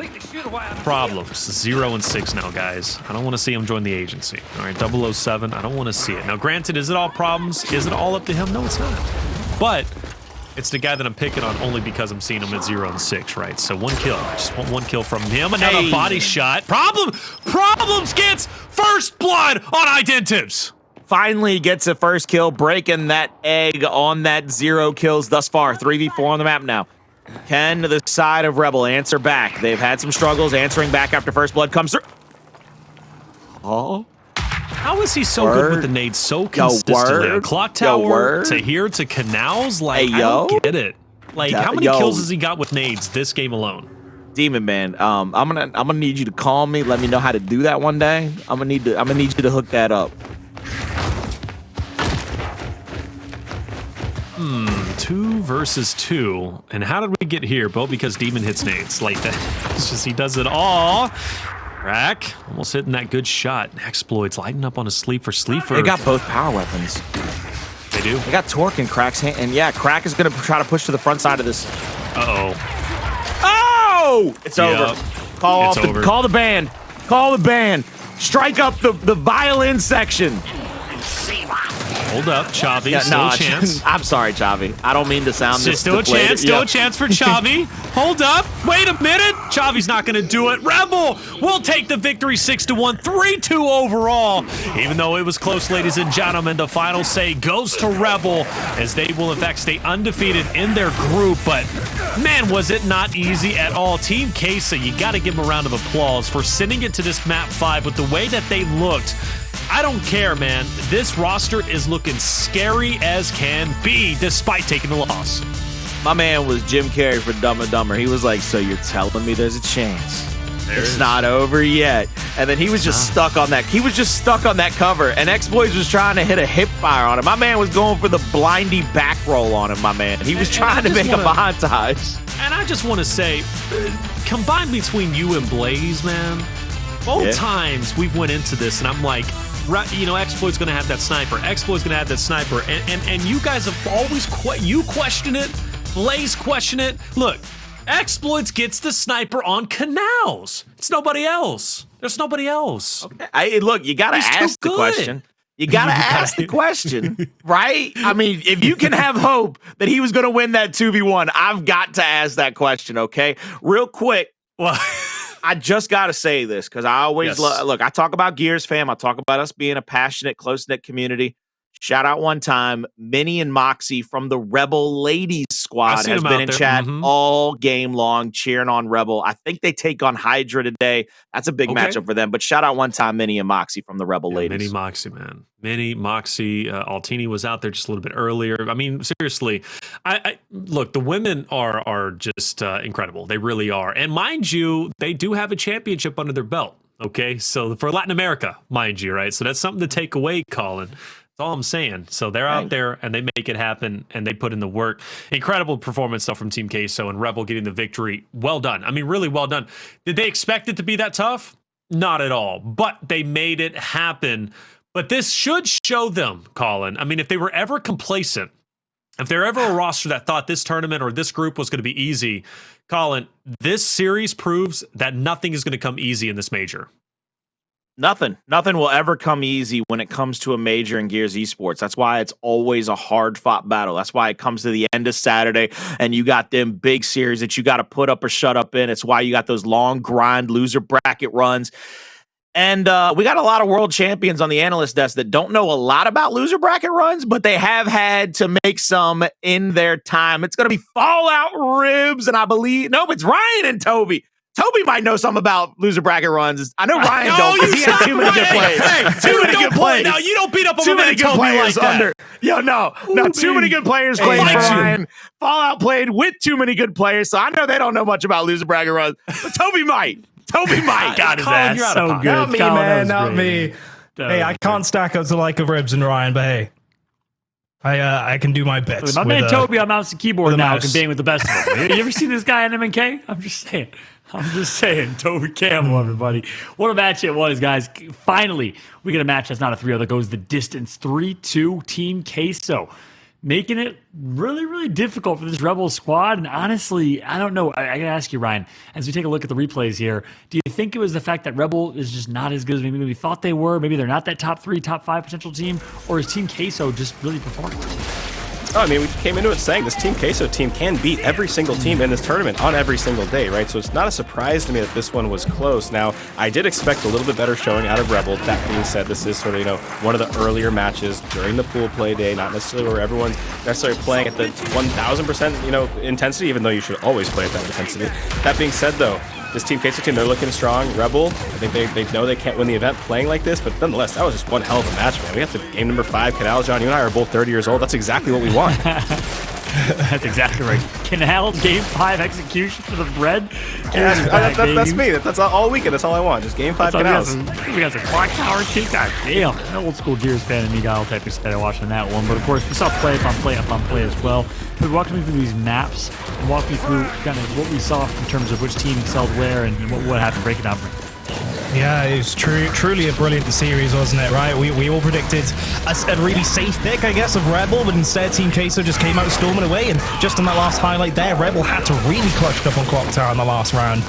problems. 0 and 6 now, guys. I don't want to see him join the agency. All right, 007, I don't want to see it. Now, granted, is it all problems? Is it all up to him? No, it's not. But it's the guy that I'm picking on only because I'm seeing him at 0 and 6, right? So 1 kill. I just want 1 kill from him. Another body shot. Problems gets first blood on Identivez. Finally gets a first kill, breaking that egg on that 0 kills thus far. 3v4 on the map now. Can the side of Rebel answer back? They've had some struggles answering back after first blood comes through. Oh. How is he so good with the nades so consistently? A Clocktower to here to Canals? Like, I don't get it. Like, how many kills has he got with nades this game alone? Demon man, I'm gonna need you to call me. Let me know how to do that one day. I'm gonna need you to hook that up. 2 versus 2. And how did we get here? Well, because Demon hits nades. Like that. It's just he does it all. Crack. Almost hitting that good shot. Xploidz lighting up on a Sleeafer. They got both power weapons. They do. They got Torque and Crack's hand. And yeah, Crack is gonna try to push to the front side of this. Oh! It's over. Call the band. Call the band. Strike up the violin section. Hold up, Chavii. Still a chance. I'm sorry, Chavii. I don't mean to sound this. Still a chance. Still a chance for Chavii. Hold up. Wait a minute. Chavii's not going to do it. Rebel will take the victory 6-1, 3-2 overall. Even though it was close, ladies and gentlemen, the final say goes to Rebel as they will, in fact, stay undefeated in their group. But, man, was it not easy at all. Team Queso, you got to give them a round of applause for sending it to this map 5 with the way that they looked. I don't care, man. This roster is looking scary as can be, despite taking the loss. My man was Jim Carrey for Dumb and Dumber. He was like, so you're telling me there's a chance? It's not over yet. And then he was just stuck on that. He was just stuck on that cover. And Xploidz was trying to hit a hip fire on him. My man was going for the blindy back roll on him, my man. He was trying to make a montage. And I just want to say, combined between you and Blaze, man, both times we've went into this, and I'm like, you know, Xploidz going to have that sniper. Xploidz going to have that sniper. And you guys have always, you question it. Blaze question it. Look, Xploidz gets the sniper on Canals. It's nobody else. There's nobody else. Okay. Look, you got to ask the question. You got to ask the question, right? I mean, if you can have hope that he was going to win that 2v1, I've got to ask that question, okay? Real quick. Well, I just got to say this because I always look, I talk about Gears fam. I talk about us being a passionate, close-knit community. Shout out one time, Minnie and Moxie from the Rebel Ladies Squad has been in chat all game long cheering on Rebel. I think they take on Hydra today. That's a big matchup for them. But shout out one time, Minnie and Moxie from the Rebel Ladies. Minnie, Moxie, man. Minnie, Moxie, Altini was out there just a little bit earlier. I mean, seriously, I look, the women are just incredible. They really are. And mind you, they do have a championship under their belt. Okay, so for Latin America, mind you, right? So that's something to take away, Colin. That's all I'm saying. So they're out there and they make it happen and they put in the work. Incredible performance though from Team Queso and Rebel getting the victory. Well done. I mean, really well done. Did they expect it to be that tough? Not at all. But they made it happen. But this should show them, Colin. I mean, if they were ever complacent, if they're ever a roster that thought this tournament or this group was going to be easy, Colin, this series proves that nothing is going to come easy in this major. Nothing will ever come easy when it comes to a major in Gears Esports. That's why it's always a hard fought battle. That's why it comes to the end of Saturday and you got them big series that you got to put up or shut up in. It's why you got those long grind loser bracket runs. And we got a lot of world champions on the analyst desk that don't know a lot about loser bracket runs, but they have had to make some in their time. It's going to be Fallout Ribs, and I believe, no, it's Ryan and Toby. Toby might know something about loser bracket runs. I know Ryan don't, because he had too many good plays. Hey, too many good plays. Now, you don't beat up on too my many man good Toby players like that. under. Yo, no, too many good players played for Ryan. Fallout played with too many good players, so I know they don't know much about loser bracket runs, but Toby might. Toby might. Got his Colin, ass you're out so of good. Not me, Colin, that man, was not great. me. Hey, I can't stack up to like of Ribs and Ryan, but hey, I can do my bits. My man with, Toby on mouse and keyboard with a now mouse. can bang with the best of them. You ever seen this guy in MNK? I'm just saying. Toby Campbell, everybody. What a match it was, guys. Finally, we get a match that's not a 3-0 that goes the distance. 3-2 Team Queso. Making it really, really difficult for this Rebel squad. And honestly, I don't know. I got to ask you, Ryan, as we take a look at the replays here, do you think it was the fact that Rebel is just not as good as maybe we thought they were? Maybe they're not that top 3, top 5 potential team? Or is Team Queso just really performing? Oh, I mean, we came into it saying this Team Queso team can beat every single team in this tournament on every single day, right? So it's not a surprise to me that this one was close. Now, I did expect a little bit better showing out of Rebel. That being said, this is sort of, one of the earlier matches during the pool play day, not necessarily where everyone's necessarily playing at the 1,000%, intensity, even though you should always play at that intensity. That being said, though, this Team Queso team, they're looking strong. Rebel, I think they know they can't win the event playing like this, but nonetheless, that was just one hell of a match, man. We got to game number 5, Canals. John, you and I are both 30 years old. That's exactly what we want. That's exactly right. Canal game 5 execution for the bread. That's me. That's all weekend. That's all I want. Just game 5 Canals. We got some Clocktower too. God damn. An old school Gears fan and me got all type of excited watching that one. But of course, we saw play upon play upon play as well. But walk me through these maps and walk me through kind of what we saw in terms of which team excelled where and what happened. Break it down for me. Yeah, it was truly a brilliant series, wasn't it, right? We all predicted a really safe pick, I guess, of Rebel, but instead Team Queso just came out storming away, and just on that last highlight there, Rebel had to really clutch up on Clocktower in the last round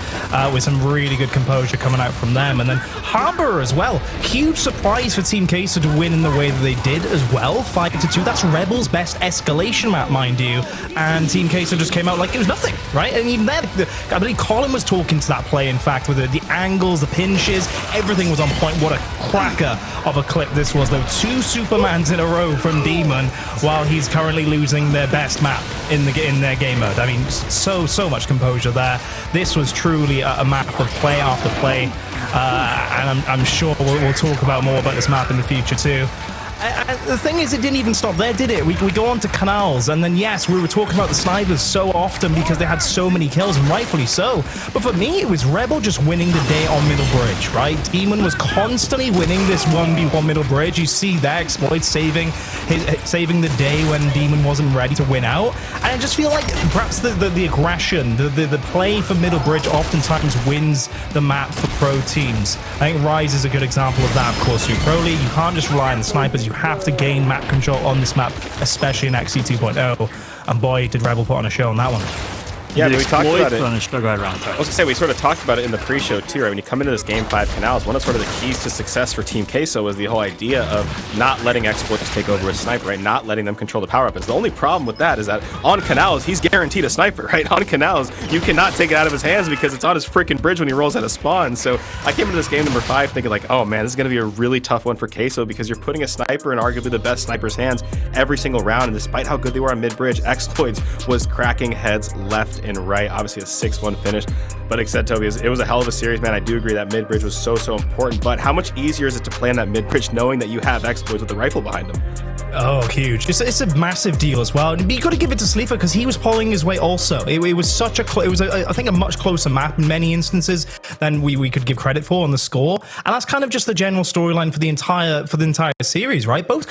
with some really good composure coming out from them. And then Harbor as well. Huge surprise for Team Queso to win in the way that they did as well. 5-2. That's Rebel's best escalation map, mind you. And Team Queso just came out like it was nothing, right? And even then, I believe Colin was talking to that play, in fact, with the angles, the pinches, everything was on point. What a cracker of a clip this was, though. 2 Supermans in a row from Demon, while he's currently losing their best map in their game mode. I mean, so much composure there. This was truly a map of play after play, and I'm sure we'll talk about more about this map in the future too. And the thing is, it didn't even stop there, did it? We go on to Canals, and then yes, we were talking about the snipers so often because they had so many kills, and rightfully so. But for me, it was Rebel just winning the day on middle bridge, right? Demon was constantly winning this 1v1 middle bridge. You see that Xploidz saving the day when Demon wasn't ready to win out. And I just feel like perhaps the aggression, the play for middle bridge oftentimes wins the map for pro teams. I think Rise is a good example of that. Of course, you're pro league, you can't just rely on the snipers. You have to gain map control on this map, especially in XC 2.0. And boy, did Rebel put on a show on that one. Yeah, we talked about it. Go ahead, Ron. I was going to say, we sort of talked about it in the pre-show too, right? When you come into this Game 5 Canals, one of sort of the keys to success for Team Queso was the whole idea of not letting Xploidz take over a sniper, right? Not letting them control the power-up. The only problem with that is that on Canals, he's guaranteed a sniper, right? On Canals, you cannot take it out of his hands because it's on his freaking bridge when he rolls out of spawn. So I came into this game number 5 thinking like, oh man, this is going to be a really tough one for Queso because you're putting a sniper in arguably the best sniper's hands every single round. And despite how good they were on mid-bridge, Xploidz was cracking heads left and right. Obviously, a 6-1 finish, but like said Toby, it was a hell of a series, man. I do agree that mid-bridge was so important, but how much easier is it to play on that mid-bridge knowing that you have Xploidz with the rifle behind him? Oh, huge. It's a massive deal as well. But you got to give it to Sleeafer because he was pulling his way also. It was I think a much closer map in many instances than we could give credit for on the score. And that's kind of just the general storyline for the entire series, right? Both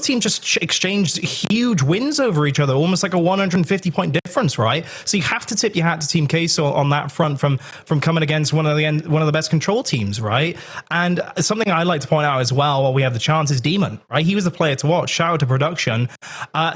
teams just exchanged huge wins over each other, almost like a 150 point difference difference, right? So you have to tip your hat to Team Queso on that front from coming against one of the best control teams, right? And something I'd like to point out as well while we have the chance is Demon, right? He was the player to watch. Shout out to production.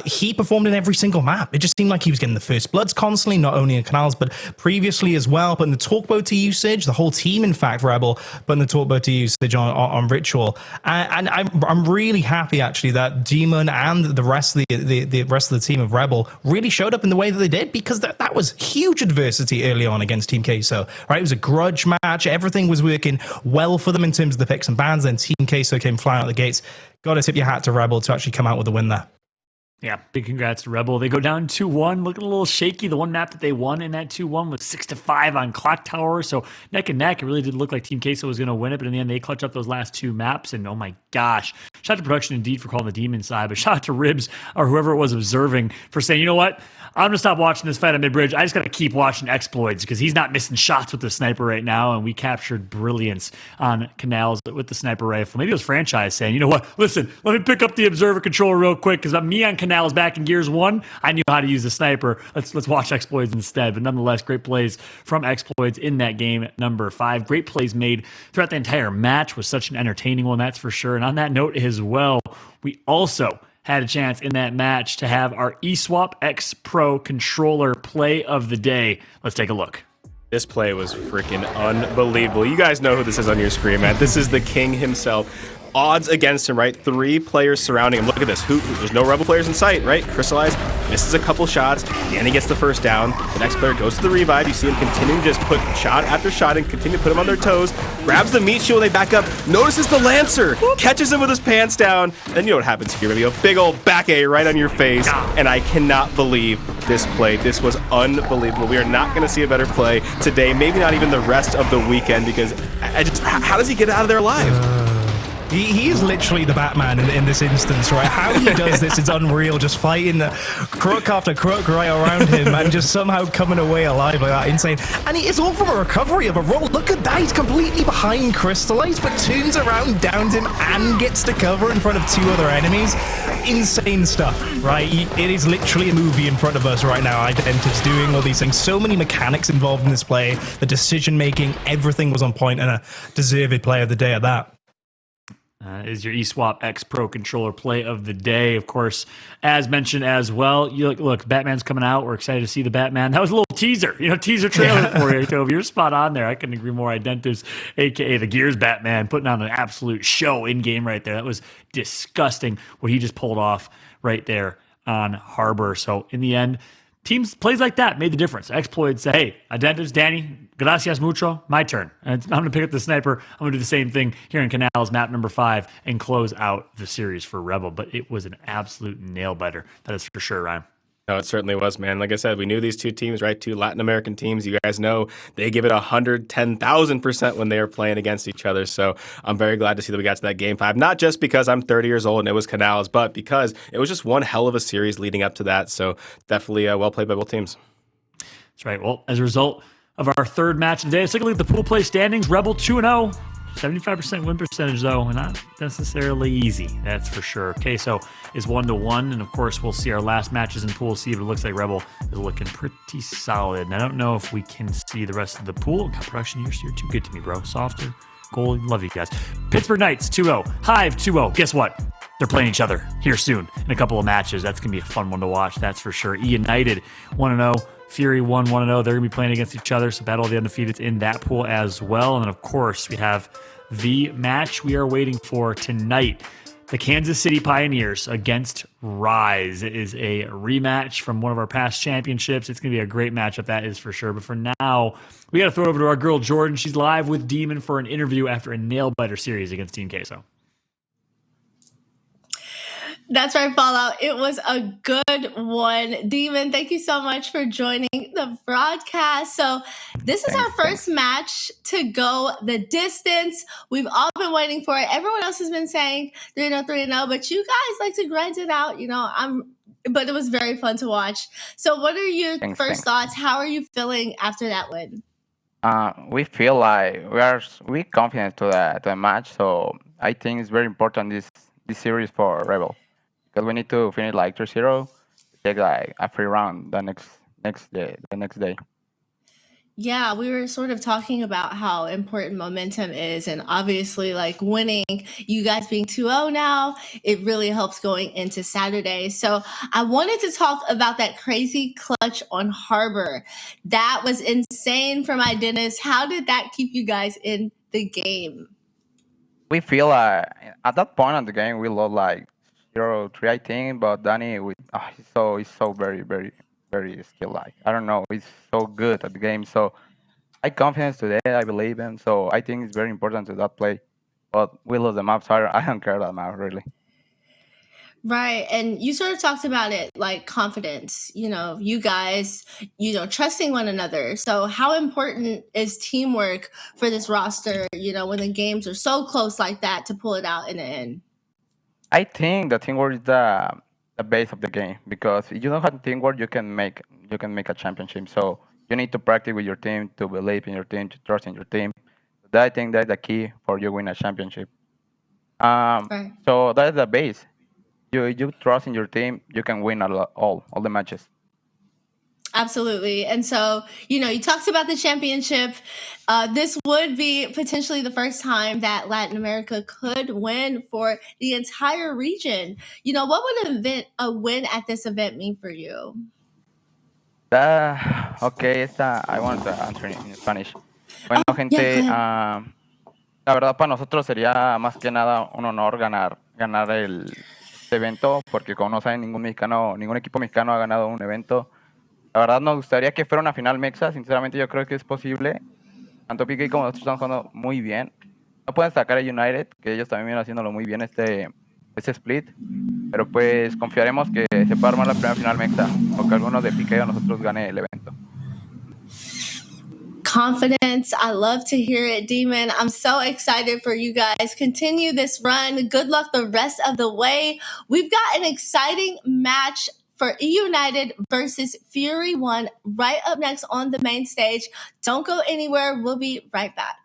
He performed in every single map. It just seemed like he was getting the first bloods constantly, not only in Canals, but previously as well. But in the talkboat to usage, the whole team, in fact, Rebel, but in the talkboat to usage on Ritual. And I'm really happy, actually, that Demon and the rest of the rest of the team of Rebel really showed up in the way that they did, because that was huge adversity early on against Team Queso, right? It was a grudge match. Everything was working well for them in terms of the picks and bans. Then Team Queso came flying out the gates. Got to tip your hat to Rebel to actually come out with a win there. Yeah, big congrats to Rebel. They go down 2-1, looking a little shaky. The one map that they won in that 2-1 was 6-5 on Clocktower. So neck and neck, it really did look like Team Queso was going to win it. But in the end, they clutch up those last two maps. And oh my gosh, shout out to production indeed for calling the demon side. But shout out to Ribs or whoever it was observing for saying, you know what? I'm going to stop watching this fight on mid-bridge. I just got to keep watching Xploidz because he's not missing shots with the sniper right now. And we captured brilliance on Canals with the sniper rifle. Maybe it was Franchise saying, you know what? Listen, let me pick up the observer controller real quick because me on Canals back in Gears 1, I knew how to use the sniper. Let's watch Xploidz instead. But nonetheless, great plays from Xploidz in that game number 5. Great plays made throughout the entire match. Was such an entertaining one, that's for sure. And on that note as well, we also had a chance in that match to have our eSwap X Pro controller play of the day. Let's take a look. This play was freaking unbelievable. You guys know who this is on your screen, man. This is the king himself. Odds against him, right? 3 players surrounding him. Look at this. There's no Rebel players in sight, right? Cristalize misses a couple shots. Danny gets the first down. The next player goes to the revive. You see him continue to just put shot after shot and continue to put him on their toes. Grabs the meat shield. They back up. Notices the Lancer. Catches him with his pants down. Then you know what happens here, baby. A big old back A right on your face. And I cannot believe this play. This was unbelievable. We are not going to see a better play today. Maybe not even the rest of the weekend, because how does he get out of there alive? He is literally the Batman in this instance, right? How he does this is unreal, just fighting the crook after crook right around him and just somehow coming away alive like that. Insane. And it's all from a recovery of a roll. Look at that. He's completely behind Cristalize, but turns around, downs him, and gets to cover in front of 2 other enemies. Insane stuff, right? It is literally a movie in front of us right now. Identivez doing all these things. So many mechanics involved in this play. The decision-making, everything was on point, and a deserved play of the day at that. Is your eSwap X Pro controller play of the day. Of course, as mentioned as well, you look, Batman's coming out. We're excited to see the Batman. That was a little teaser, teaser trailer for you, Toby. You're spot on there. I couldn't agree more. Identivez, a.k.a. the Gears Batman, putting on an absolute show in-game right there. That was disgusting what he just pulled off right there on Harbor. So in the end, teams plays like that made the difference. Xploidz said, hey, Identivez, Danny, gracias mucho, my turn. And I'm going to pick up the sniper. I'm going to do the same thing here in Canals, map number 5, and close out the series for Rebel. But it was an absolute nail-biter. That is for sure, Ryan. No, it certainly was, man. Like I said, we knew these 2 teams, right? 2 Latin American teams. You guys know they give it 110,000% when they are playing against each other. So I'm very glad to see that we got to that game 5. Not just because I'm 30 years old and it was Canals, but because it was just one hell of a series leading up to that. So definitely well played by both teams. That's right. Well, as a result of our 3rd match of the day, let's take a look at the pool play standings. Rebel 2-0. 75% win percentage, though, not necessarily easy, that's for sure. Queso is 1-1, and of course, we'll see our last matches in Pool C, but it looks like Rebel is looking pretty solid. And I don't know if we can see the rest of the pool. God, production, you're too good to me, bro. Softer, goalie, love you guys. Pittsburgh Knights 2-0, Hive 2-0. Guess what? They're playing each other here soon in a couple of matches. That's going to be a fun one to watch, that's for sure. United 1-0. Fury 1-1-0. They're going to be playing against each other, so Battle of the Undefeated's in that pool as well. And then, of course, we have the match we are waiting for tonight. The Kansas City Pioneers against Rise. It is a rematch from one of our past championships. It's going to be a great matchup, that is for sure. But for now, we got to throw it over to our girl, Jordan. She's live with Demon for an interview after a nail-biter series against Team Queso. That's right, Fallout. It was a good one. Demon, thank you so much for joining the broadcast. So this is our first match to go the distance. We've all been waiting for it. Everyone else has been saying 3-0, 3-0, but you guys like to grind it out. But it was very fun to watch. So what are your first thoughts? How are you feeling after that win? We feel like we confident to the match. So I think it's very important this series for Rebel. Because we need to finish like 3-0, take like a free round the next the next day. Yeah, we were sort of talking about how important momentum is, and obviously, like winning, you guys being 2-0 now, it really helps going into Saturday. So, I wanted to talk about that crazy clutch on Harbor. That was insane from Identivez. How did that keep you guys in the game? We feel at that point of the game we lost like 0-3, I think. But Danny, he's so very skilled. Like I don't know, he's so good at the game. So I confidence today. I believe him. So I think it's very important to that play. But we lose the map, so I don't care that map really. Right. And you sort of talked about it like confidence, you guys, trusting one another. So, how important is teamwork for this roster, when the games are so close like that to pull it out in the end? I think the teamwork is the base of the game because if you don't have teamwork, you can make a championship. So you need to practice with your team, to believe in your team, to trust in your team. I think that's the key for you win a championship. Right. So that is the base. You trust in your team, you can win all the matches. Absolutely. And so, you talked about the championship. This would be potentially the first time that Latin America could win for the entire region. What would a win at this event mean for you? Okay, I want to answer in Spanish. Bueno, Yeah, go gente, ahead. la verdad para nosotros sería más que nada un honor ganar este evento, porque como no saben, ningún equipo mexicano ha ganado un evento. La verdad nos gustaría que fuera una final mexa, sinceramente yo creo que es posible. Tanto PK como nosotros estamos jugando muy bien. No pueden sacar a United, que ellos también vienen haciéndolo muy bien este split. Pero pues confiaremos que se pueda armar la primera final mexa, o que alguno de PK o nosotros gane el evento. Confidence. I love to hear it, Demon. I'm so excited for you guys. Continue this run. Good luck the rest of the way. We've got an exciting match for E United versus Fury 1 right up next on the main stage. Don't go anywhere. We'll be right back.